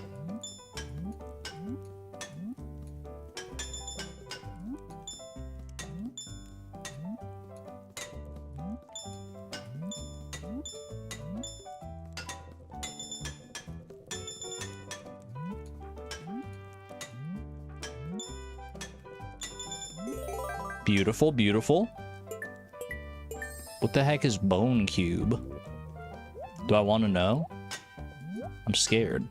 Beautiful, beautiful. What the heck is Bone Cube? Do I want to know? I'm scared.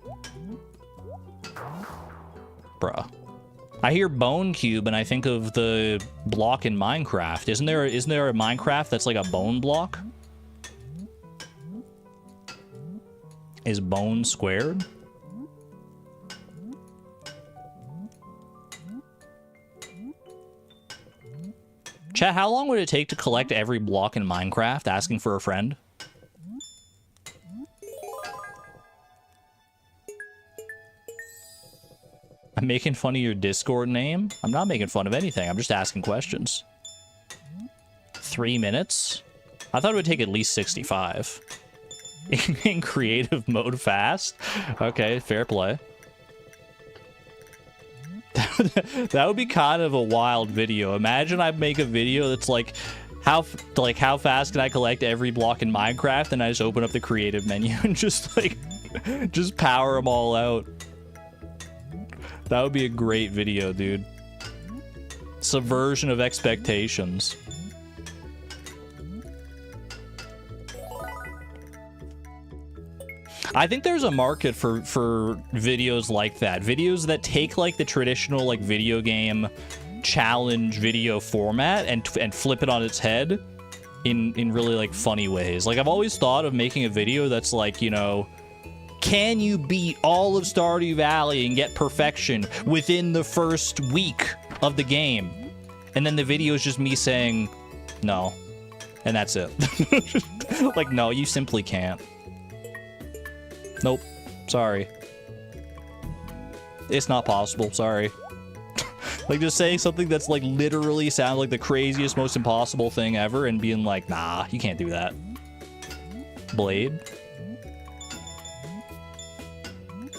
Bruh. I hear Bone Cube and I think of the block in Minecraft. Isn't there a Minecraft that's like a bone block? Is bone squared? Chat, how long would it take to collect every block in Minecraft? Asking for a friend. I'm making fun of your Discord name? I'm not making fun of anything. I'm just asking questions. 3 minutes? I thought it would take at least 65. In creative mode fast? Okay, fair play. That would be kind of a wild video. Imagine I make a video that's like how fast can I collect every block in Minecraft, and I just open up the creative menu and just power them all out. That would be a great video, dude. Subversion of expectations. I think there's a market for videos like that. Videos that take like the traditional like video game challenge video format and flip it on its head in really like funny ways. Like I've always thought of making a video that's like, you know, can you beat all of Stardew Valley and get perfection within the first week of the game? And then the video is just me saying no. And that's it. Like, no, you simply can't. Nope. Sorry. It's not possible. Sorry. Like, just saying something that's, like, literally sounds like the craziest, most impossible thing ever and being like, nah, you can't do that. Blade?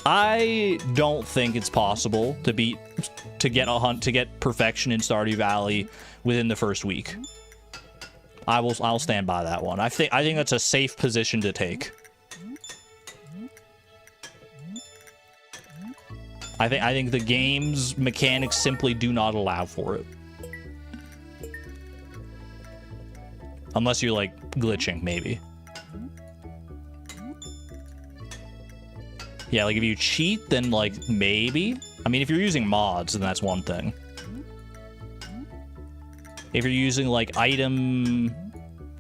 I don't think it's possible to get perfection in Stardew Valley within the first week. I'll stand by that one. I think that's a safe position to take. I think the game's mechanics simply do not allow for it. Unless you're like glitching, maybe. Yeah, like if you cheat, then like maybe. I mean, if you're using mods, then that's one thing. If you're using like item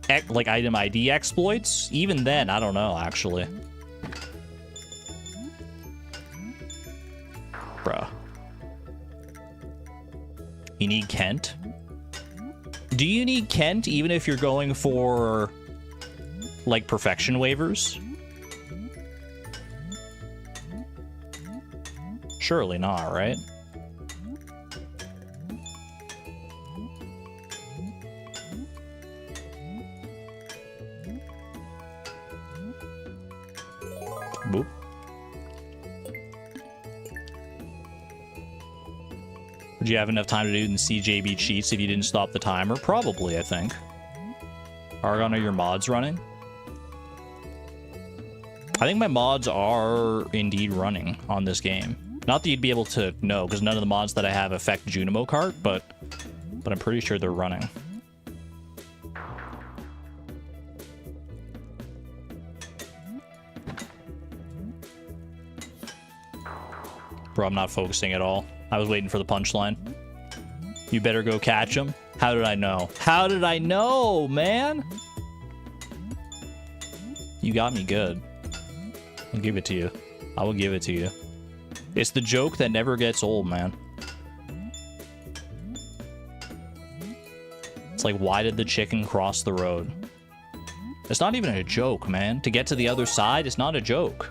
ID exploits, even then, I don't know actually. Bruh. You need Kent? Do you need Kent even if you're going for like perfection waivers? Surely not, right? Boop. Would you have enough time to do the CJB cheats if you didn't stop the timer? Probably, I think. Argon, are your mods running? I think my mods are indeed running on this game. Not that you'd be able to know, because none of the mods that I have affect Junimo Kart, but I'm pretty sure they're running. Bro, I'm not focusing at all. I was waiting for the punchline. You better go catch him. How did I know? How did I know, man? You got me good. I'll give it to you. I will give it to you. It's the joke that never gets old, man. It's like, why did the chicken cross the road? It's not even a joke, man. To get to the other side, it's not a joke.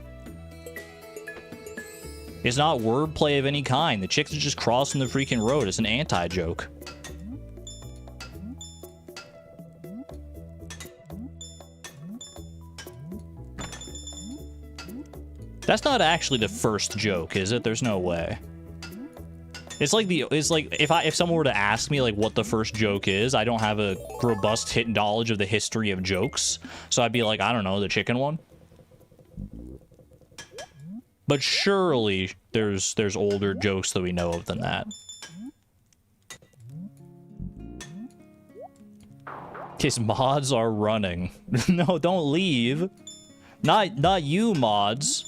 It's not wordplay of any kind. The chicken's just crossing the freaking road. It's an anti-joke. That's not actually the first joke, is it? There's no way. It's like if someone were to ask me like what the first joke is, I don't have a robust knowledge of the history of jokes, so I'd be like, I don't know, the chicken one. But surely there's older jokes that we know of than that. His mods are running. No, don't leave. Not you, mods.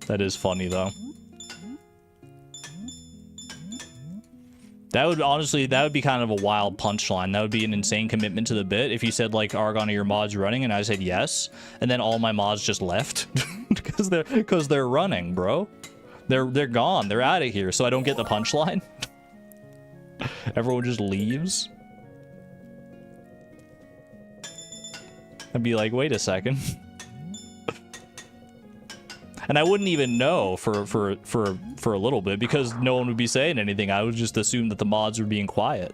That is funny though. That would honestly, that would be kind of a wild punchline. That would be an insane commitment to the bit if you said like, Argon, are your mods running? And I said yes, and then all my mods just left because they're running, bro. They're gone. They're out of here. So I don't get the punchline. Everyone just leaves. I'd be like, wait a second. And I wouldn't even know for a little bit because no one would be saying anything. I would just assume that the mods were being quiet.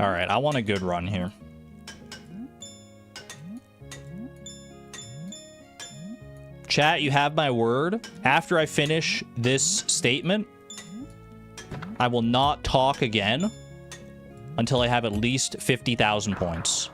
All right, I want a good run here. Chat, you have my word. After I finish this statement, I will not talk again until I have at least 50,000 points.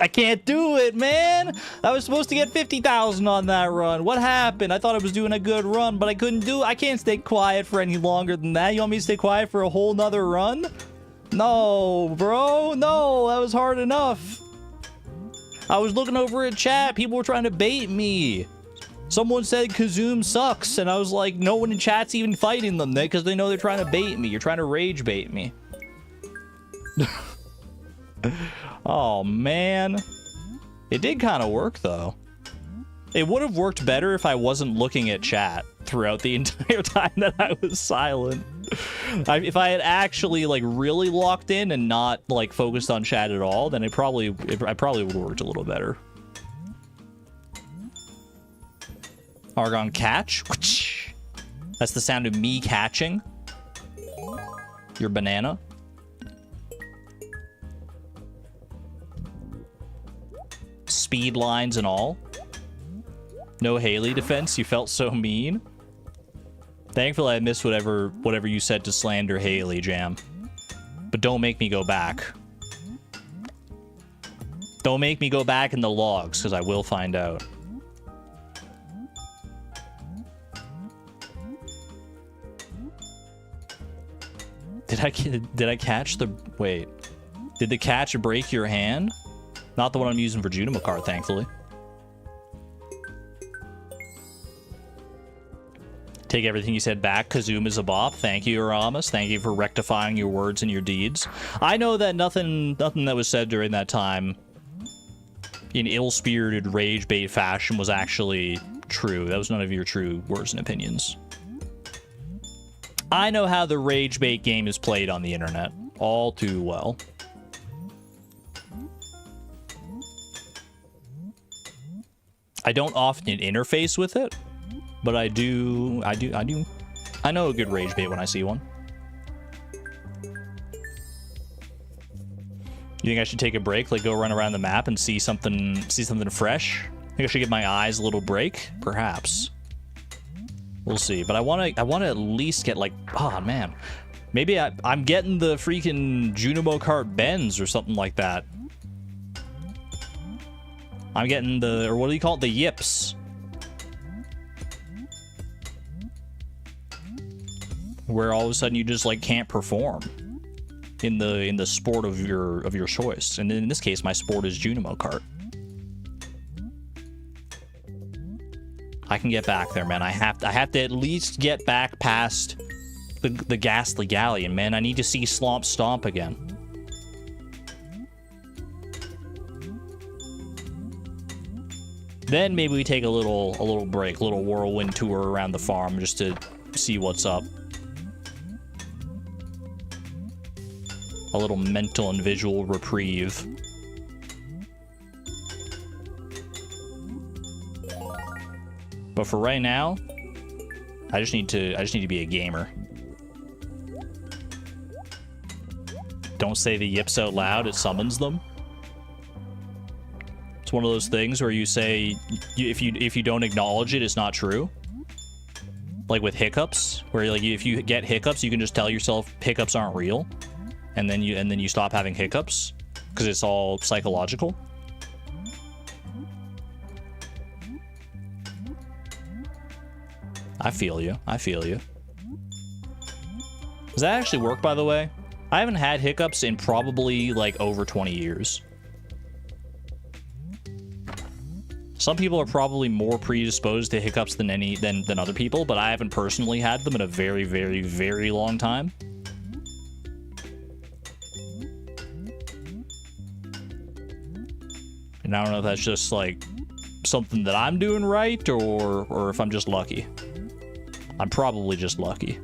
I can't do it, man. I was supposed to get 50,000 on that run. What happened? I thought I was doing a good run, but I couldn't do it. I can't stay quiet for any longer than that. You want me to stay quiet for a whole nother run? No, bro. No, that was hard enough. I was looking over at chat. People were trying to bait me. Someone said Kazoom sucks, and I was like, no one in chat's even fighting them because they know they're trying to bait me. You're trying to rage bait me. Oh, man. It did kind of work, though. It would have worked better if I wasn't looking at chat. throughout the entire time that I was silent. If I had actually like really locked in and not like focused on chat at all, then I probably would have worked a little better. Argon catch. That's the sound of me catching your banana. Speed lines and all. No Haley defense. You felt so mean. Thankfully, I missed whatever you said to slander Haley, Jam. But don't make me go back. Don't make me go back in the logs, because I will find out. Did I catch the... Wait. Did the catch break your hand? Not the one I'm using for Junimo Kart, thankfully. Take everything you said back. Kazum is a bop. Thank you, Aramis. Thank you for rectifying your words and your deeds. I know that nothing that was said during that time in ill-spirited rage bait fashion was actually true. That was none of your true words and opinions. I know how the rage bait game is played on the internet all too well. I don't often interface with it, but I know a good rage bait when I see one. You think I should take a break, like go run around the map and see something fresh? I think I should give my eyes a little break, perhaps. We'll see, but I want to at least get like, oh man, maybe I'm getting the freaking Junimo Kart bends or something like that. I'm getting the, or what do you call it, the yips. Where all of a sudden you just like can't perform in the sport of your choice. And in this case, my sport is Junimo Kart. I can get back there, man. I have to at least get back past the ghastly galleon, man. I need to see Slomp Stomp again. Then maybe we take a little break, a little whirlwind tour around the farm just to see what's up. A little mental and visual reprieve. But for right now, I just need to be a gamer. Don't say the yips out loud, it summons them. It's one of those things where you say if you don't acknowledge it, it's not true. Like with hiccups, where like if you get hiccups, you can just tell yourself hiccups aren't real, and then you stop having hiccups because it's all psychological. I feel you. I feel you. Does that actually work, by the way? I haven't had hiccups in probably like over 20 years. Some people are probably more predisposed to hiccups than other people, but I haven't personally had them in a very, very, very long time. And I don't know if that's just like something that I'm doing right or if I'm just lucky. I'm probably just lucky.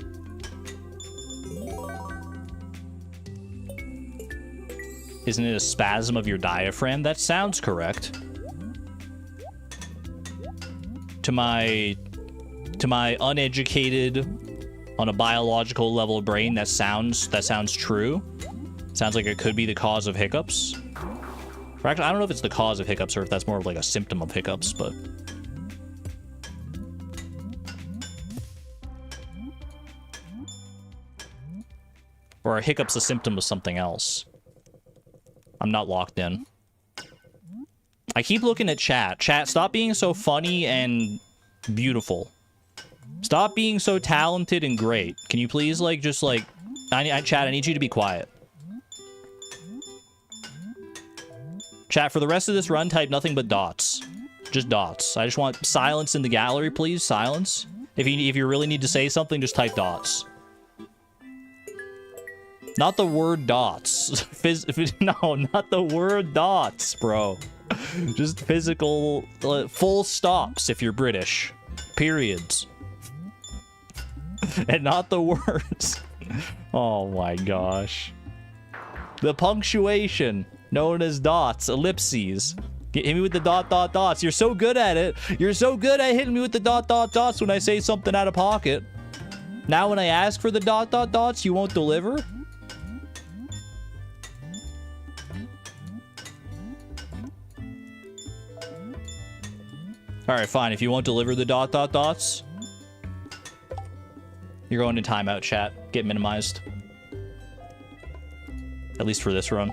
Isn't it a spasm of your diaphragm? That sounds correct. To my uneducated, on a biological level brain, that sounds true. Sounds like it could be the cause of hiccups. Or actually, I don't know if it's the cause of hiccups or if that's more of like a symptom of hiccups, but... Or are hiccups a symptom of something else? I'm not locked in. I keep looking at chat. Chat, stop being so funny and beautiful. Stop being so talented and great. Can you please, like, just, like... Chat, I need you to be quiet. Chat, for the rest of this run, type nothing but dots. Just dots. I just want silence in the gallery, please. Silence. If you really need to say something, just type dots. Not the word dots. No, not the word dots, bro. Just physical full stops if you're British. Periods. and not the words. Oh my gosh. The punctuation, known as dots, ellipses. Hit me with the dot, dot, dots. You're so good at it. You're so good at hitting me with the dot, dot, dots when I say something out of pocket. Now when I ask for the dot, dot, dots, you won't deliver? Alright, fine. If you won't deliver the dot, dot, dots, you're going to timeout, chat. Get minimized. At least for this run.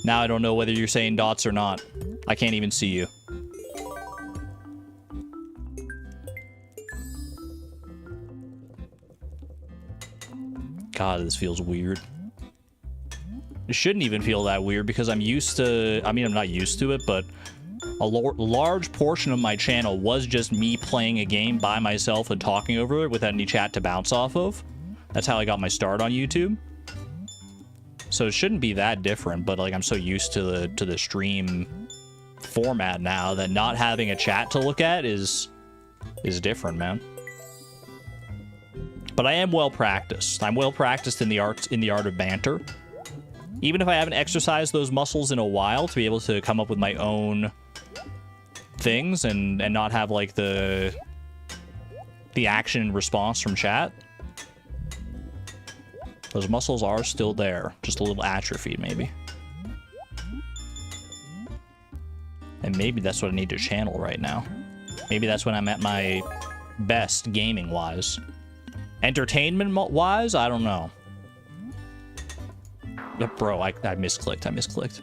Now I don't know whether you're saying dots or not. I can't even see you. God, this feels weird. It shouldn't even feel that weird because I'm used to... I mean, I'm not used to it, but a large portion of my channel was just me playing a game by myself and talking over it without any chat to bounce off of. That's how I got my start on YouTube. So it shouldn't be that different, but like I'm so used to the stream format now that not having a chat to look at is different, man. But I am well practiced. I'm well practiced in the art of banter. Even if I haven't exercised those muscles in a while to be able to come up with my own things and not have like the action and response from chat. Those muscles are still there, just a little atrophied, maybe. And maybe that's what I need to channel right now. Maybe that's when I'm at my best gaming-wise. Entertainment-wise, I don't know. Bro, I misclicked. I misclicked.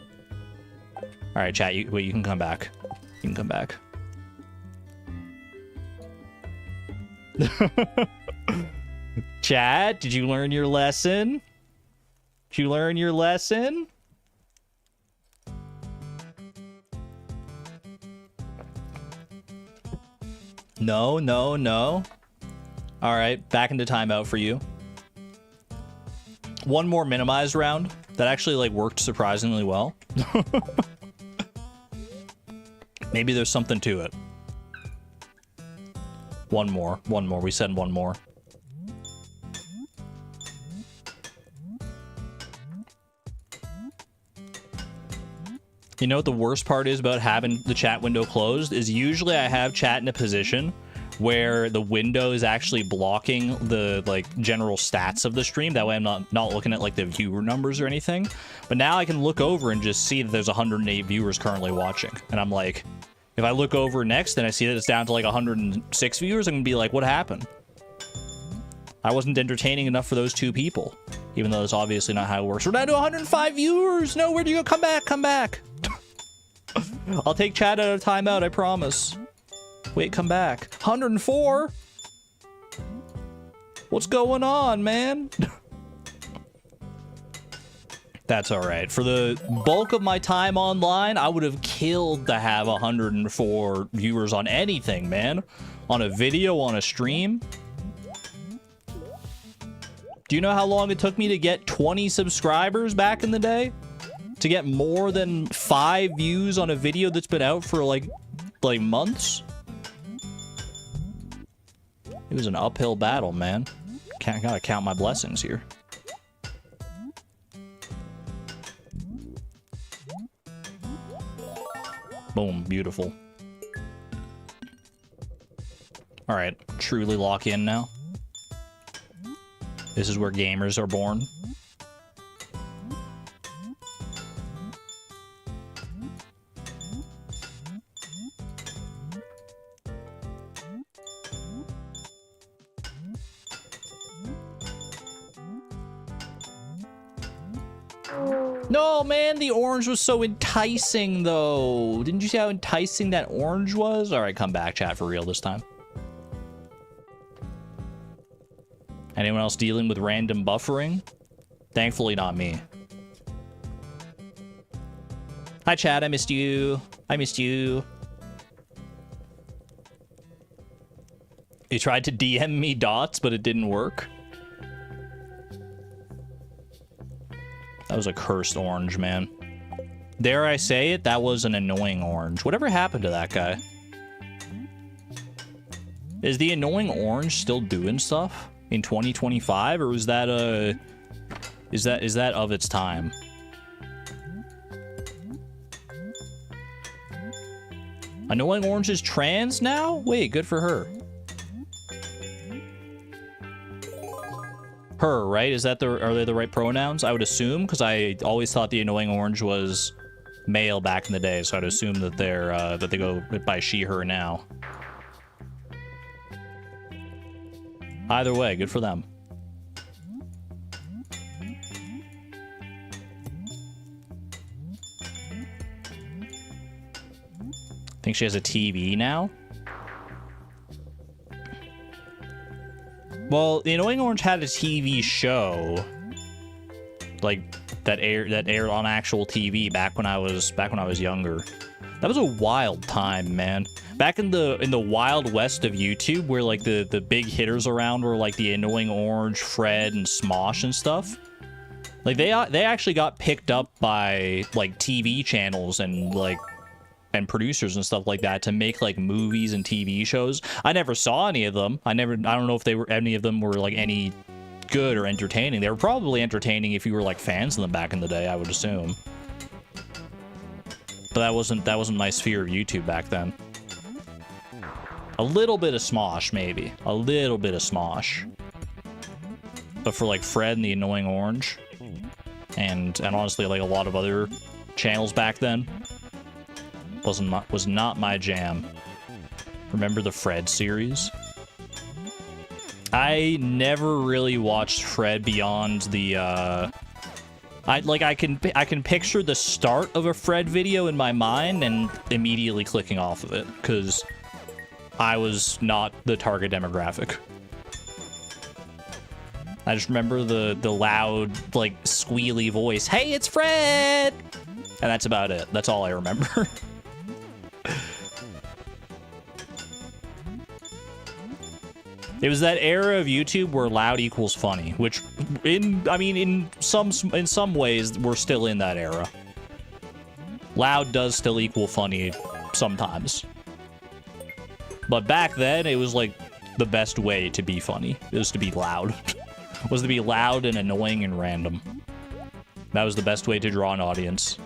All right, chat. Wait, you can come back. You can come back. Chat, did you learn your lesson? Did you learn your lesson? No, no, no. All right, back into timeout for you. One more minimized round that actually like worked surprisingly well. Maybe there's something to it. One more. We said one more. You know what the worst part is about having the chat window closed is usually I have chat in a position where the window is actually blocking the like general stats of the stream. That way I'm not looking at like the viewer numbers or anything. But now I can look over and just see that there's 108 viewers currently watching. And I'm like, if I look over next and I see that it's down to like 106 viewers, I'm gonna be like, what happened? I wasn't entertaining enough for those two people. Even though that's obviously not how it works. We're down to 105 viewers! No, where'd you go? Come back, come back! I'll take chat out of timeout, I promise. Wait, come back. 104? What's going on, man? That's alright. For the bulk of my time online, I would have killed to have 104 viewers on anything, man. On a video, on a stream. Do you know how long it took me to get 20 subscribers back in the day? To get more than 5 views on a video that's been out for like months? It was an uphill battle, man. Gotta count my blessings here. Boom, beautiful. All right, truly lock in now. This is where gamers are born. No, man, the orange was so enticing, though. Didn't you see how enticing that orange was? All right, come back, chat, for real this time. Anyone else dealing with random buffering? Thankfully, not me. Hi, chat, I missed you. I missed you. You tried to DM me dots, but it didn't work. That was a cursed orange, man. Dare I say it, that was an annoying orange. Whatever happened to that guy? Is the annoying orange still doing stuff in 2025, or is that is that of its time? Annoying orange is trans now? Wait, good for her. Her, right? Is that are they the right pronouns? I would assume, because I always thought the annoying orange was male back in the day, so I'd assume that they go by she, her now. Either way, good for them. Think she has a TV now? Well, the annoying orange had a TV show, like that aired on actual TV back when I was younger. That was a wild time, man. Back in the wild west of YouTube, where like the big hitters around were like the annoying orange, Fred, and Smosh and stuff. Like they actually got picked up by like TV channels and producers and stuff like that to make like movies and TV shows. I never saw any of them. I don't know if any of them were like any good or entertaining. They were probably entertaining if you were like fans of them back in the day, I would assume. But that wasn't my sphere of YouTube back then. A little bit of Smosh, maybe. A little bit of Smosh. But for like Fred and the annoying orange, and honestly like a lot of other channels back then, was not my jam. Remember the Fred series? I never really watched Fred beyond the I can picture the start of a Fred video in my mind and immediately clicking off of it because I was not the target demographic. I just remember the loud, like, squealy voice, "Hey, it's Fred!" And that's about it. That's all I remember. It was that era of YouTube where loud equals funny, which in some ways we're still in that era. Loud does still equal funny sometimes. But back then it was like the best way to be funny. It was to be loud. Was to be loud and annoying and random. That was the best way to draw an audience.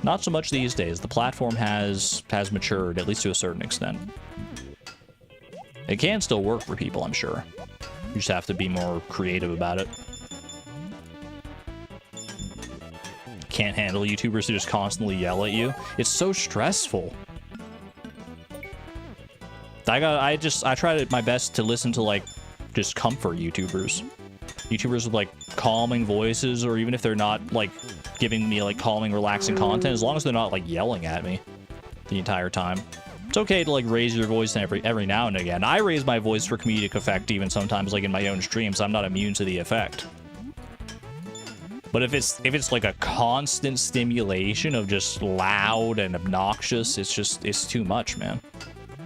Not so much these days. The platform has matured, at least to a certain extent. It can still work for people, I'm sure. You just have to be more creative about it. Can't handle YouTubers who just constantly yell at you. It's so stressful. I try my best to listen to like just comfort YouTubers. YouTubers with like calming voices, or even if they're not like giving me like calming, relaxing content, as long as they're not like yelling at me the entire time. It's okay to like raise your voice every now and again. I raise my voice for comedic effect even sometimes, like in my own streams. I'm not immune to the effect. But if it's like a constant stimulation of just loud and obnoxious, it's too much, man.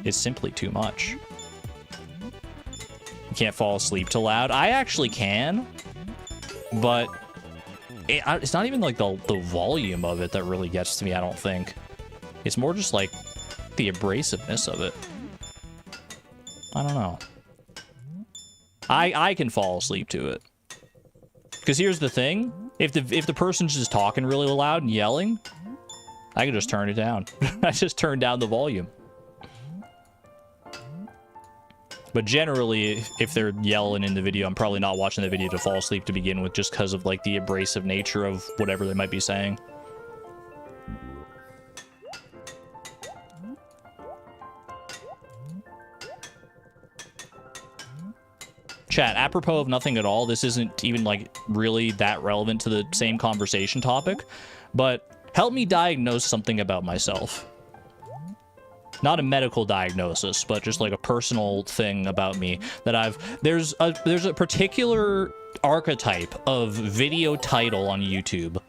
It's simply too much. You can't fall asleep to loud. I actually can, but it's not even like the volume of it that really gets to me, I don't think. It's more just like the abrasiveness of it. I don't know. I can fall asleep to it. Because here's the thing. If the person's just talking really loud and yelling, I can just turn it down. I just turn down the volume. But generally, if they're yelling in the video, I'm probably not watching the video to fall asleep to begin with, just because of like the abrasive nature of whatever they might be saying. Chat, apropos of nothing at all, this isn't even like really that relevant to the same conversation topic, but help me diagnose something about myself. Not a medical diagnosis, but just like a personal thing about me that there's a particular archetype of video title on YouTube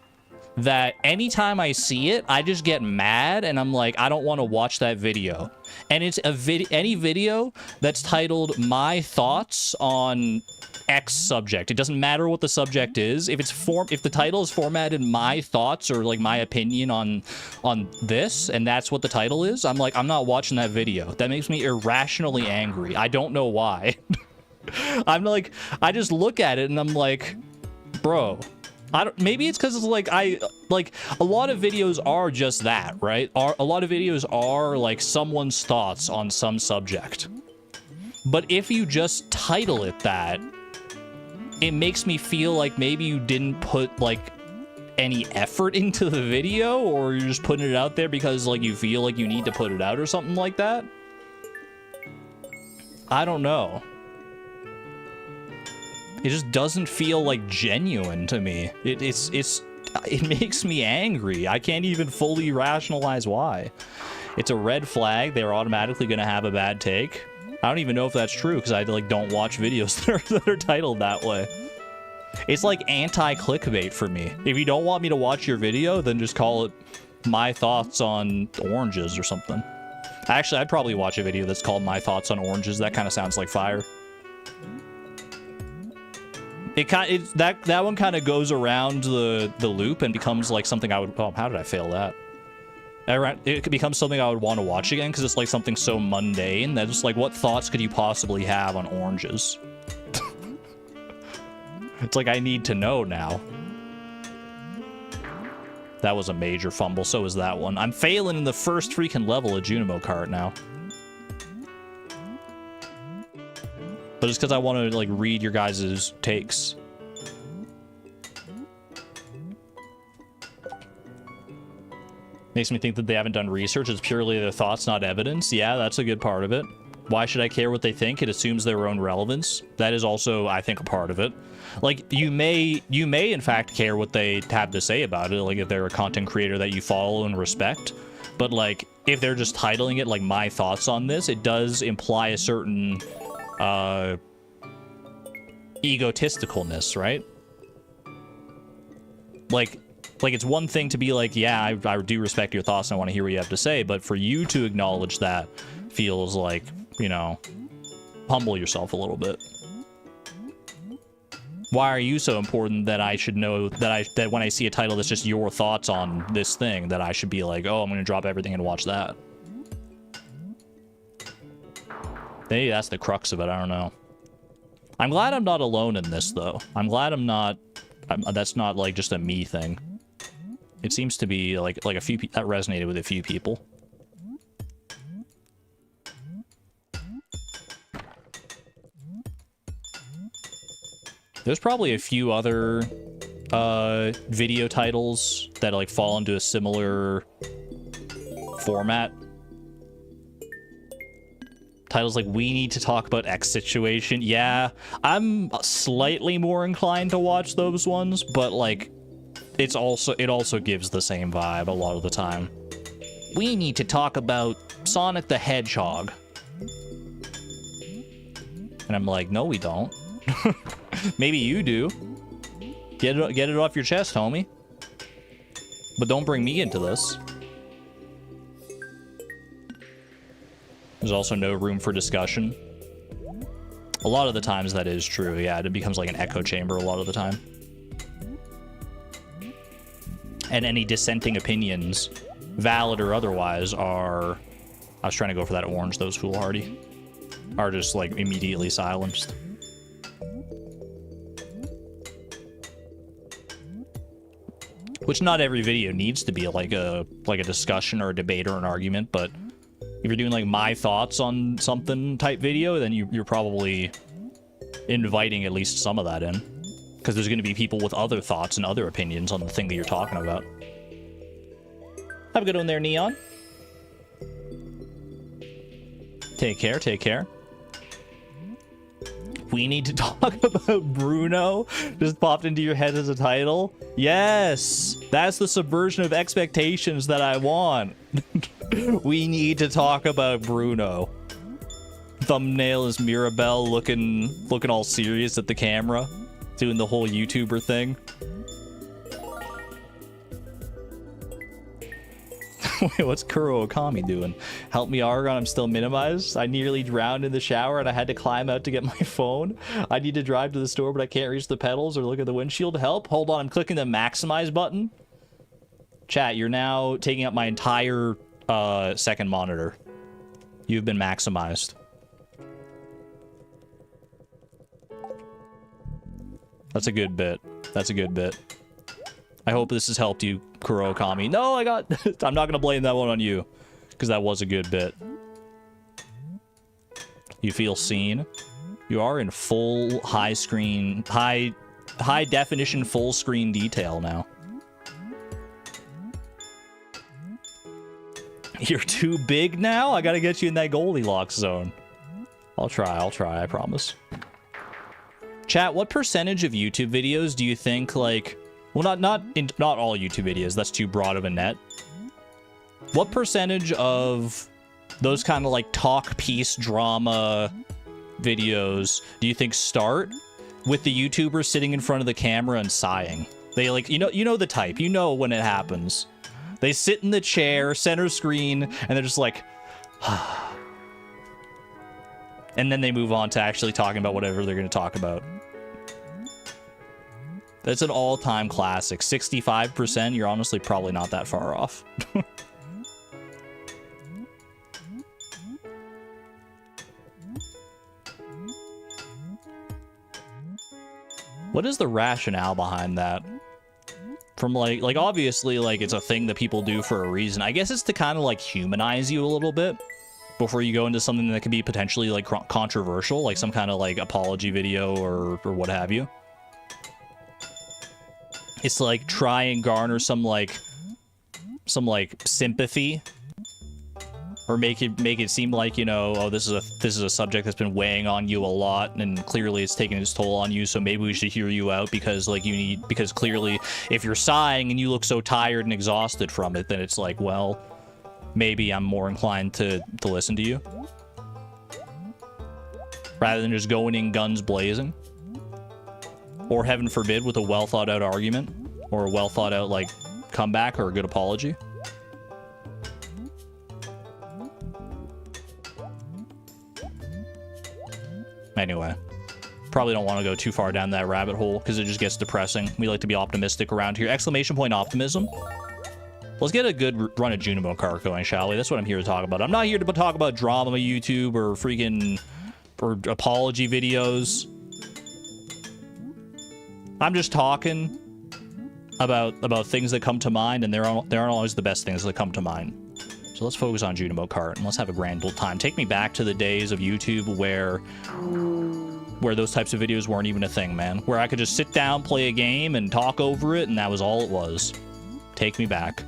that anytime I see it, I just get mad and I'm like, I don't want to watch that video. And it's any video that's titled "My Thoughts on X Subject." It doesn't matter what the subject is. If the title is formatted "My Thoughts" or like "My Opinion on this," and that's what the title is, I'm like, I'm not watching that video. That makes me irrationally angry. I don't know why. I'm like, I just look at it and I'm like, bro. Maybe it's because it's like a lot of videos are just that, right? A lot of videos are like someone's thoughts on some subject. But if you just title it that, it makes me feel like maybe you didn't put like any effort into the video, or you're just putting it out there because like you feel like you need to put it out or something like that. I don't know. It just doesn't feel like genuine to me. It makes me angry. I can't even fully rationalize why. It's a red flag. They're automatically going to have a bad take. I don't even know if that's true because I like don't watch videos that are titled that way. It's like anti-clickbait for me. If you don't want me to watch your video, then just call it "My Thoughts on Oranges" or something. Actually, I'd probably watch a video that's called "My Thoughts on Oranges." That kind of sounds like fire. That one kind of goes around the loop and becomes like something I would... Oh, how did I fail that? It becomes something I would want to watch again because it's like something so mundane that it's like, what thoughts could you possibly have on oranges? It's like, I need to know now. That was a major fumble. So is that one. I'm failing in the first freaking level of Junimo Kart now. But it's because I want to like read your guys' takes. Makes me think that they haven't done research. It's purely their thoughts, not evidence. Yeah, that's a good part of it. Why should I care what they think? It assumes their own relevance. That is also, I think, a part of it. Like, you may in fact care what they have to say about it, like if they're a content creator that you follow and respect. But like, if they're just titling it like "My Thoughts on This," it does imply a certain egotisticalness, right? Like it's one thing to be like, yeah, I do respect your thoughts and I want to hear what you have to say, but for you to acknowledge that feels like, you know, humble yourself a little bit. Why are you so important that I should know that when I see a title that's just your thoughts on this thing, that I should be like, oh, I'm gonna drop everything and watch that? Maybe that's the crux of it. I don't know. I'm glad I'm not alone in this, though. I'm glad that's not like just a me thing. It seems to be like a few that resonated with a few people. There's probably a few other video titles that like fall into a similar format. Titles like "We Need to Talk About X Situation." Yeah, I'm slightly more inclined to watch those ones, but like it also gives the same vibe a lot of the time. "We need to talk about Sonic the Hedgehog." And I'm like, no, we don't. Maybe you do. Get it off your chest, homie. But don't bring me into this. There's also no room for discussion. A lot of the times that is true, yeah. It becomes like an echo chamber a lot of the time. And any dissenting opinions, valid or otherwise, are... I was trying to go for that orange, those foolhardy. Are just like immediately silenced. Which not every video needs to be like a discussion or a debate or an argument, but if you're doing like "My Thoughts on Something" type video, then you're probably inviting at least some of that in. Because there's going to be people with other thoughts and other opinions on the thing that you're talking about. Have a good one there, Neon. Take care, take care. "We need to talk about Bruno" just popped into your head as a title. Yes, that's the subversion of expectations that I want. We need to talk about Bruno. Thumbnail is Mirabelle looking all serious at the camera, doing the whole YouTuber thing. Wait, what's Kuro Okami doing? Help me, Argon. I'm still minimized. I nearly drowned in the shower and I had to climb out to get my phone. I need to drive to the store, but I can't reach the pedals or look at the windshield. Help. Hold on. I'm clicking the maximize button. Chat, you're now taking up my entire second monitor. You've been maximized. That's a good bit. That's a good bit. I hope this has helped you, Kuro Okami. No, I got... I'm not going to blame that one on you, because that was a good bit. You feel seen. You are in full high screen... High definition full screen detail now. You're too big now? I got to get you in that Goldilocks zone. I'll try, I promise. Chat, what percentage of YouTube videos do you think, like... Well, not all YouTube videos. That's too broad of a net. What percentage of those kind of like talk piece drama videos do you think start with the YouTuber sitting in front of the camera and sighing? They like, you know the type. You know when it happens. They sit in the chair, center screen, and they're just like, and then they move on to actually talking about whatever they're going to talk about. That's an all-time classic. 65%, you're honestly probably not that far off. What is the rationale behind that? From like obviously like it's a thing that people do for a reason. I guess it's to kind of like humanize you a little bit before you go into something that can be potentially like controversial, like some kind of like apology video or what have you. It's to, like, try and garner some sympathy, or make it seem like, you know, oh, this is a subject that's been weighing on you a lot, and clearly it's taking its toll on you. So maybe we should hear you out because because clearly if you're sighing and you look so tired and exhausted from it, then it's like, well, maybe I'm more inclined to listen to you rather than just going in guns blazing. Or heaven forbid, with a well thought out argument, or a well thought out like comeback or a good apology. Anyway, probably don't want to go too far down that rabbit hole because it just gets depressing. We like to be optimistic around here. Exclamation point optimism. Let's get a good run of Junimo Kart going, shall we? That's what I'm here to talk about. I'm not here to talk about drama YouTube or freaking or apology videos. I'm just talking about things that come to mind, and they aren't always the best things that come to mind. So let's focus on Junimo Kart, and let's have a grand old time. Take me back to the days of YouTube where those types of videos weren't even a thing, man. Where I could just sit down, play a game, and talk over it, and that was all it was. Take me back.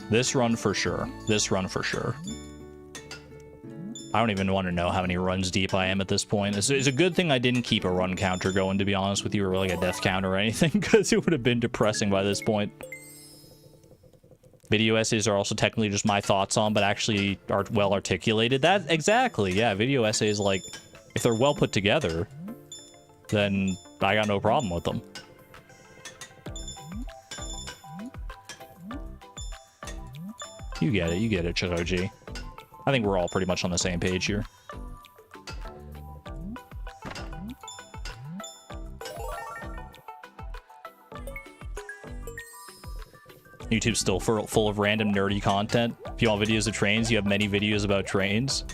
This run for sure. This run for sure. I don't even want to know how many runs deep I am at this point. It's a good thing I didn't keep a run counter going, to be honest with you, or like a death counter or anything, because it would have been depressing by this point. Video essays are also technically just my thoughts on, but actually are well articulated. That exactly, yeah. Video essays, like, if they're well put together, then I got no problem with them. You get it, Chiroji. I think we're all pretty much on the same page here. YouTube's still full of random nerdy content. If you want videos of trains, you have many videos about trains.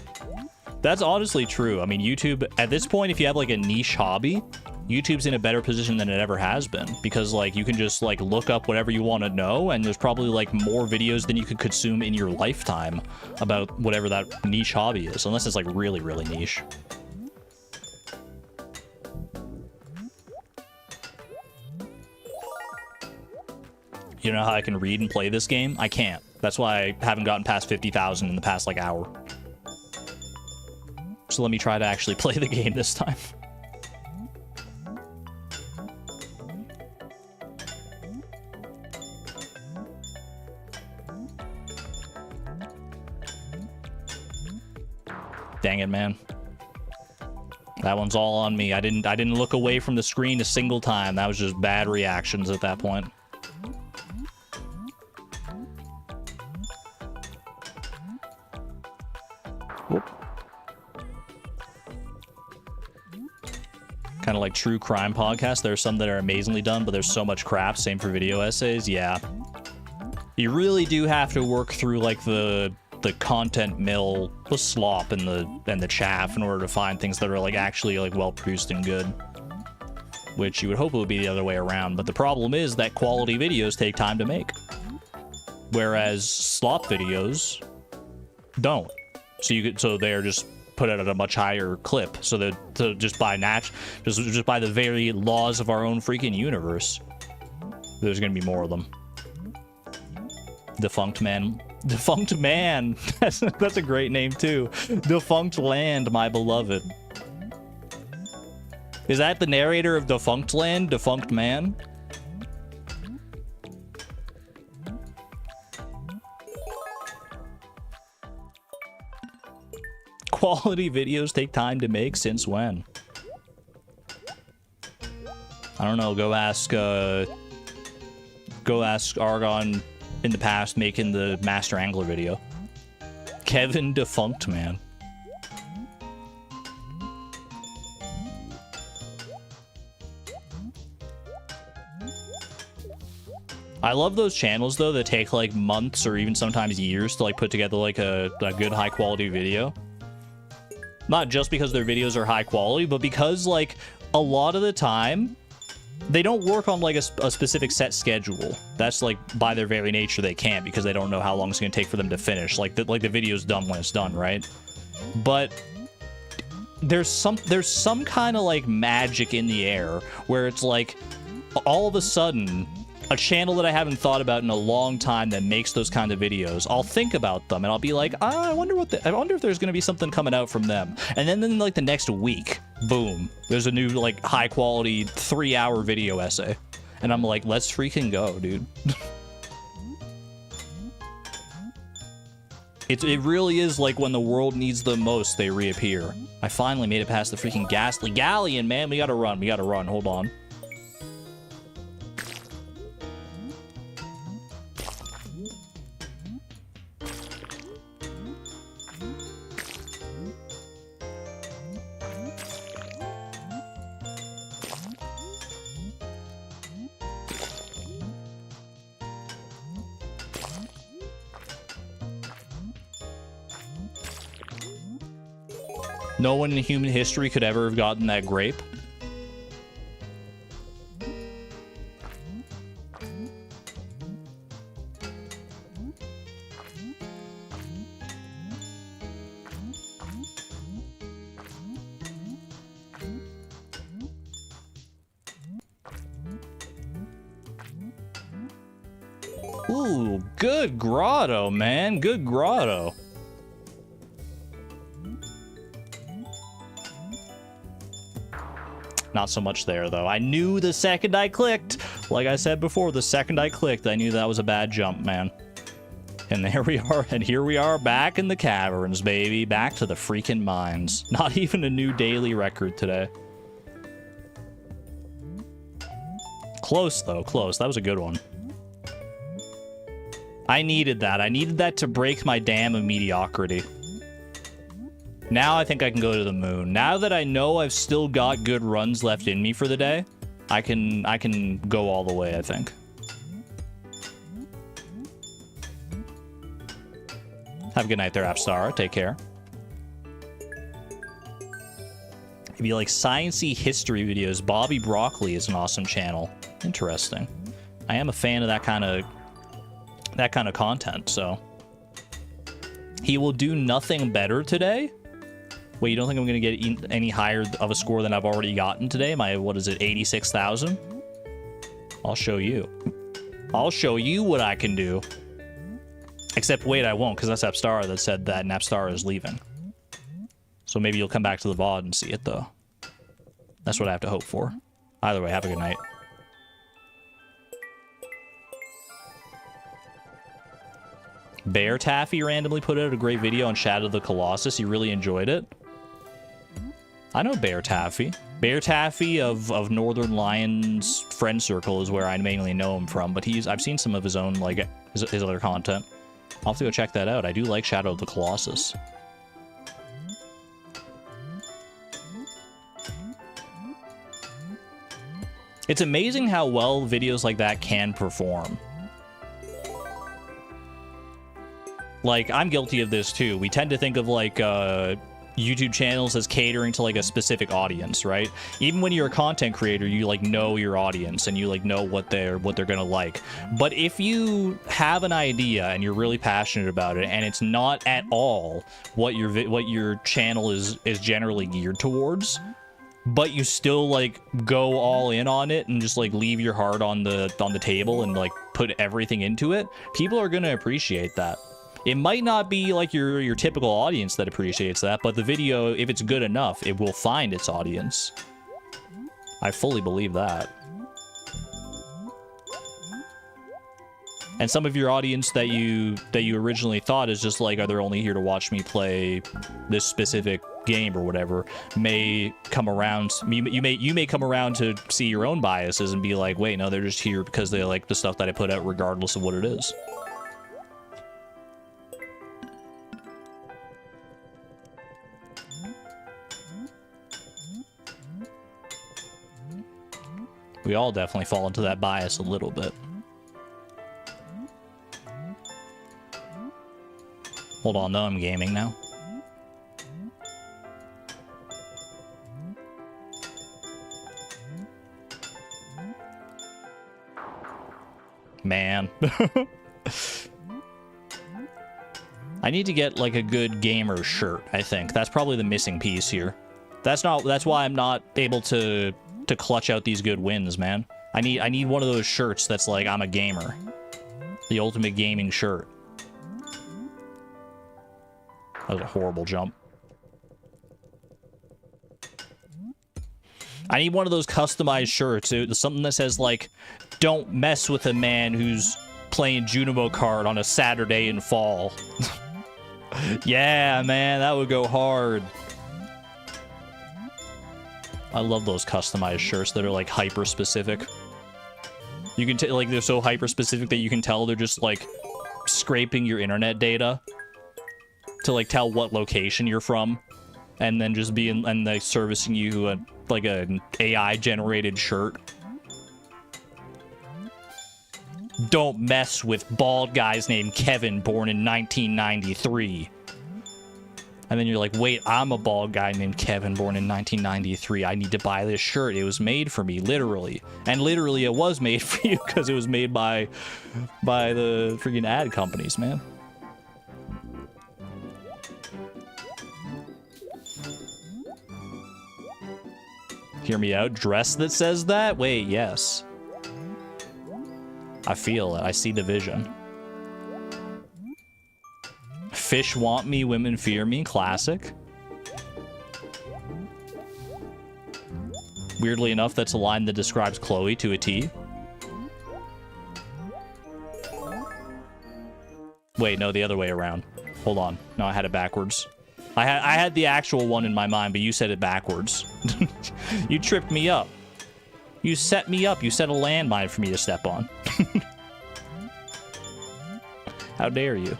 That's honestly true. I mean, YouTube, at this point, if you have like a niche hobby, YouTube's in a better position than it ever has been, because like you can just like look up whatever you want to know, and there's probably like more videos than you could consume in your lifetime about whatever that niche hobby is, unless it's like really, really niche. You know how I can read and play this game? I can't. That's why I haven't gotten past 50,000 in the past like hour. So let me try to actually play the game this time. Dang it, man. That one's all on me. I didn't look away from the screen a single time. That was just bad reactions at that point. Whoop. Kind of like true crime podcasts. There are some that are amazingly done, but there's so much crap. Same for video essays. Yeah. You really do have to work through like the content mill, the slop and the chaff in order to find things that are like actually like well produced and good, which you would hope it would be the other way around. But the problem is that quality videos take time to make, whereas slop videos don't. So they're just put out at a much higher clip, so that just by the very laws of our own freaking universe, there's gonna be more of them. Defunct Man. That's a great name too. Defunct Land, my beloved. Is that the narrator of Defunct Land? Defunct Man? Quality videos take time to make. Since when? I don't know. Go ask Argon in the past making the Master Angler video. Kevin Defunct Man. I love those channels though that take like months or even sometimes years to like put together like a good high quality video. Not just because their videos are high quality, but because like a lot of the time they don't work on like a specific set schedule. That's like by their very nature they can't, because they don't know how long it's going to take for them to finish. Like the video's done when it's done, right? But there's some kind of like magic in the air where it's like all of a sudden a channel that I haven't thought about in a long time that makes those kind of videos, I'll think about them and I'll be like, I wonder if there's going to be something coming out from them. And then like the next week, boom, there's a new like high quality 3-hour video essay. And I'm like, let's freaking go, dude. It really is like when the world needs them most, they reappear. I finally made it past the freaking ghastly galleon, man. We gotta run. Hold on. No one in human history could ever have gotten that grape. Ooh, good grotto, man. Good grotto. Not so much there, though. I knew the second I clicked. Like I said before, the second I clicked, I knew that was a bad jump, man. And there we are. And here we are back in the caverns, baby. Back to the freaking mines. Not even a new daily record today. Close, though. Close. That was a good one. I needed that. I needed that to break my dam of mediocrity. Now I think I can go to the moon. Now that I know I've still got good runs left in me for the day, I can go all the way, I think. Have a good night there, Appstar. Take care. If you like sciencey history videos, Bobby Broccoli is an awesome channel. Interesting. I am a fan of that kind of content, so he will do nothing better today. Wait, you don't think I'm going to get any higher of a score than I've already gotten today? My, what is it, 86,000? I'll show you. I'll show you what I can do. Except, wait, I won't, because that's Appstar that said that, and Appstar is leaving. So maybe you'll come back to the VOD and see it, though. That's what I have to hope for. Either way, have a good night. Bear Taffy randomly put out a great video on Shadow of the Colossus. He really enjoyed it. I know Bear Taffy. Bear Taffy of Northern Lions friend circle is where I mainly know him from, but I've seen some of his own, like, his other content. I'll have to go check that out. I do like Shadow of the Colossus. It's amazing how well videos like that can perform. Like, I'm guilty of this too. We tend to think of, like, YouTube channels as catering to, like, a specific audience, right? Even when you're a content creator, you, like, know your audience and you, like, know what they're gonna like. But if you have an idea and you're really passionate about it and it's not at all what your channel is generally geared towards, but you still, like, go all in on it and just, like, leave your heart on the table and, like, put everything into it, people are gonna appreciate that. It might not be like your typical audience that appreciates that, but the video, if it's good enough, it will find its audience. I fully believe that. And some of your audience that you originally thought is just like, are they only here to watch me play this specific game or whatever, may come around. You may come around to see your own biases and be like, wait, no, they're just here because they like the stuff that I put out regardless of what it is. We all definitely fall into that bias a little bit. Hold on, though, I'm gaming now. Man. I need to get, like, a good gamer shirt, I think. That's probably the missing piece here. That's why I'm not able to clutch out these good wins, man. I need one of those shirts that's like, I'm a gamer. The ultimate gaming shirt. That was a horrible jump. I need one of those customized shirts. Something that says, like, don't mess with a man who's playing Junimo Kart on a Saturday in fall. Yeah, man, that would go hard. I love those customized shirts that are, like, hyper-specific. You can like, they're so hyper-specific that you can tell they're just, like, scraping your internet data to, like, tell what location you're from, and then just and like, servicing you like an AI-generated shirt. Don't mess with bald guys named Kevin, born in 1993. And then you're like, wait, I'm a bald guy named Kevin, born in 1993. I need to buy this shirt. It was made for me, literally. And literally, it was made for you because it was made by the freaking ad companies, man. Hear me out. Dress that says that? Wait, yes. I feel it. I see the vision. Fish want me, women fear me. Classic. Weirdly enough, that's a line that describes Chloe to a T. Wait, no, the other way around. Hold on. No, I had it backwards. I had the actual one in my mind, but you said it backwards. You tripped me up. You set me up. You set a landmine for me to step on. How dare you?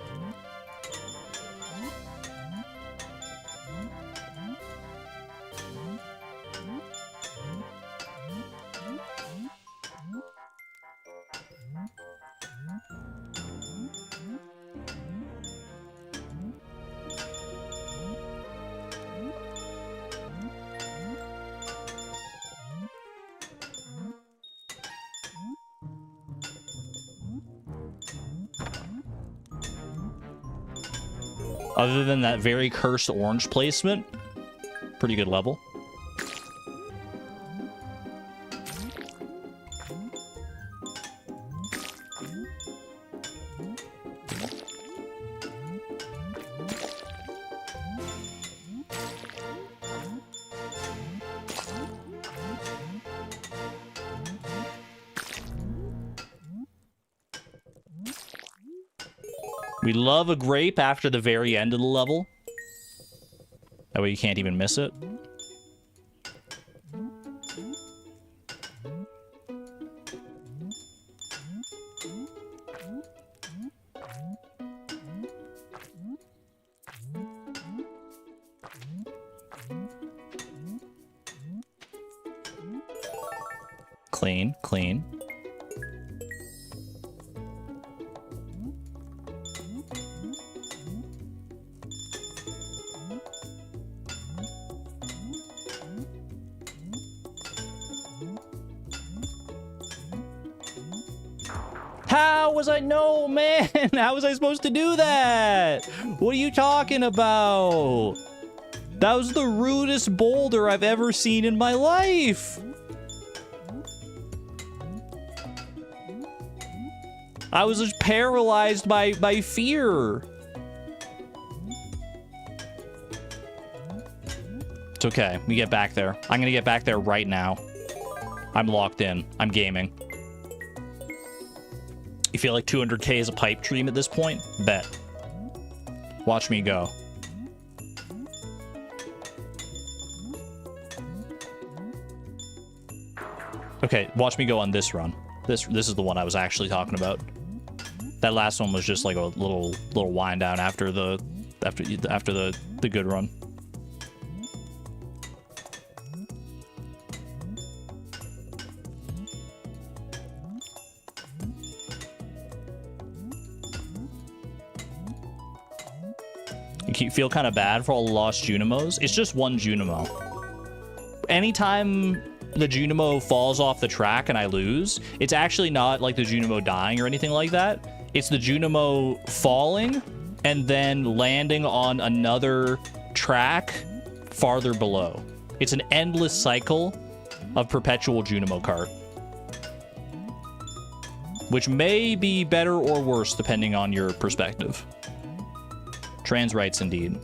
Other than that very cursed orange placement, pretty good level. We love a grape after the very end of the level. That way you can't even miss it. Clean, clean. How was I? No, man. How was I supposed to do that? What are you talking about? That was the rudest boulder I've ever seen in my life. I was just paralyzed by fear. It's okay. We get back there. I'm gonna get back there right now. I'm locked in. I'm gaming. You feel like 200k is a pipe dream at this point? Bet. Watch me go. Okay, watch me go on this run. This is the one I was actually talking about. That last one was just like a little wind down after the good run. You feel kind of bad for all the lost Junimos. It's just one Junimo. Anytime the Junimo falls off the track and I lose, it's actually not like the Junimo dying or anything like that. It's the Junimo falling and then landing on another track farther below. It's an endless cycle of perpetual Junimo Kart, which may be better or worse depending on your perspective. Trans rights indeed.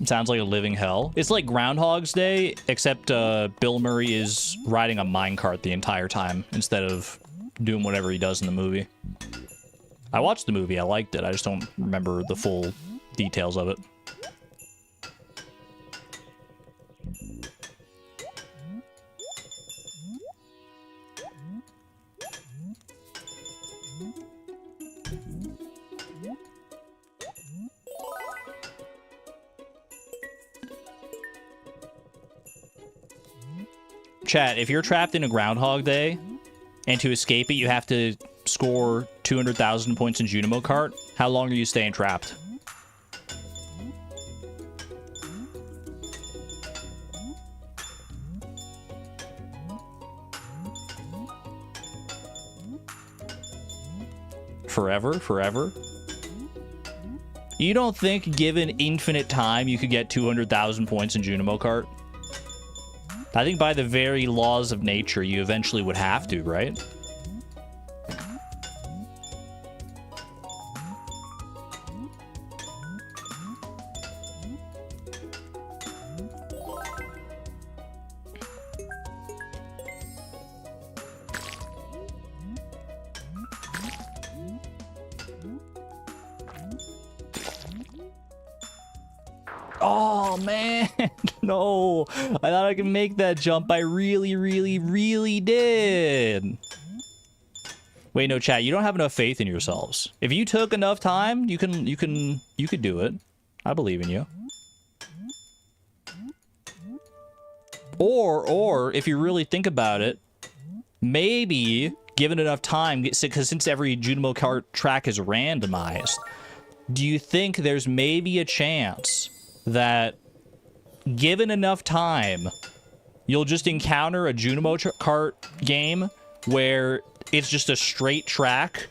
Sounds like a living hell. It's like Groundhog's Day, except Bill Murray is riding a minecart the entire time instead of doing whatever he does in the movie. I watched the movie. I liked it. I just don't remember the full details of it. Chat, if you're trapped in a Groundhog Day, and to escape it, you have to score 200,000 points in Junimo Kart, how long are you staying trapped? Forever? Forever? You don't think given infinite time you could get 200,000 points in Junimo Kart? I think by the very laws of nature, you eventually would have to, right? Oh, man. No. I thought I could make that jump. I really, really, really did. Wait, no, chat. You don't have enough faith in yourselves. If you took enough time, you could do it. I believe in you. Or if you really think about it, maybe given enough time, because since every Junimo Kart track is randomized, do you think there's maybe a chance that given enough time, you'll just encounter a Junimo Kart game where it's just a straight track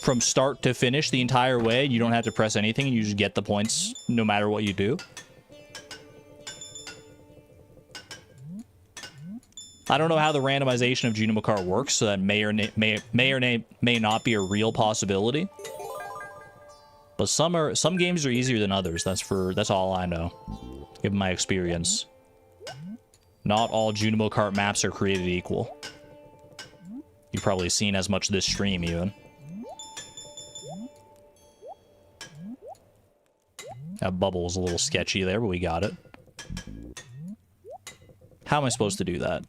from start to finish the entire way? You don't have to press anything, and you just get the points no matter what you do? I don't know how the randomization of Junimo Kart works, so that may not be a real possibility. But some games are easier than others. That's all I know, given my experience. Not all Junimo Kart maps are created equal. You've probably seen as much this stream even. That bubble was a little sketchy there, but we got it. How am I supposed to do that?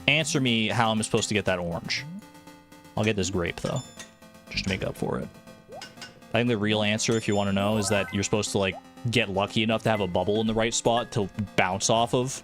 Answer me how I'm supposed to get that orange. I'll get this grape though, just to make up for it. I think the real answer, if you want to know, is that you're supposed to, like, get lucky enough to have a bubble in the right spot to bounce off of.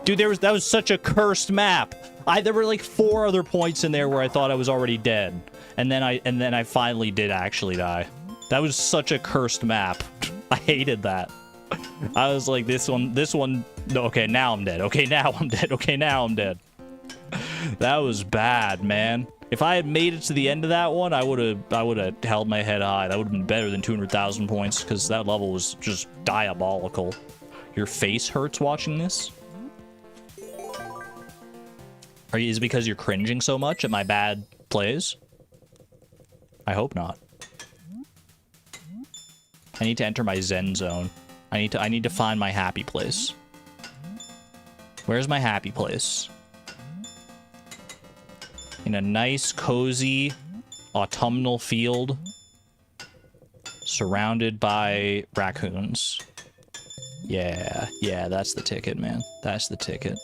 Dude, that was such a cursed map. There were like 4 other points in there where I thought I was already dead, and then I finally did actually die. That was such a cursed map. I hated that. I was like, this one. No, okay, now I'm dead. Okay, now I'm dead. Okay, now I'm dead. That was bad, man. If I had made it to the end of that one, I would have held my head high. That would have been better than 200,000 points, because that level was just diabolical. Your face hurts watching this? Is it because you're cringing so much at my bad plays? I hope not. I need to enter my zen zone. I need to find my happy place. Where's my happy place? In a nice, cozy, autumnal field, surrounded by raccoons. Yeah, that's the ticket, man. That's the ticket.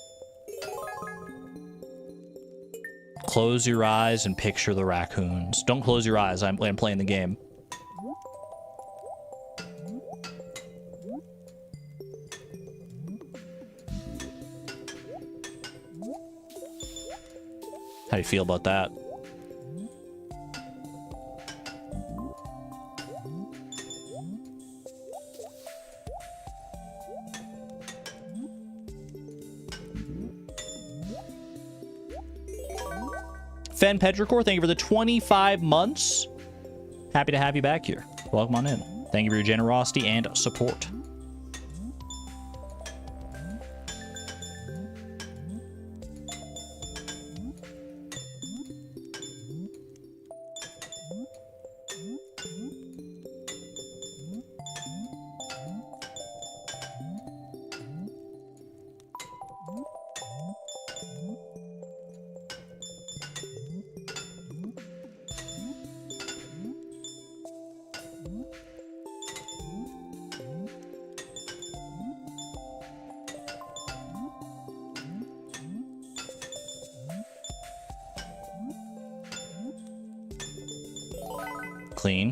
Close your eyes and picture the raccoons. Don't close your eyes. I'm playing the game. How do you feel about that? Fen Petrichor, thank you for the 25 months. Happy to have you back here. Welcome on in. Thank you for your generosity and support.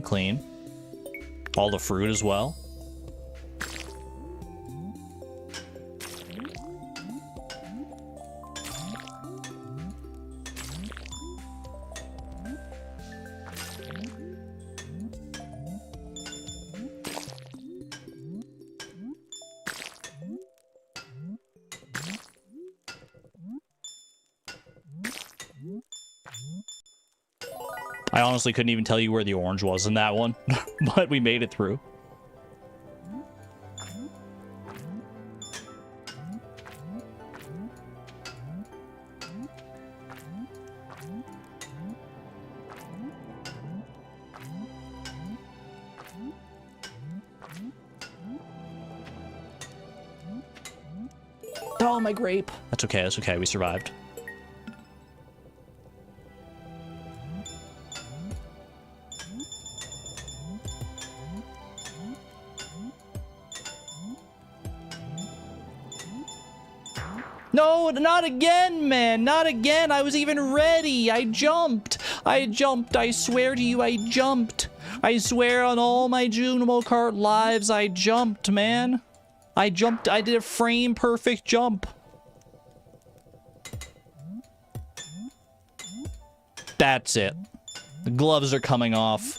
Clean. All the fruit as well. I honestly couldn't even tell you where the orange was in that one, but we made it through. Oh, my grape. That's okay, we survived. No, not again, man. Not again. I was even ready. I jumped. I swear to you, I jumped. I swear on all my Junimo Kart lives, I jumped, man. I jumped. I did a frame perfect jump. That's it. The gloves are coming off.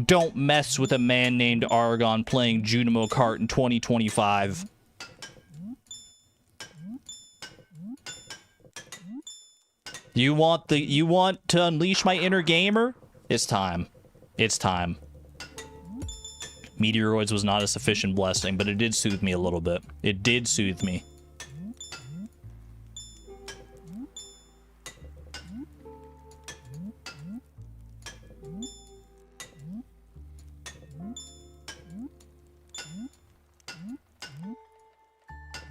Don't mess with a man named Argon playing Junimo Kart in 2025. You want to unleash my inner gamer? It's time. It's time. Meteoroids was not a sufficient blessing, but it did soothe me a little bit. It did soothe me.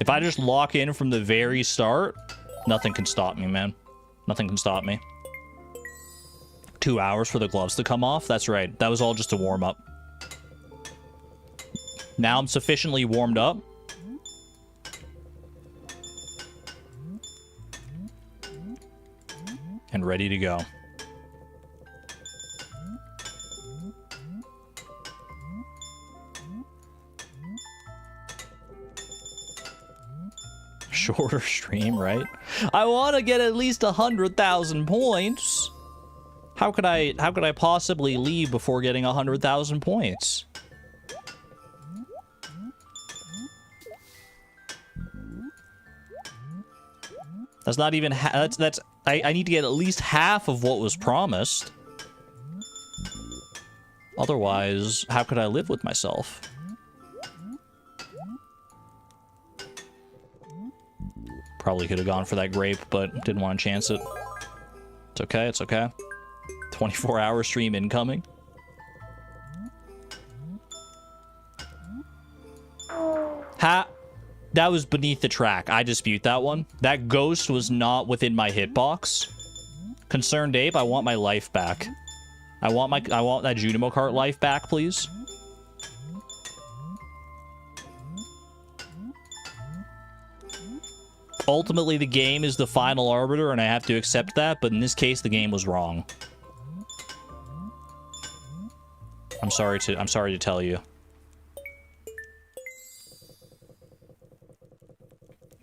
If I just lock in from the very start, nothing can stop me, man. Nothing can stop me. 2 hours for the gloves to come off? That's right. That was all just a warm-up. Now I'm sufficiently warmed up. And ready to go. Shorter stream, right? I want to get at least 100,000 points. How could I possibly leave before getting 100,000 points? That's not even I need to get at least half of what was promised. Otherwise, how could I live with myself? Probably could have gone for that grape, but didn't want to chance it. It's okay, it's okay. 24-hour stream incoming. That was beneath the track. I dispute that one. That ghost was not within my hitbox. Concerned Ape, I want my life back. I want that Junimo Kart life back, please. Ultimately, the game is the final arbiter, and I have to accept that, but in this case, the game was wrong. I'm sorry to tell you.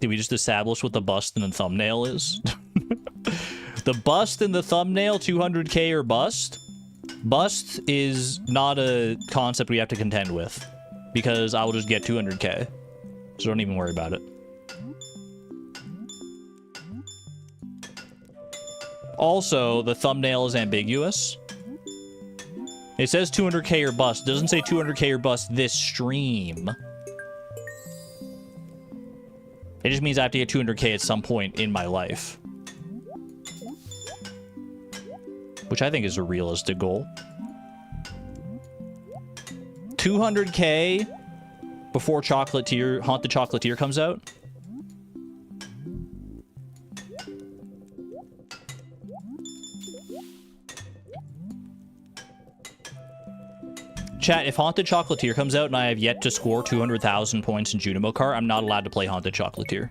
Did we just establish what the bust in the thumbnail is? The bust in the thumbnail, 200k or bust? Bust is not a concept we have to contend with, because I will just get 200k. So don't even worry about it. Also, the thumbnail is ambiguous. It says 200k or bust. It doesn't say 200k or bust this stream. It just means I have to get 200k at some point in my life. Which I think is a realistic goal. 200k before Haunt the Chocolatier comes out. Chat, if Haunted Chocolatier comes out and I have yet to score 200,000 points in Junimo Kart, I'm not allowed to play Haunted Chocolatier.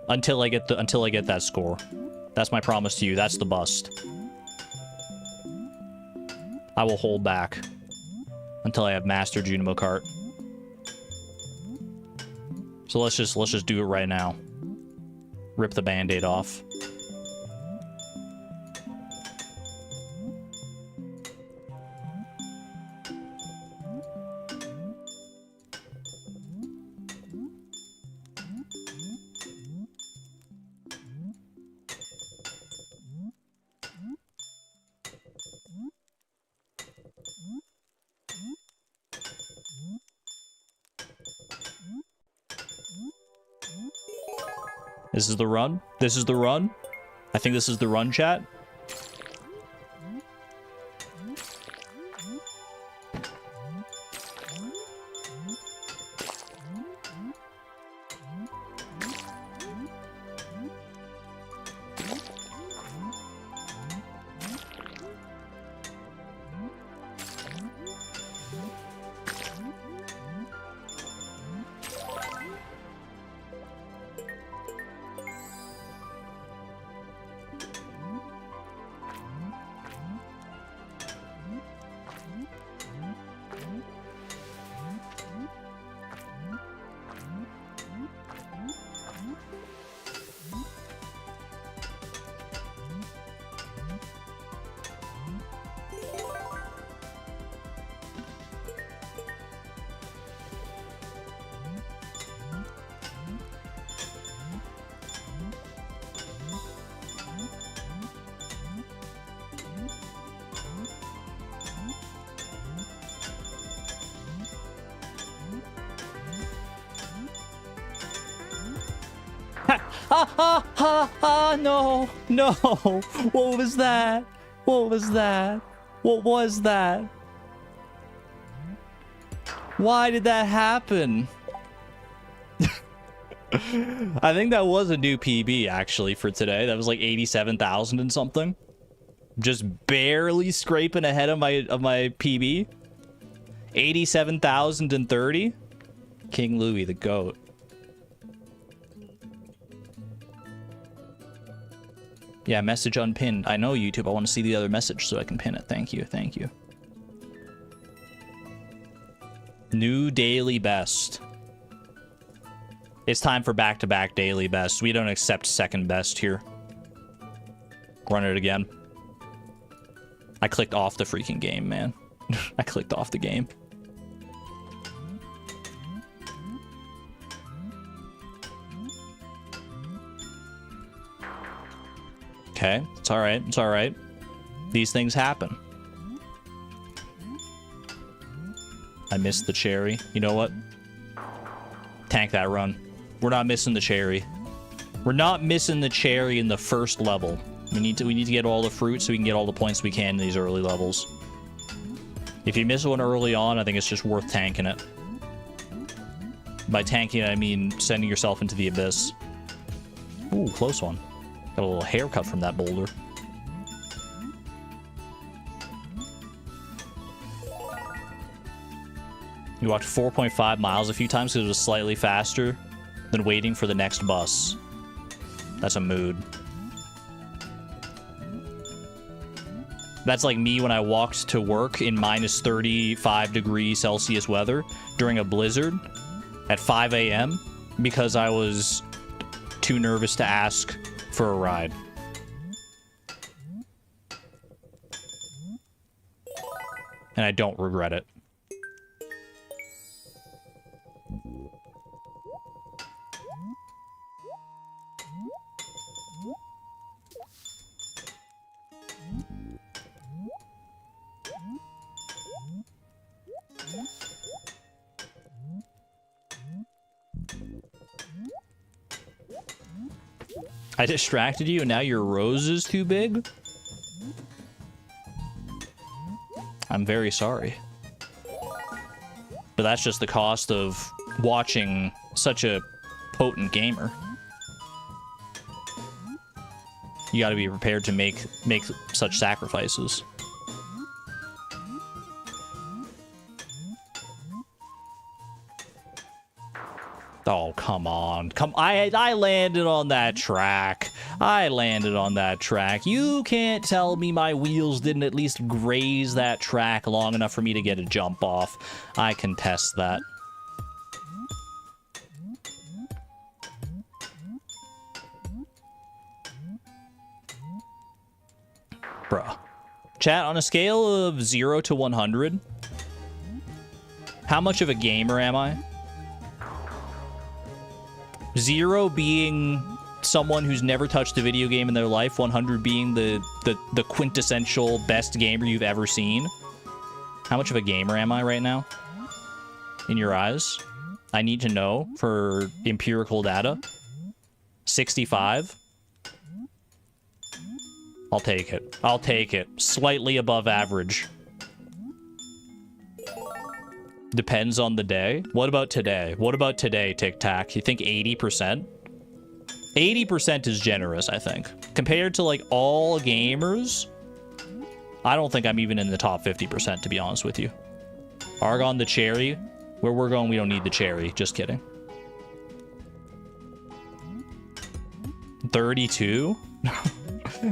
Until I get that score. That's my promise to you. That's the bust. I will hold back until I have mastered Junimo Kart. So let's just do it right now. Rip the band-aid off. This is the run. This is the run. I think this is the run, chat. No, no. What was that? What was that? What was that? Why did that happen? I think that was a new PB actually for today. That was like 87,000 and something. Just barely scraping ahead of my PB. 87,030. King Louis the GOAT. Yeah, message unpinned. I know, YouTube. I want to see the other message so I can pin it. Thank you. Thank you. New daily best. It's time for back-to-back daily best. We don't accept second best here. Run it again. I clicked off the freaking game, man. I clicked off the game. Okay, it's all right. It's all right. These things happen. I missed the cherry. You know what? Tank that run. We're not missing the cherry. We're not missing the cherry in the first level. We need to get all the fruit so we can get all the points we can in these early levels. If you miss one early on, I think it's just worth tanking it. By tanking it, I mean sending yourself into the abyss. Ooh, close one. Got a little haircut from that boulder. You walked 4.5 miles a few times because it was slightly faster than waiting for the next bus. That's a mood. That's like me when I walked to work in minus 35 degrees Celsius weather during a blizzard at 5 a.m. because I was too nervous to ask for a ride. And I don't regret it. I distracted you and now your rose is too big? I'm very sorry. But that's just the cost of watching such a potent gamer. You gotta be prepared to make such sacrifices. Oh, come on. I landed on that track. I landed on that track. You can't tell me my wheels didn't at least graze that track long enough for me to get a jump off. I contest that. Bruh. Chat, on a scale of 0 to 100, how much of a gamer am I? 0 being someone who's never touched a video game in their life, 100 being the quintessential best gamer you've ever seen. How much of a gamer am I right now? In your eyes? I need to know for empirical data. 65? I'll take it. I'll take it. Slightly above average. Depends on the day. What about today? What about today, Tic Tac? You think 80%? 80% is generous, I think. Compared to, like, all gamers, I don't think I'm even in the top 50%, to be honest with you. Argon the cherry. Where we're going, we don't need the cherry. Just kidding. 32?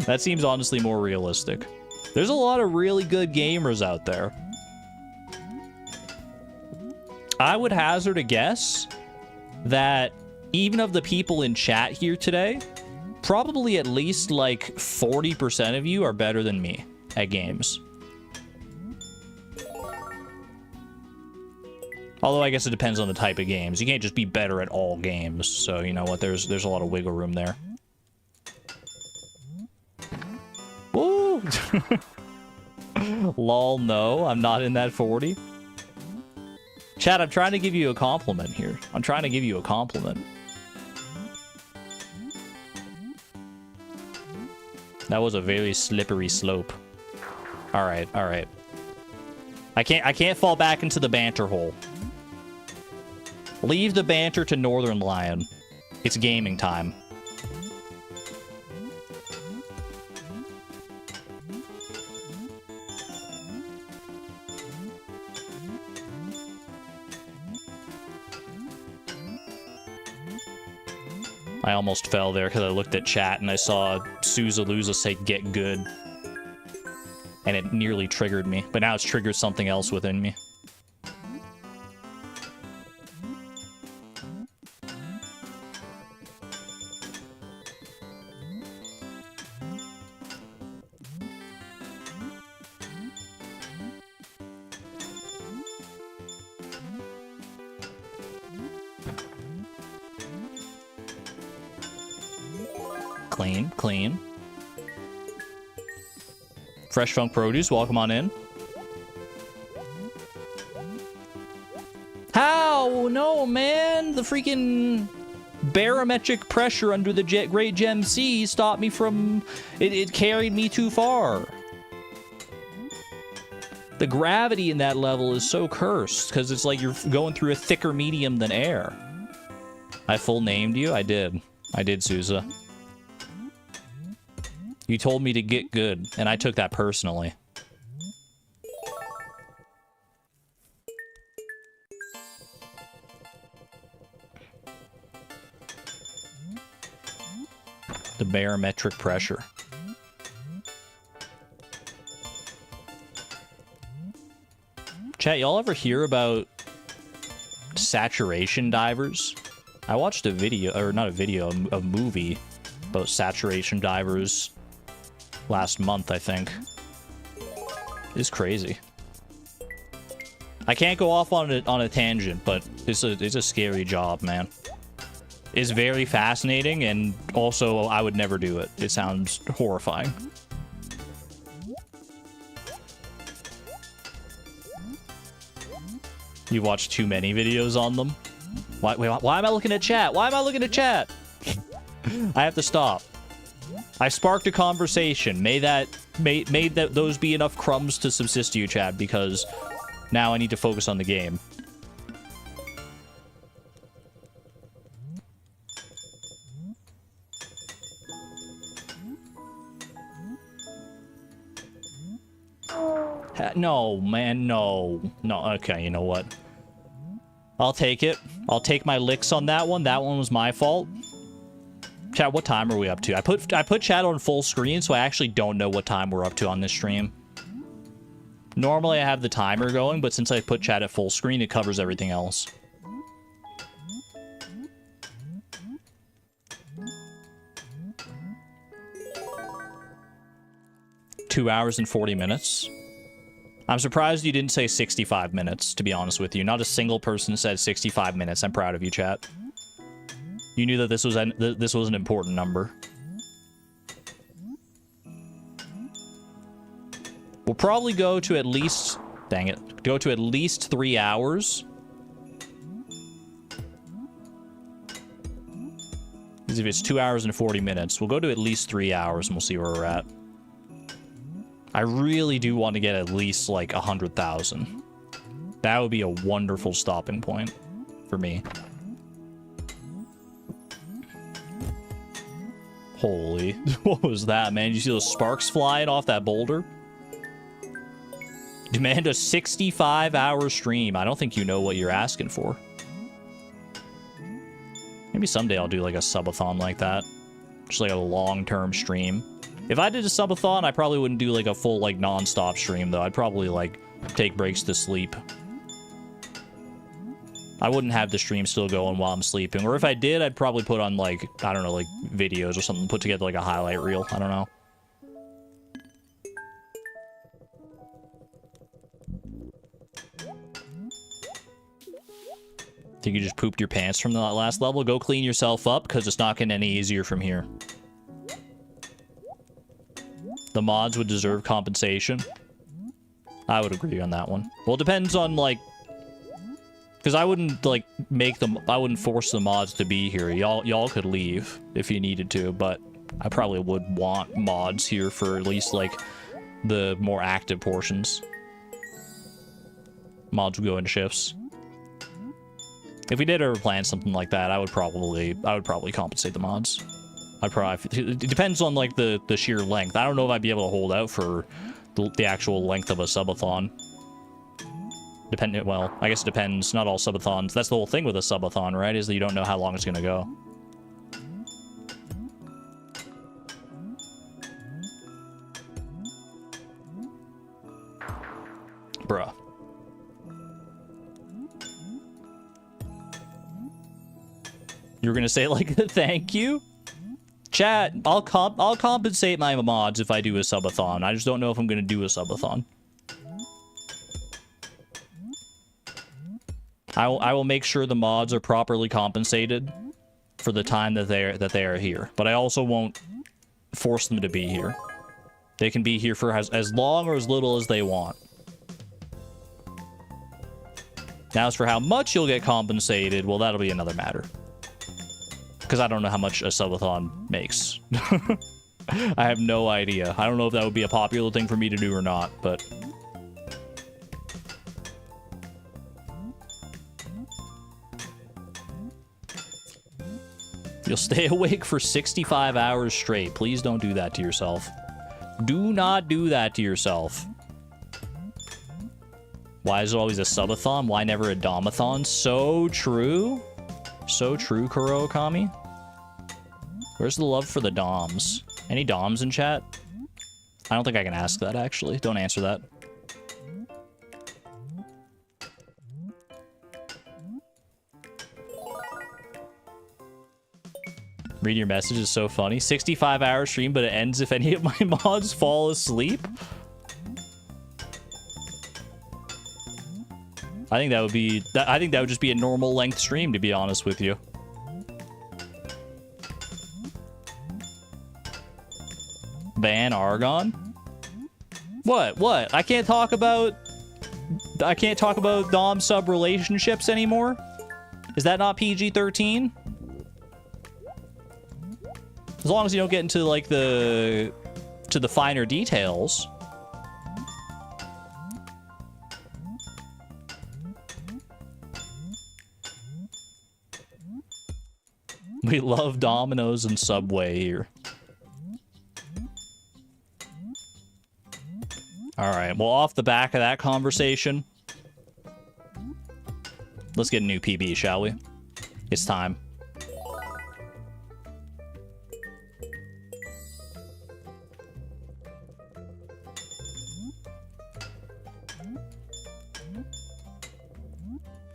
That seems honestly more realistic. There's a lot of really good gamers out there. I would hazard a guess that even of the people in chat here today, probably at least like 40% of you are better than me at games. Although I guess it depends on the type of games. You can't just be better at all games. So you know what? There's a lot of wiggle room there. Woo! Lol, no, I'm not in that 40. Chat, I'm trying to give you a compliment here. I'm trying to give you a compliment. That was a very slippery slope. All right, all right. I can't fall back into the banter hole. Leave the banter to Northern Lion. It's gaming time. I almost fell there because I looked at chat and I saw Sousa say get good. And it nearly triggered me, but now it's triggered something else within me. Clean, clean. Fresh Funk Produce, welcome on in. How? No, man. The freaking barometric pressure under the Great Gem Sea stopped me from... It carried me too far. The gravity in that level is so cursed, because it's like you're going through a thicker medium than air. I full named you? I did. I did, Sousa. You told me to get good, and I took that personally. The barometric pressure. Chat, y'all ever hear about saturation divers? I watched a video, or not a video, a movie about saturation divers last month, I think. It's crazy. I can't go off on a tangent, but it's a scary job, man. It's very fascinating, and also I would never do it. It sounds horrifying. You watched too many videos on them? Why am I looking at chat? Why am I looking at chat? I have to stop. I sparked a conversation. May those be enough crumbs to subsist you, Chad, because now I need to focus on the game. No, man, no. No, okay, you know what? I'll take it. I'll take my licks on that one. That one was my fault. Chat, what time are we up to? I put chat on full screen, so I actually don't know what time we're up to on this stream. Normally I have the timer going, but since I put chat at full screen, it covers everything else. Two hours and 40 minutes. I'm surprised you didn't say 65 minutes, to be honest with you. Not a single person said 65 minutes. I'm proud of you, chat. You knew that this was an important number. We'll probably go to at least... Dang it. Go to at least 3 hours. Because if it's 2 hours and 40 minutes, we'll go to at least 3 hours and we'll see where we're at. I really do want to get at least, like, 100,000. That would be a wonderful stopping point for me. Holy, what was that, man? Did you see those sparks flying off that boulder? Demand a 65-hour stream. I don't think you know what you're asking for. Maybe someday I'll do like a subathon like that. Just like a long-term stream. If I did a subathon, I probably wouldn't do like a full like non-stop stream though. I'd probably like take breaks to sleep. I wouldn't have the stream still going while I'm sleeping. Or if I did, I'd probably put on, like, I don't know, like, videos or something. Put together, like, a highlight reel. I don't know. Think you just pooped your pants from the last level? Go clean yourself up, because it's not getting any easier from here. The mods would deserve compensation. I would agree on that one. Well, it depends on, like... Because I wouldn't, like, I wouldn't force the mods to be here. Y'all could leave if you needed to, but I probably would want mods here for at least, like, the more active portions. Mods would go in shifts. If we did ever plan something like that, I would probably compensate the mods. It depends on like the sheer length. I don't know if I'd be able to hold out for the actual length of a subathon. Well, I guess it depends. Not all subathons. That's the whole thing with a subathon, right? Is that you don't know how long it's gonna go. Bruh. You were gonna say like thank you? Chat, I'll compensate my mods if I do a subathon. I just don't know if I'm gonna do a subathon. I will make sure the mods are properly compensated for the time that they are here. But I also won't force them to be here. They can be here for as long or as little as they want. Now, as for how much you'll get compensated, well, that'll be another matter. Because I don't know how much a subathon makes. I have no idea. I don't know if that would be a popular thing for me to do or not, but... You'll stay awake for 65 hours straight. Please don't do that to yourself. Do not do that to yourself. Why is it always a subathon? Why never a domathon? So true. So true, Kuro Okami. Where's the love for the doms? Any doms in chat? I don't think I can ask that, actually. Don't answer that. Read your message is so funny. 65-hour stream, but it ends if any of my mods fall asleep. I think that would be... I think that would just be a normal length stream, to be honest with you. Ban Argon? What? I can't talk about dom sub relationships anymore? Is that not PG-13? As long as you don't get into like the finer details. We love Domino's and Subway here. All right, well, off the back of that conversation, let's get a new PB, shall we? It's time.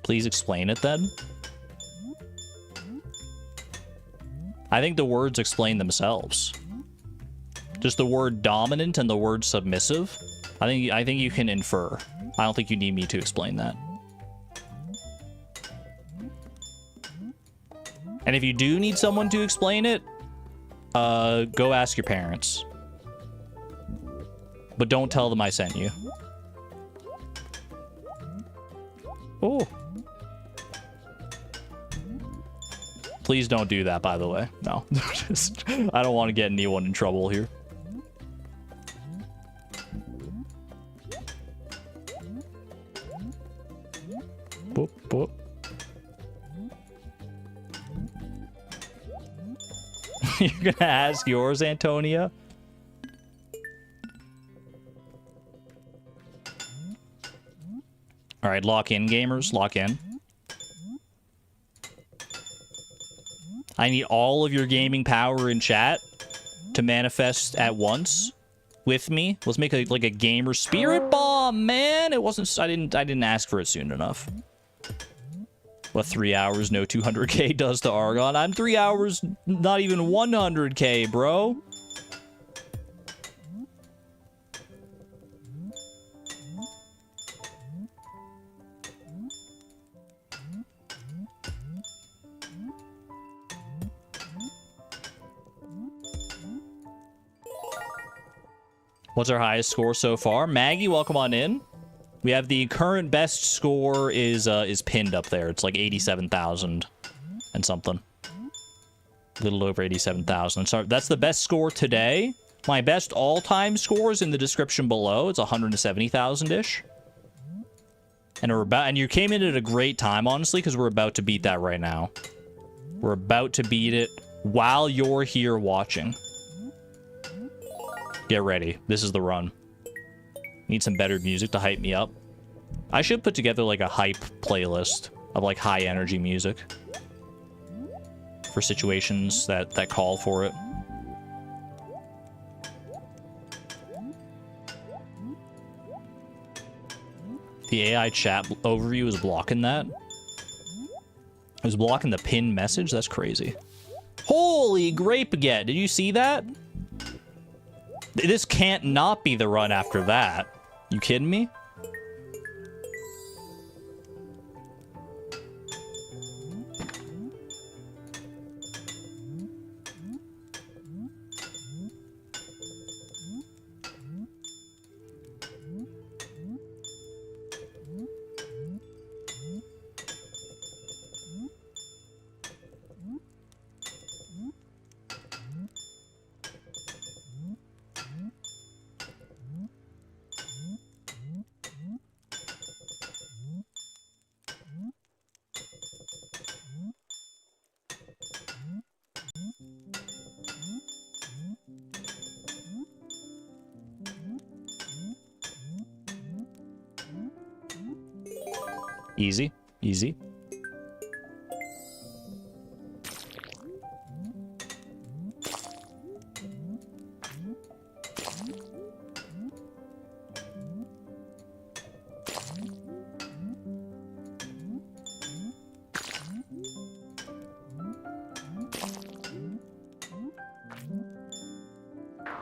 Please explain it then. I think the words explain themselves. Just the word dominant and the word submissive. I think you can infer. I don't think you need me to explain that. And if you do need someone to explain it, go ask your parents. But don't tell them I sent you. Oh. Please don't do that, by the way. No. I don't want to get anyone in trouble here. Boop, boop. You're gonna ask yours, Antonia? All right, lock in, gamers. Lock in. I need all of your gaming power in chat to manifest at once with me. Let's make a gamer spirit bomb, man. It wasn't. I didn't ask for it soon enough. What 3 hours? No 200k does to Argon. I'm 3 hours. Not even 100k, bro. What's our highest score so far? Maggie, welcome on in. We have the current best score is pinned up there. It's like 87,000 and something. A little over 87,000. So that's the best score today. My best all-time score is in the description below. It's 170,000-ish. And you came in at a great time, honestly, because we're about to beat that right now. We're about to beat it while you're here watching. Get ready. This is the run. Need some better music to hype me up. I should put together like a hype playlist of like high energy music for situations that call for it. The AI chat overview is blocking that. It was blocking the pinned message? That's crazy. Holy grape get! Did you see that? This can't not be the run after that. You kidding me? Easy, easy.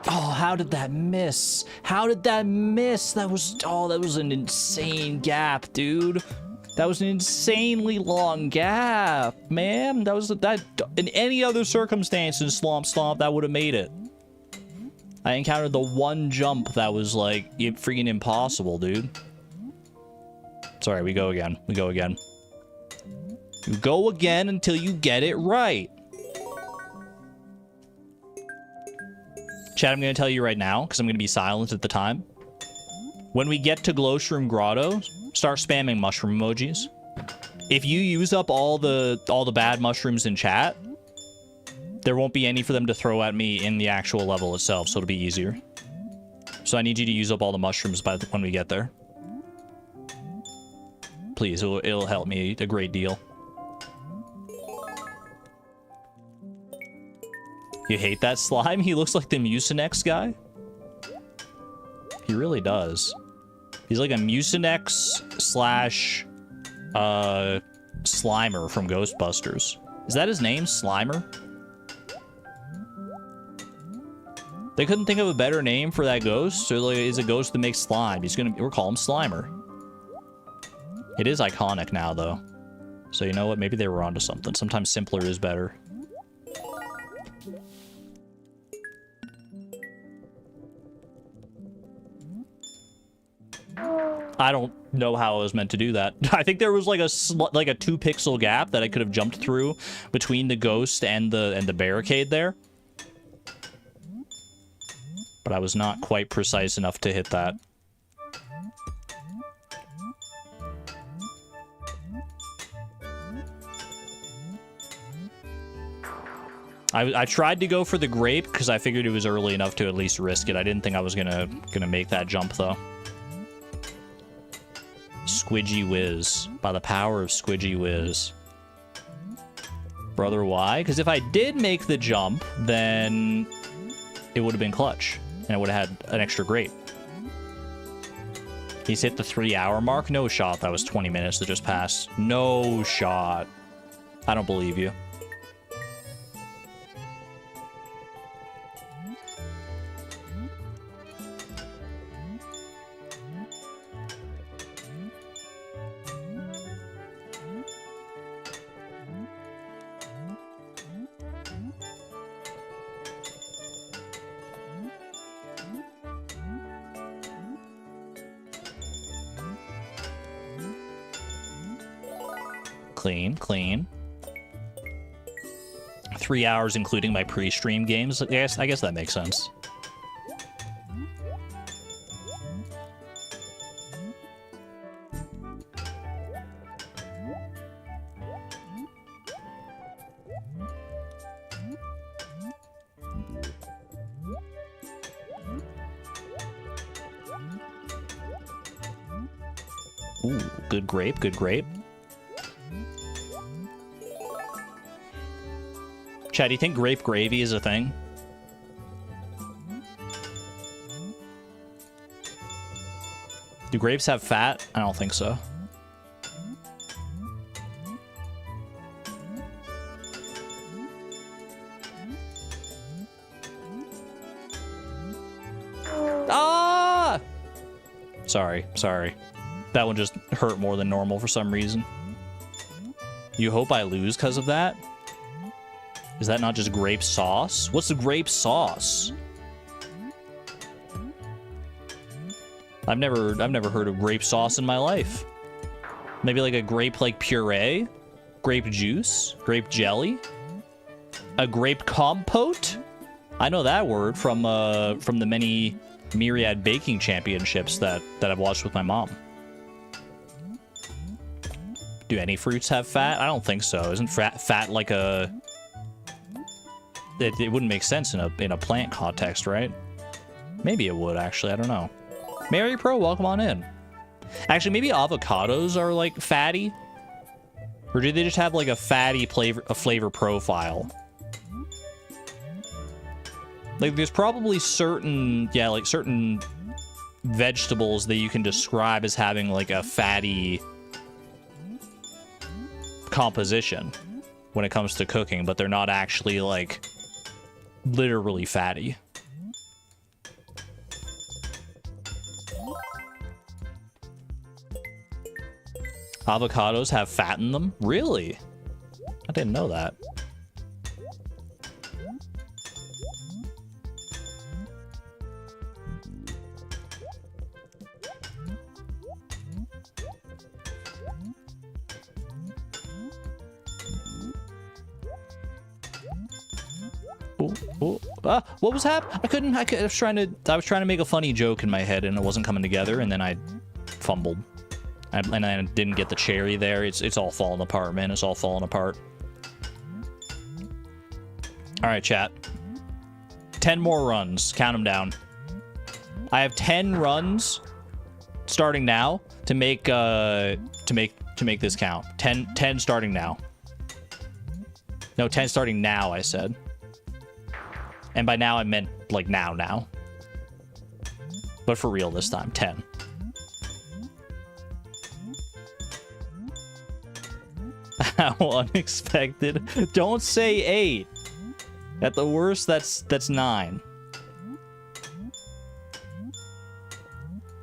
Oh, how did that miss? How did that miss? That was, oh, that was an insane gap, dude. That was an insanely long gap, man. That was that in any other circumstance in Slomp Stomp, that would have made it. I encountered the one jump that was like freaking impossible, dude. Sorry, we go again. We go again. You go again until you get it right. Chat, I'm going to tell you right now, because I'm going to be silent at the time. When we get to Glowshroom Grotto, start spamming mushroom emojis. If you use up all the bad mushrooms in chat, there won't be any for them to throw at me in the actual level itself, so it'll be easier. So I need you to use up all the mushrooms when we get there. Please, it'll help me a great deal. You hate that slime? He looks like the Mucinex guy. He really does. He's like a Mucinex slash Slimer from Ghostbusters. Is that his name? Slimer? They couldn't think of a better name for that ghost? So like, is a ghost that makes slime. We'll call him Slimer. It is iconic now, though. So you know what? Maybe they were onto something. Sometimes simpler is better. I don't know how I was meant to do that. I think there was like a 2-pixel gap that I could have jumped through between the ghost and the barricade there. But I was not quite precise enough to hit that. I tried to go for the grape because I figured it was early enough to at least risk it. I didn't think I was gonna make that jump though. Squidgy Whiz. By the power of Squidgy Whiz. Brother, why? Because if I did make the jump, then it would have been clutch. And I would have had an extra grape. He's hit the 3-hour mark? No shot. That was 20 minutes that just passed. No shot. I don't believe you. Clean. 3 hours including my pre-stream games. I guess that makes sense. Ooh, good grape, good grape. Chad, do you think grape gravy is a thing? Do grapes have fat? I don't think so. Ah! Sorry. That one just hurt more than normal for some reason. You hope I lose because of that? Is that not just grape sauce? What's the grape sauce? I've never heard of grape sauce in my life. Maybe like a grape like puree, grape juice, grape jelly, a grape compote. I know that word from the many myriad baking championships that I've watched with my mom. Do any fruits have fat? I don't think so. Isn't fat like a? It wouldn't make sense in a plant context, right? Maybe it would actually. I don't know. Mary Pro, welcome on in. Actually, maybe avocados are like fatty, or do they just have like a fatty flavor profile? Like, there's probably certain vegetables that you can describe as having like a fatty composition when it comes to cooking, but they're not actually like literally fatty. Avocados have fat in them? Really? I didn't know that. What was happening? I was trying to make a funny joke in my head and it wasn't coming together, and then I fumbled. And I didn't get the cherry there. It's all falling apart, man. It's all falling apart. All right, chat. 10 more runs. Count them down. I have 10 runs starting now to make this count. 10 starting now. No, 10 starting now, I said. And by now I meant like now. But for real this time, 10. How unexpected. Don't say 8. At the worst, that's 9.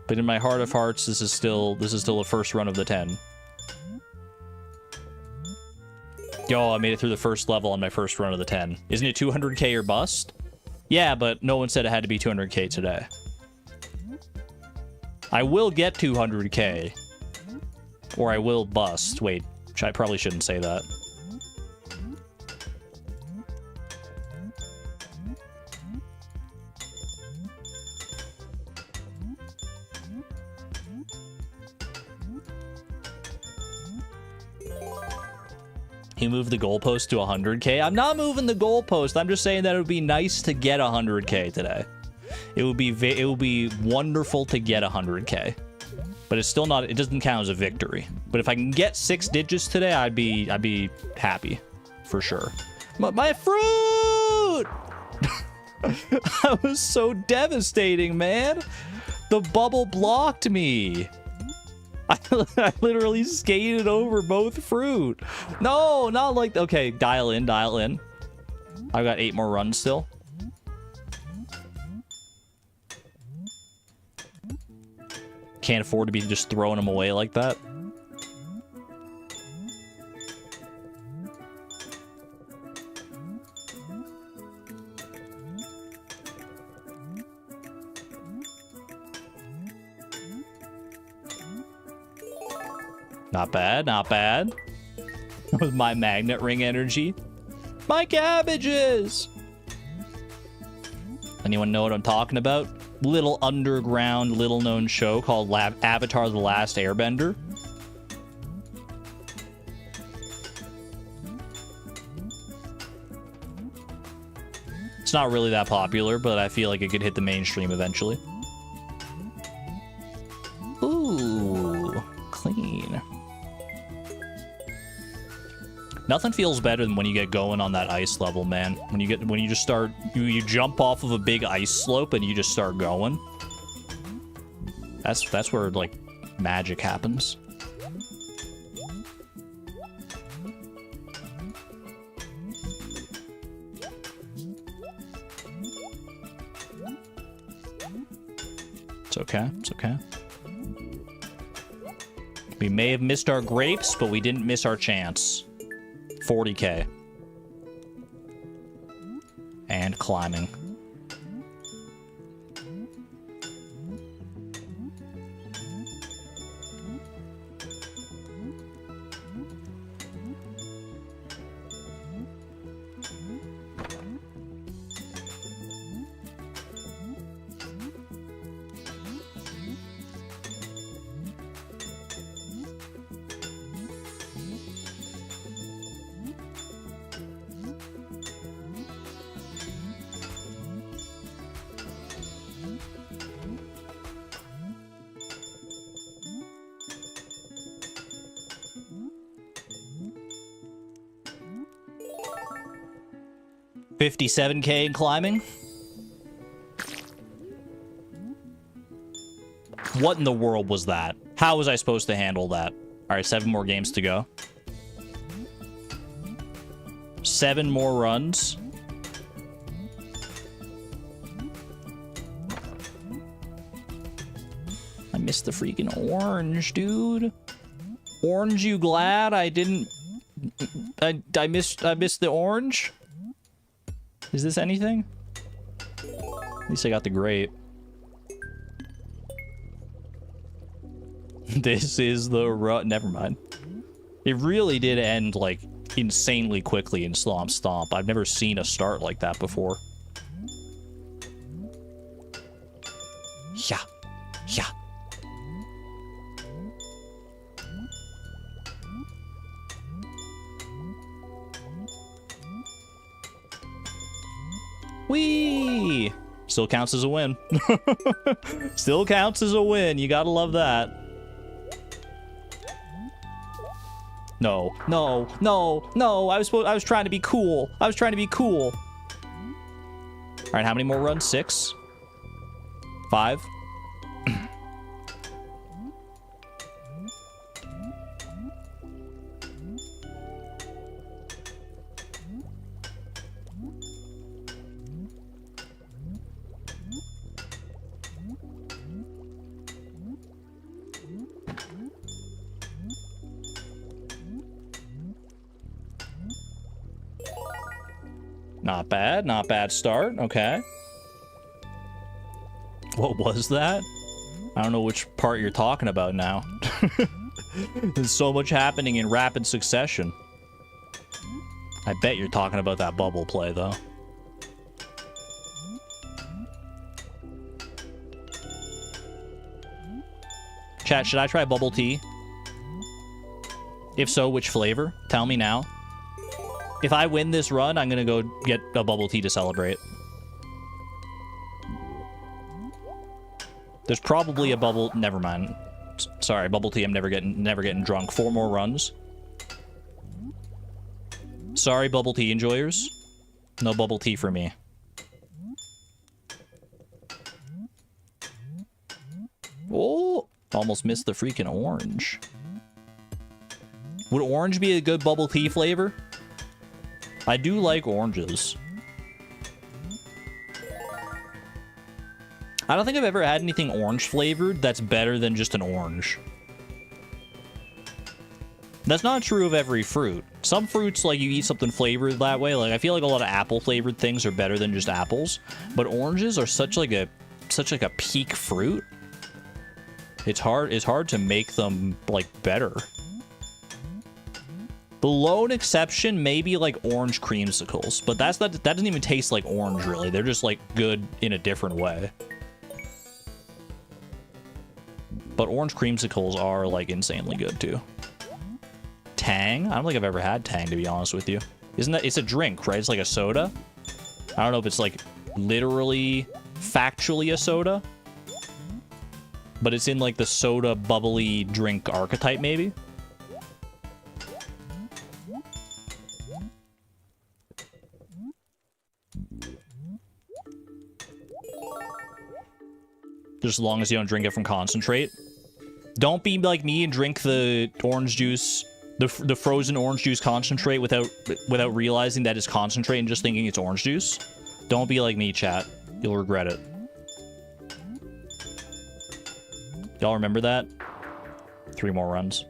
But in my heart of hearts, this is still the first run of the 10. Yo, I made it through the first level on my first run of the 10. Isn't it 200k or bust? Yeah, but no one said it had to be 200k today. I will get 200k. Or I will bust. Wait, I probably shouldn't say that. He moved the goalpost to 100k. I'm not moving the goalpost. I'm just saying that it would be nice to get 100k today. It would be wonderful to get 100k. But it's still not, it doesn't count as a victory. But if I can get 6 digits today, I'd be happy for sure. My fruit! That was so devastating, man. The bubble blocked me. I literally skated over both fruit. No, not like... Okay, dial in. I've got 8 more runs still. Can't afford to be just throwing them away like that. Not bad, not bad. With my magnet ring energy. My cabbages! Anyone know what I'm talking about? Little underground, little known show called Avatar: The Last Airbender. It's not really that popular, but I feel like it could hit the mainstream eventually. Ooh, clean. Nothing feels better than when you get going on that ice level, man. When you just start, you jump off of a big ice slope and you just start going. That's where, like, magic happens. It's okay. It's okay. We may have missed our grapes, but we didn't miss our chance. 40k. And climbing. $57k in climbing. What in the world was that? How was I supposed to handle that? All right, 7 more games to go. 7 more runs. I missed the freaking orange, dude. Orange, you glad I didn't... I missed the orange? Is this anything? At least I got the grape. This is the rut. Never mind. It really did end, like, insanely quickly in Slomp Stomp. I've never seen a start like that before. Yeah. Yeah. Whee! Still counts as a win. Still counts as a win. You gotta love that. No, no, no, no. I was trying to be cool. I was trying to be cool. All right, how many more runs? 6? 5? Not bad. Not bad start. Okay. What was that? I don't know which part you're talking about now. There's so much happening in rapid succession. I bet you're talking about that bubble play, though. Chat, should I try bubble tea? If so, which flavor? Tell me now. If I win this run, I'm gonna go get a bubble tea to celebrate. There's probably a bubble... Never mind. Sorry, bubble tea, I'm never getting drunk. 4 more runs. Sorry, bubble tea enjoyers. No bubble tea for me. Oh! Almost missed the freaking orange. Would orange be a good bubble tea flavor? I do like oranges. I don't think I've ever had anything orange flavored that's better than just an orange. That's not true of every fruit. Some fruits, like, you eat something flavored that way. Like, I feel like a lot of apple flavored things are better than just apples. But oranges are such like a peak fruit. It's hard to make them, like, better. The lone exception may be like orange creamsicles, but that doesn't even taste like orange really. They're just like good in a different way. But orange creamsicles are like insanely good too. Tang? I don't think I've ever had Tang, to be honest with you. It's a drink, right? It's like a soda. I don't know if it's like literally factually a soda, but it's in like the soda bubbly drink archetype maybe. just as long as you don't drink it from concentrate. Don't be like me and drink the orange juice, the frozen orange juice concentrate without realizing that it's concentrate and just thinking it's orange juice. Don't be like me, chat. You'll regret it. Y'all remember that? 3 more runs.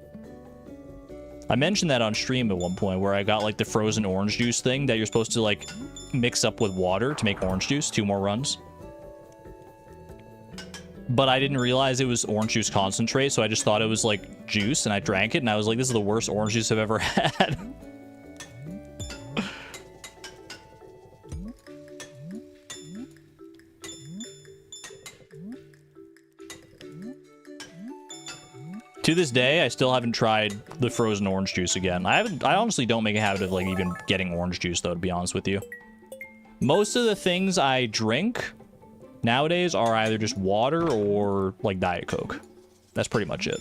I mentioned that on stream at one point where I got like the frozen orange juice thing that you're supposed to like mix up with water to make orange juice. 2 more runs. But I didn't realize it was orange juice concentrate, so I just thought it was like juice and I drank it and I was like, this is the worst orange juice I've ever had. To this day, I still haven't tried the frozen orange juice again. I honestly don't make a habit of like even getting orange juice though, to be honest with you. Most of the things I drink nowadays are either just water or like Diet Coke. That's pretty much it.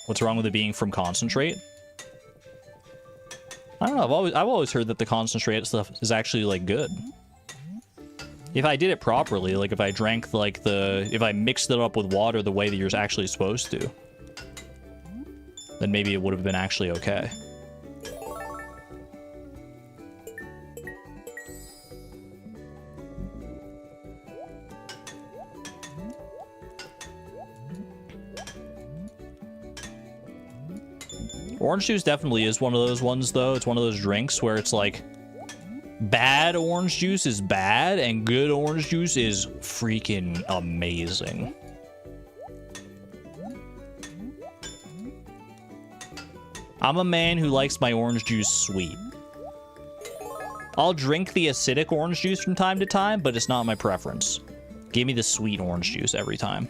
What's wrong with it being from concentrate? I don't know. I've always heard that the concentrate stuff is actually like good. If I did it properly, like if I drank like if I mixed it up with water the way that you're actually supposed to, then maybe it would have been actually okay. Orange juice definitely is one of those ones though. It's one of those drinks where it's like, bad orange juice is bad, and good orange juice is freaking amazing. I'm a man who likes my orange juice sweet. I'll drink the acidic orange juice from time to time, but it's not my preference. Give me the sweet orange juice every time.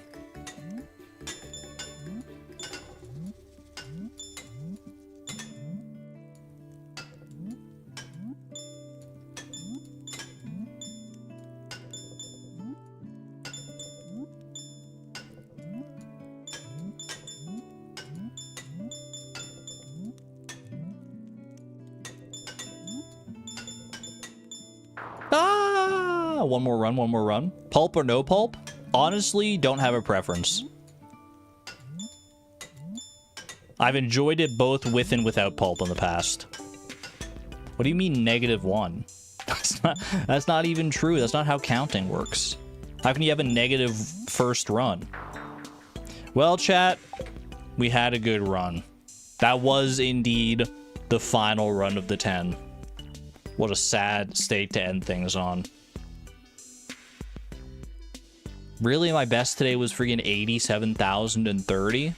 One more run, one more run. Pulp or no pulp? Honestly, don't have a preference. I've enjoyed it both with and without pulp in the past. What do you mean -1? That's not even true. That's not how counting works. How can you have a negative first run? Well, chat, we had a good run. That was indeed the final run of the 10. What a sad state to end things on. Really, my best today was freaking 87,030?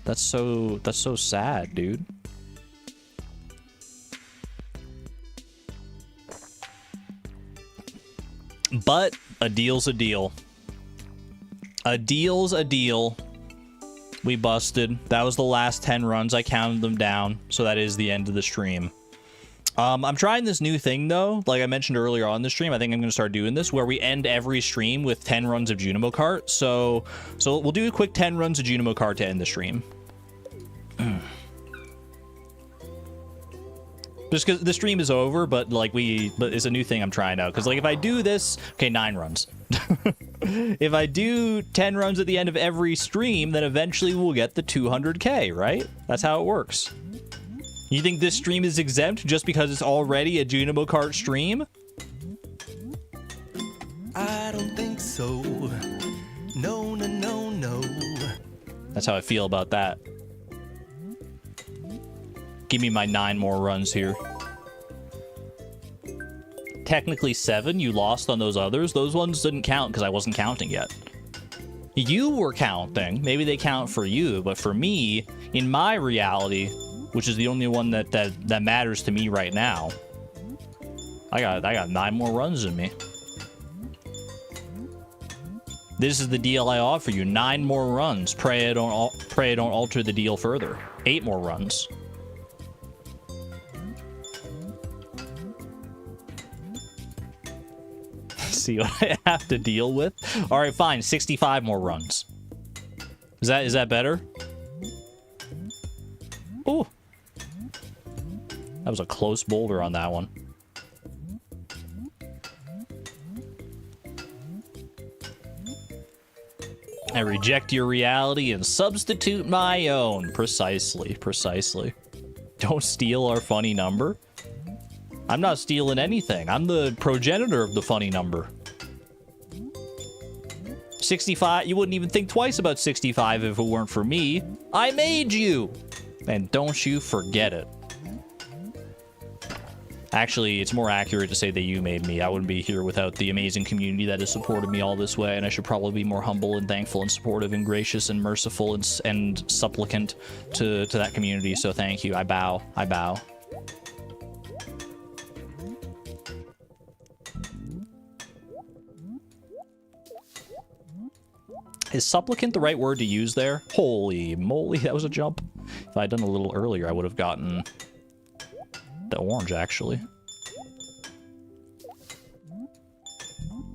That's so sad, dude. But a deal's a deal. A deal's a deal. We busted. That was the last 10 runs. I counted them down, so that is the end of the stream. I'm trying this new thing, though. Like I mentioned earlier on the stream, I think I'm going to start doing this, where we end every stream with 10 runs of Junimo Kart. So we'll do a quick 10 runs of Junimo Kart to end the stream. Just because the stream is over, but like it's a new thing I'm trying out. Because like if I do this, okay, 9 runs. If I do 10 runs at the end of every stream, then eventually we'll get the 200K, right? That's how it works. You think this stream is exempt just because it's already a Junimo Kart stream? I don't think so. No, no, no, no. That's how I feel about that. Give me my 9 more runs here. Technically 7, you lost on those others. Those ones didn't count because I wasn't counting yet. You were counting. Maybe they count for you, but for me, in my reality, which is the only one that matters to me right now, I got 9 more runs in me. This is the deal I offer you: 9 more runs. Pray I don't alter the deal further. 8 more runs. See what I have to deal with. All right, fine. 65 more runs. Is that better? Oh, that was a close boulder on that one. I reject your reality and substitute my own. Precisely, precisely. Don't steal our funny number. I'm not stealing anything. I'm the progenitor of the funny number. 65, you wouldn't even think twice about 65 if it weren't for me. I made you! And don't you forget it. Actually, it's more accurate to say that you made me. I wouldn't be here without the amazing community that has supported me all this way, and I should probably be more humble and thankful and supportive and gracious and merciful and supplicant to that community. So thank you. I bow. I bow. Is supplicant the right word to use there? Holy moly, that was a jump. If I had done a little earlier, I would have gotten the orange, actually.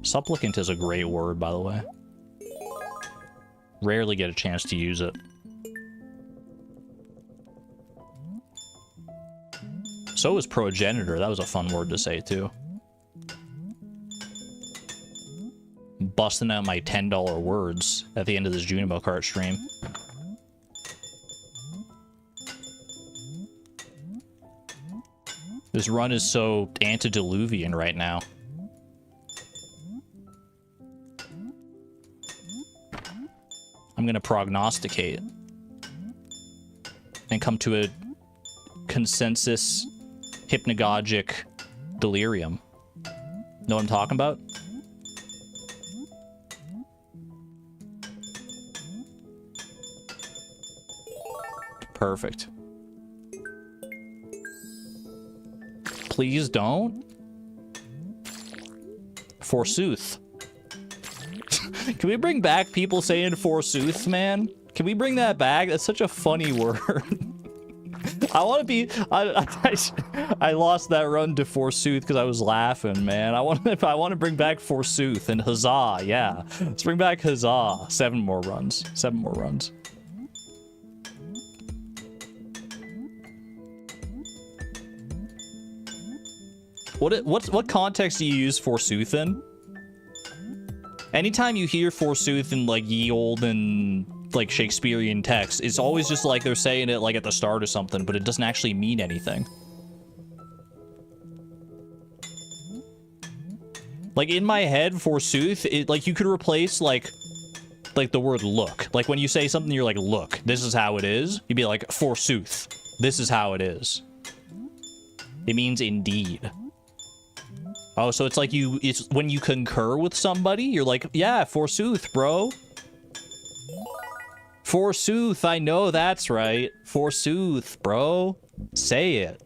Supplicant is a great word, by the way. Rarely get a chance to use it. So is progenitor. That was a fun word to say, too. Busting out my $10 words at the end of this Junimo Kart stream. This run is so antediluvian right now. I'm gonna prognosticate and come to a consensus hypnagogic delirium. Know what I'm talking about? Perfect. Please don't. Forsooth. Can we bring back people saying forsooth, man? Can we bring that back? That's such a funny word. I want to be... I lost that run to forsooth because I was laughing, man. I want to bring back forsooth and huzzah, yeah. Let's bring back huzzah. 7 more runs. 7 more runs. What context do you use forsooth in? Anytime you hear forsooth in like ye olde and like Shakespearean text, it's always just like they're saying it like at the start or something, but it doesn't actually mean anything. Like in my head, forsooth, it like you could replace like the word look. Like when you say something, you're like, look, this is how it is. You'd be like, forsooth, this is how it is. It means indeed. Oh, so it's like it's when you concur with somebody, you're like, yeah, forsooth, bro. Forsooth, I know that's right. Forsooth, bro. Say it.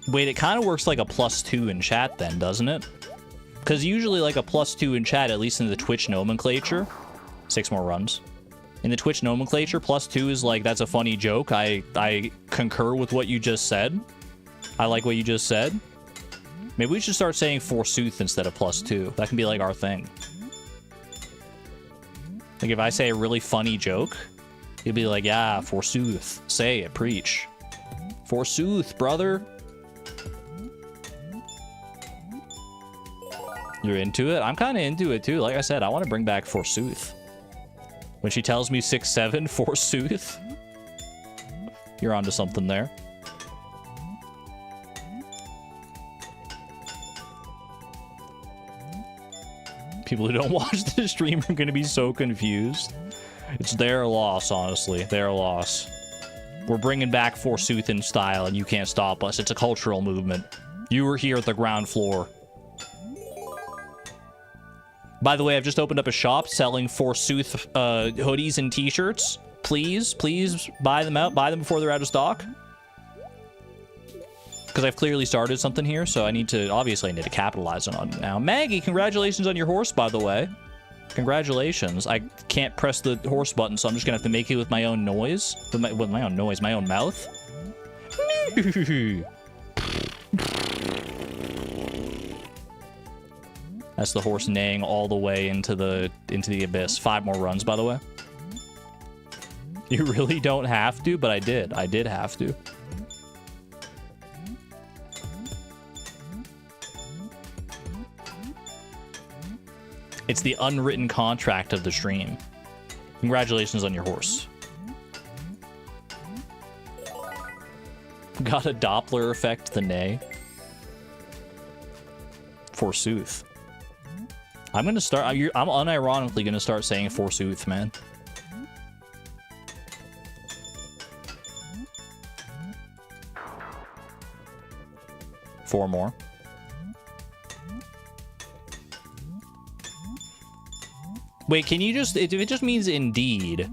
Wait, it kind of works like a +2 in chat then, doesn't it? Because usually like a +2 in chat, at least in the Twitch nomenclature. 6 more runs. In the Twitch nomenclature, +2 is like, that's a funny joke. I concur with what you just said. I like what you just said. Maybe we should start saying forsooth instead of +2. That can be like our thing. Like if I say a really funny joke, you'd be like, yeah, forsooth. Say it, preach. Forsooth, brother. You're into it? I'm kind of into it too. Like I said, I want to bring back forsooth. When she tells me 6-7, forsooth. You're onto something there. People who don't watch the stream are going to be so confused. It's their loss, honestly. Their loss. We're bringing back forsooth in style, and you can't stop us. It's a cultural movement. You were here at the ground floor. By the way, I've just opened up a shop selling forsooth hoodies and t-shirts. Please buy them out. Buy them before they're out of stock. Because I've clearly started something here, so obviously I need to capitalize on it now. Maggie, congratulations on your horse, by the way. Congratulations. I can't press the horse button, so I'm just gonna have to make it with my own noise. With my own noise, my own mouth. That's the horse neighing all the way into the abyss. 5 more runs, by the way. You really don't have to, but I did. I did have to. It's the unwritten contract of the stream. Congratulations on your horse. Got a Doppler effect, the neigh. Forsooth. I'm gonna start. I'm unironically gonna start saying forsooth, man. Four more. Wait, can you just, if it just means indeed,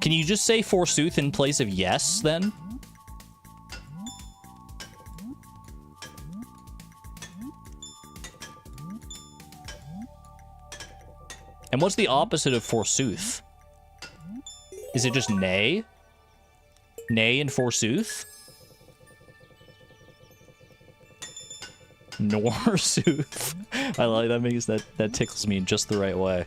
can you just say forsooth in place of yes, then? And what's the opposite of forsooth? Is it just nay? Nay and forsooth? Norsooth. I like that, makes that tickles me in just the right way.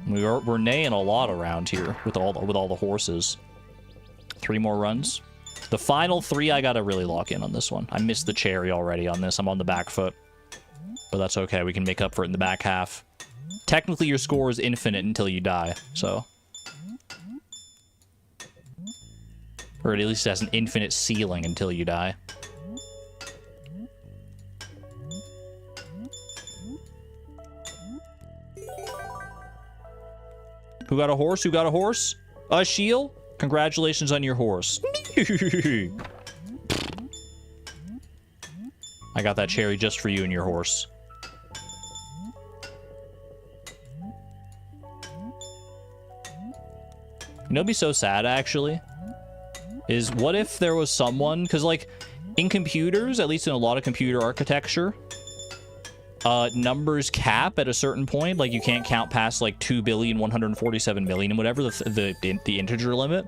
We're neighing a lot around here with all the horses. 3 more runs. The final 3 I gotta really lock in on this one. I missed the cherry already on this. I'm on the back foot. But that's okay, we can make up for it in the back half. Technically your score is infinite until you die, so. Or at least it has an infinite ceiling until you die. Who got a horse? Who got a horse? A shield? Congratulations on your horse. I got that cherry just for you and your horse. You know, it'd be so sad, actually. Is what if there was someone, because like in computers, at least in a lot of computer architecture, numbers cap at a certain point. Like you can't count past like 2,147,000,000 and whatever the integer limit,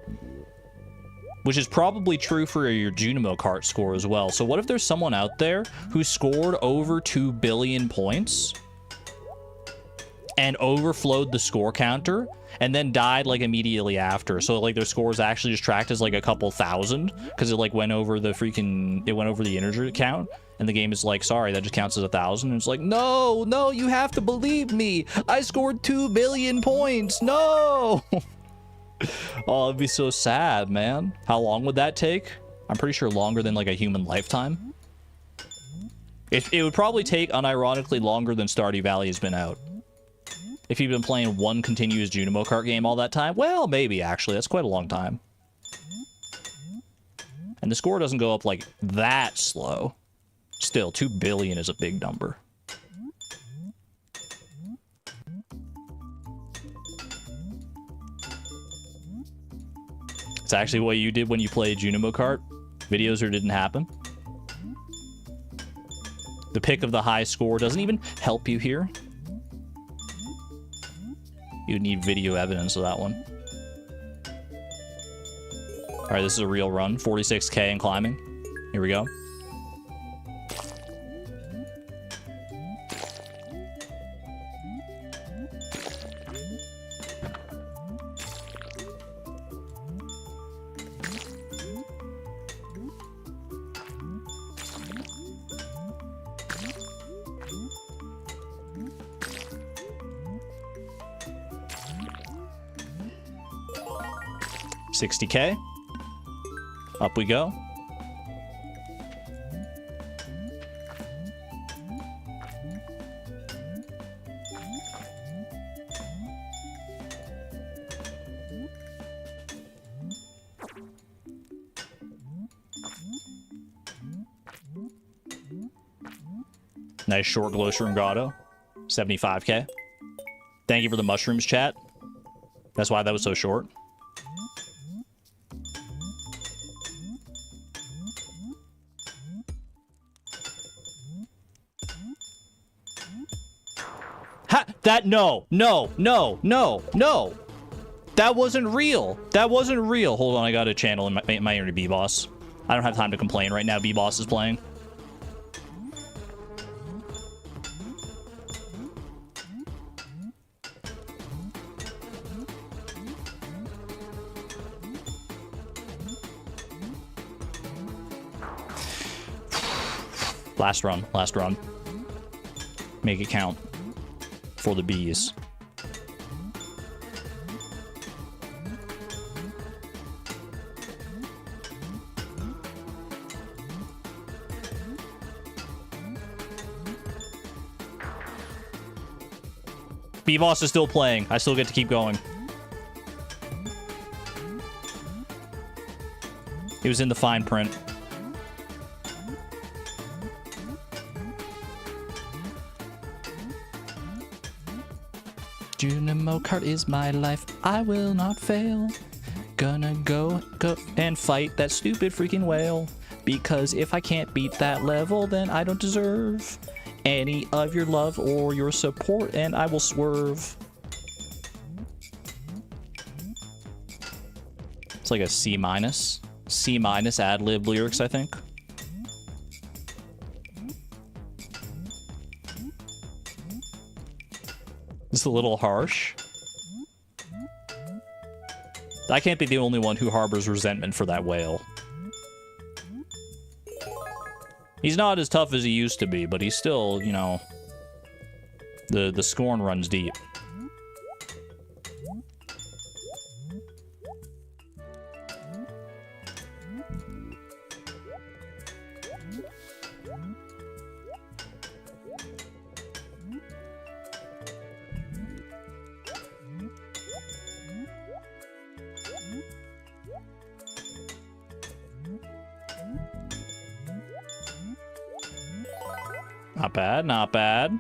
which is probably true for your Junimo Kart score as well. So what if there's someone out there who scored over 2 billion points and overflowed the score counter and then died like immediately after, so like their score is actually just tracked as like a couple thousand because it like went over the integer count, and the game is like, sorry, that just counts as 1,000, and it's like, no, you have to believe me, I scored 2 billion points, no. Oh, it'd be so sad, man. How long would that take? I'm pretty sure longer than like a human lifetime. It would probably take unironically longer than Stardew Valley has been out. If you've been playing one continuous Junimo Kart game all that time, well, maybe, actually. That's quite a long time. And the score doesn't go up, like, that slow. Still, 2 billion is a big number. It's actually what you did when you played Junimo Kart. Videos or didn't happen. The pick of the high score doesn't even help you here. You need video evidence of that one. All right, this is a real run. 46K and climbing. Here we go. $60K. Up we go. Nice short glowstream grotto. 75K. Thank you for the mushrooms, chat. That's why that was so short. No. That wasn't real. That wasn't real. Hold on, I got a channel in my inner B-Boss. I don't have time to complain right now. B-Boss is playing. Last run. Last run. Make it count. For the bees. B-Boss is still playing. I still get to keep going. It was in the fine print. Junimo Kart is my life. I will not fail. Gonna go and fight that stupid freaking whale. Because if I can't beat that level, then I don't deserve any of your love or your support, and I will swerve. It's like a C minus. C minus ad-lib lyrics, I think. It's a little harsh. I can't be the only one who harbors resentment for that whale. He's not as tough as he used to be, but he's still, you know, the scorn runs deep. Not bad, not bad.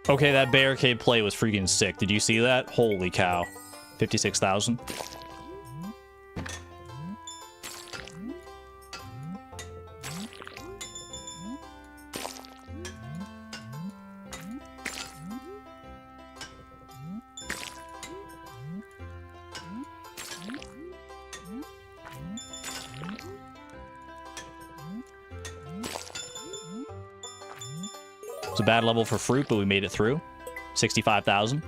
Okay, that barricade play was freaking sick. Did you see that? Holy cow. 56,000. It's a bad level for fruit, but we made it through. 65,000.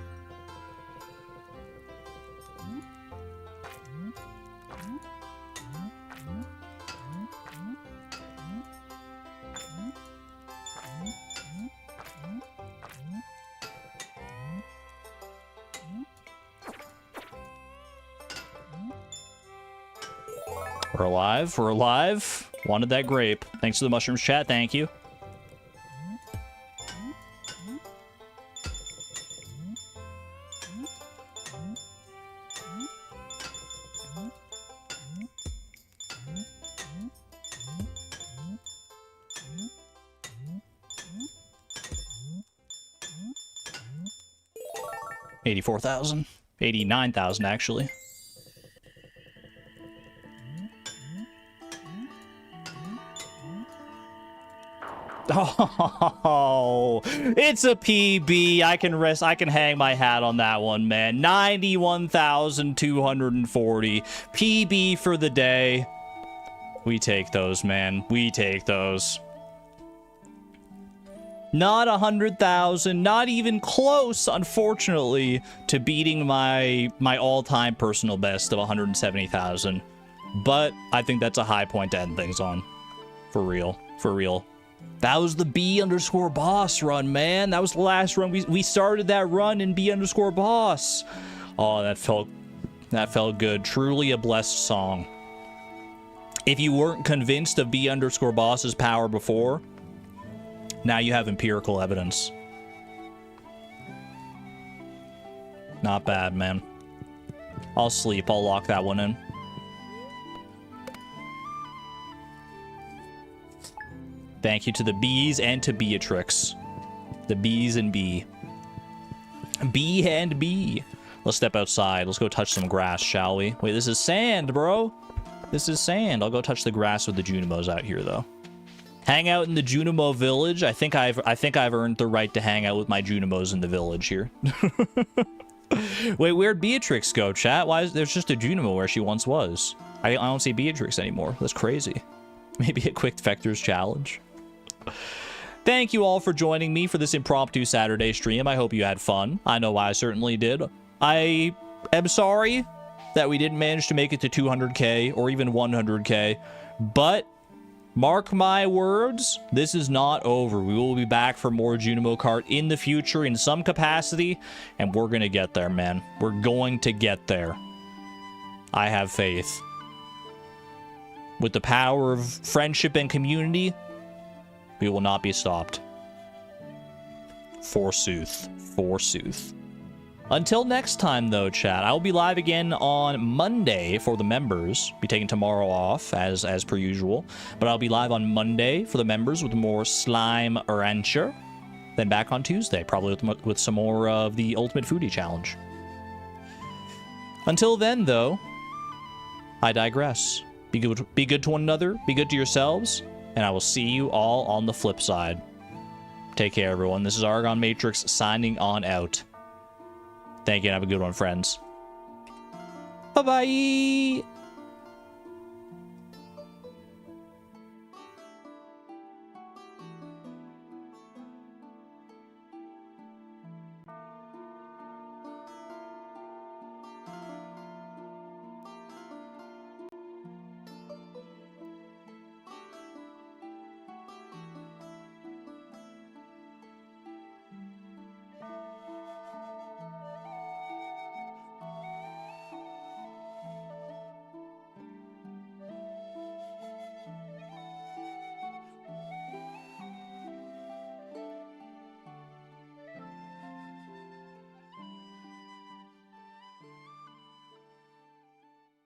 We're alive. We're alive. Wanted that grape. Thanks to the mushrooms chat. Thank you. $84,000. 89,000 actually. Oh, it's a PB. I can rest. I can hang my hat on that one, man. 91,240 PB for the day. We take those, man. We take those. Not 100,000, not even close, unfortunately, to beating my all-time personal best of 170,000. But I think that's a high point to end things on. For real. For real. That was the B_boss run, man. That was the last run. We started that run in B_boss. Oh, that felt good. Truly a blessed song. If you weren't convinced of B_boss's power before, now you have empirical evidence. Not bad, man. I'll sleep. I'll lock that one in. Thank you to the bees and to Beatrix. The bees and bee. Bee and bee. Let's step outside. Let's go touch some grass, shall we? Wait, this is sand, bro. This is sand. I'll go touch the grass with the Junimos out here, though. Hang out in the Junimo village. I think I've earned the right to hang out with my Junimos in the village here. Wait, where'd Beatrix go, chat? Why is there's just a Junimo where she once was? I don't see Beatrix anymore. That's crazy. Maybe a quick Vectors challenge. Thank you all for joining me for this impromptu Saturday stream. I hope you had fun. I know I certainly did. I am sorry that we didn't manage to make it to 200k or even 100k, but mark my words, this is not over. We will be back for more Junimo Kart in the future in some capacity, and we're gonna get there, man. We're going to get there. I have faith. With the power of friendship and community, we will not be stopped. Forsooth. Forsooth. Until next time, though, chat, I will be live again on Monday for the members. Be taking tomorrow off, as per usual. But I'll be live on Monday for the members with more Slime Rancher. Then back on Tuesday, probably with some more of the Ultimate Foodie Challenge. Until then, though, I digress. Be good to one another, be good to yourselves, and I will see you all on the flip side. Take care, everyone. This is Argon Matrix signing on out. Thank you and have a good one, friends. Bye-bye!